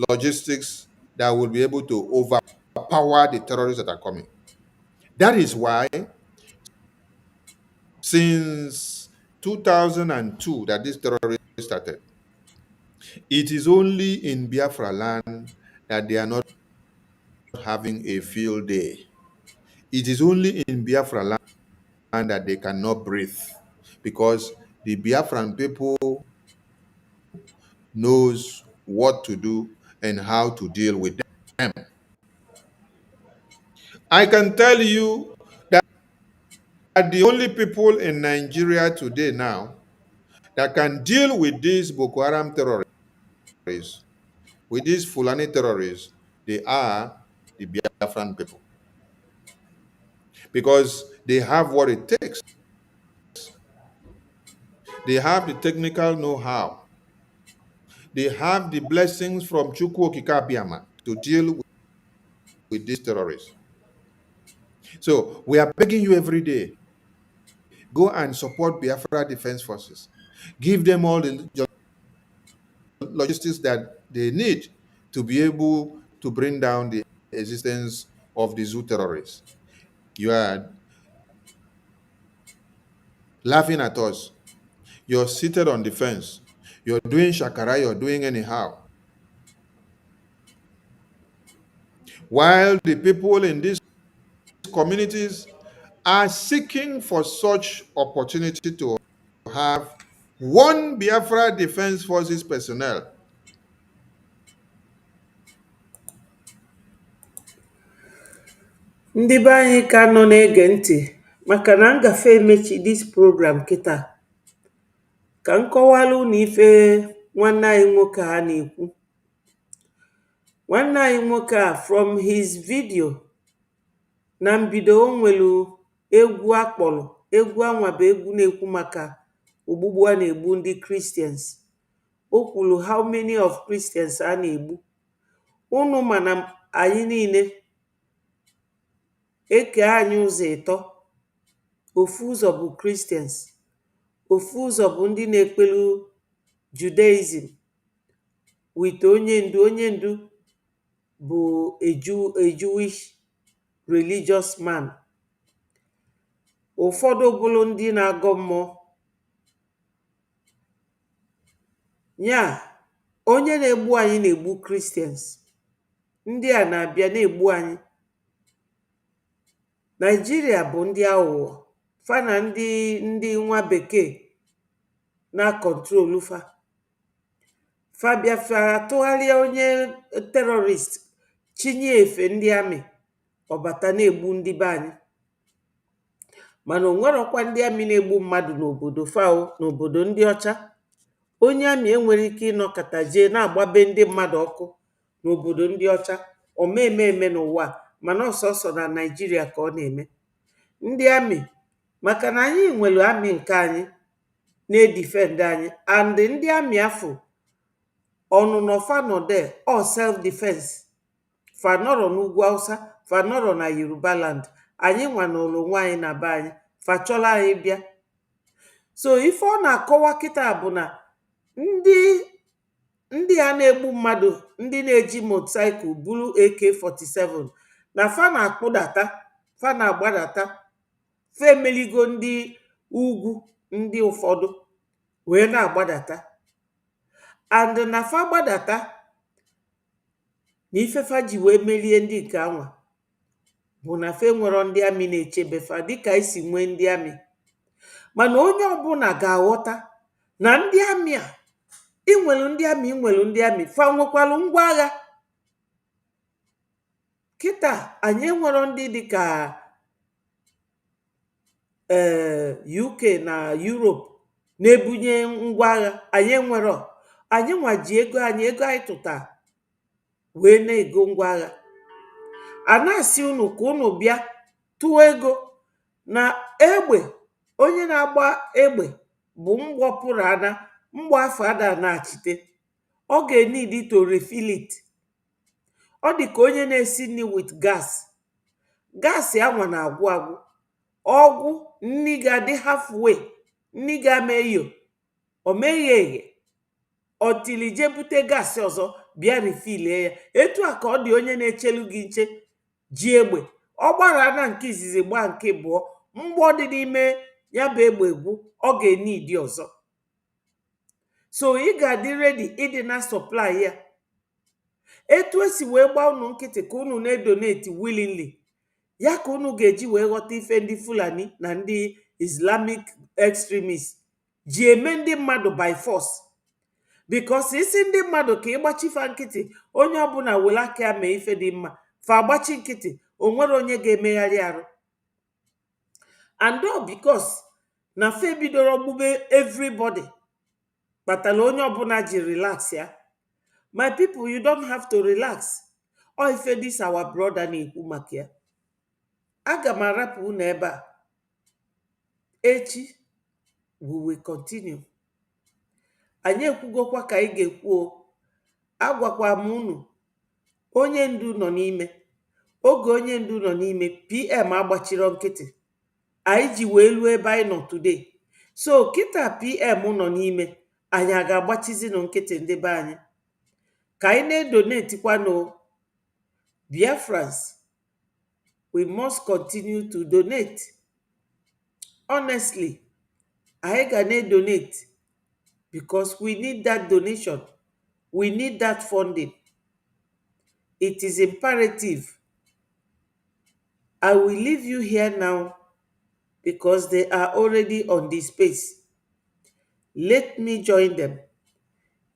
logistics that will be able to overpower the terrorists that are coming. That is why since 2002 that this terrorism started, it is only in Biafra land that they are not having a field day. It is only in Biafra land that they cannot breathe because the Biafran people knows what to do and how to deal with them. I can tell you that the only people in Nigeria today now that can deal with these Boko Haram terrorists, with these Fulani terrorists, they are the Biafran people. Because they have what it takes. They have the technical know-how. They have the blessings from Chukwu Okike Abiyama to deal with these terrorists. So we are begging you every day, go and support Biafra Defense Forces. Give them all the logistics that they need to be able to bring down the existence of the zoo terrorists. You are laughing at us. You're seated on the fence. You're doing shakara, you're doing anyhow. While the people in these communities are seeking for such opportunity to have one Biafra Defense Forces personnel. ndị be anyị ka nọ na-ege ntị maka na ngafe emechi dis program kịta ka m kọwalụ na ife nwanne anyị nwoke a na-ekwu. Nwanne anyị nwoke a from his video na mbido o nwelu egwu akpọrọ egwu anwa bụ egwu na-ekwu maka ogbugbu a na-egbu ndị Christians. O kwuru how many of Christians a na-egbu. Unu mana anyị niile eke anyị ụzọ ịtọ. Ofu ụzọ bụ Christians, ofu ụzọ bụ ndị na-ekpelu Judaism with onye ndu bụ a Jewish religious man. Ụfọdụ bụrụ ndị na-agọ mmụọ. Ya onye na-egbu anyị na-egbu Christians. Ndị a na-abịa na-egbu anyị. Nigeria bụ ndị aghụghọ. Fa na ndị nwa bekee na-akọntrolu fa. Fa bịafa tụgharịa onye terrorist chinye efe ndị amị ọbata na-egbu ndị be anyị. Mana o nwerọkwa ndị amị na-egbu mmadụ n'obodo fao n'obodo ndị ọcha. Onye amị enwere ike ịnọkọta jee na-agbabe ndị mmadụ ọkụ n'obodo ndị ọcha. O eme n'ụwa mana ọsọsọ na Naijiria ka ọ na-eme. Ndị amị maka na anyị nwere amị nke anyị na-edifend anyị and ndị amị afọ ọnụnọ fanọde ọ self defense. Fanọrọ n'ugwu Hausa, fanọrọ na Yoruba land anyị nwa n'ụlọ nwaanyị na be anyị fachọla anyị bịa. So ife ọ na-akọwa kịta bụ na ndị a na-egbu mmadụ, ndị na-eji motorcycle buru AK-47, na fa na-akpụdata, fa na-agbadata, fa emeligo ndị ugwu ndị ụfọdụ wee na-agbadata, and na fa gbadata na ifefa ji wee merie ndị nke anwa bụ na fa enwero ndị amị na-echebe fa dịka isi nwee ndị amị. Mana onye ọbụla ga-aghọta na ndị amị a, inwelu ndị amị fa nwekwalụ ngwa agha. Kịta anyị enwero ndị dịka UK na Europe na-ebunye ngwa agha, anyị enwero. Anyị nwa ji ego anyị tụta wee na-ego ngwa agha. A na-asị unu ka unu bịa tụọ ego na egbe, onye na-agba egbe bụ mgbọpụrụ ana mgbọ afọ ada na-achite, ọ ga-enidi to refill it. Ọ dị ka onye na-esi nri with gas anwa na-agwụ agwụ, ọgwụ nni ga-adị halfway, nni ga-ama eyo, o meghe eghe, otili je bute gas ọzọ bịa refilie ya. Etu a ka ọ dị onye na-echelu gị nche ji egbe, ọ gbara na nke izizi gbaa nke bụọ, mgbọ dị n'ime ya bụ egbe egwu, ọ ga-enidi ọzọ. So ị ga-adị ready ịdị na supply ya. Etu esi wee gbaa unu nkịtị ka unu na-edonate willingly, ya ka unu ga-eji wee ghọta ife ndị Fulani na ndị Islamic extremists ji eme ndị mmadụ by force. Because isi ndị mmadụ ka ịgbachifa nkịtị, onye ọbụla were aka ya mee ife dị mma, fa agbachi nkịtị, o nwere onye ga-emegharị arụ. And because na fe bidoro gbube everybody, kpatara onye ọbụla ji relax ya. My people, you don't have to relax. Ọ ife this our brother na-ekwu maka ya. Aga m arapụ unu ebe a. Echi we will continue. Anyị ekwugokwa ka anyị ga-ekwu. Agwakwa m unu, onye ndu nọ n'ime. Oge onye ndu nọ n'ime, PM agbachiro nkịtị. Anyị ji wee luo ebe anyị nọ today. So kịta PM nọ n'ime, anyị a ga-agbachizinu nkịtị ndị be anyị. Ka anyị na-edonate kwano. Biafrans, we must continue to donate. Honestly, anyị ga na-donate because we need that donation. We need that funding. It is imperative. I will leave you here now because they are already on the space. Let me join them.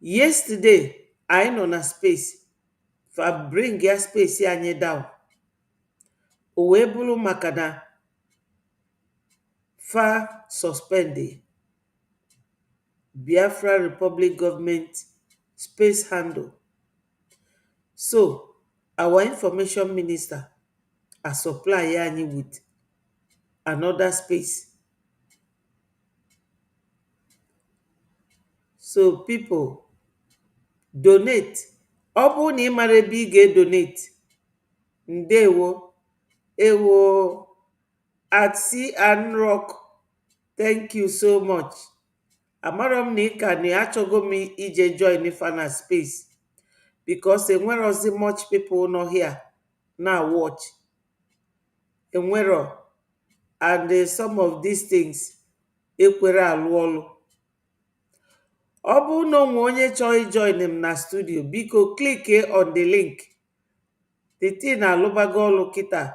Yesterday, I nọ na space. Fa bring ya space anyị down. O wee bụrụ maka na fa suspend Biafra Republic Government space handle. So, our information minister has supply anyị with another space. So, people, donate. Ọ bụrụ na ị mara ebe ị ga-edonate, ndewo, ewo, at sea and rock, thank you so much. Amara m na ị ka na achọgo m ije join ifa na space because enwerozi much people nọ here na watch. Enwero, and some of these things ekwere alụ ọlụ. Ọ bụ na onwe onye chọọ ijoin m na studio, biko click on the link. The thing alụbago ọlụ kịta.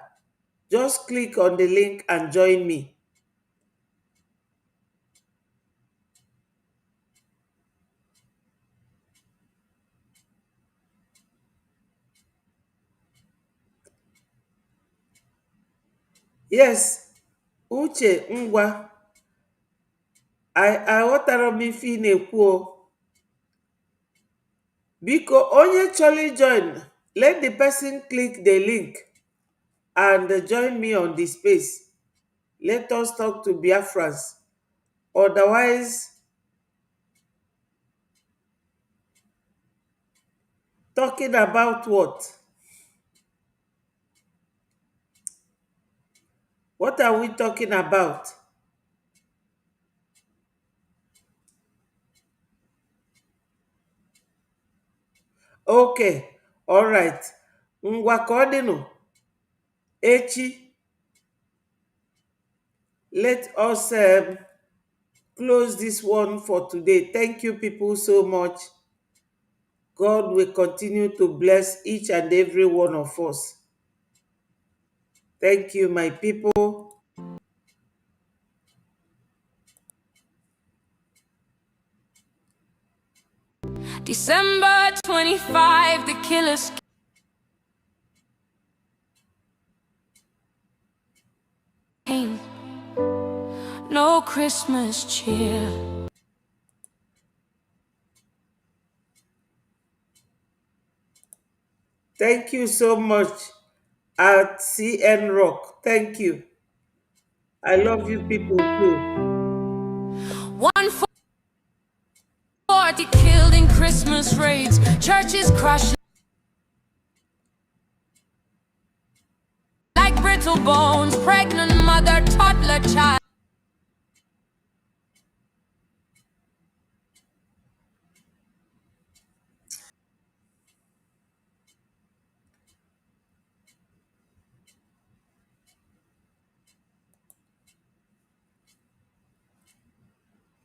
Just click on the link and join me. Yes, Uche ngwa, aghọtara m ife ị na-ekwu o. Biko onye chọrọ join, let the person click the link and join me on the space. Let us talk to Biafrans. Otherwise, talking about what? What are we talking about? Okay, all right. Ngwa ka ọ dịnụ. Echi, let us close this one for today. Thank you, people, so much. God will continue to bless each and every one of us. Thank you, my people. December 25, the killers came. No Christmas cheer. Thank you so much at CN Rock. Thank you. I love you people too. 140 killed in Christmas raids. Churches crushed like brittle bones. Pregnant mother, toddler child.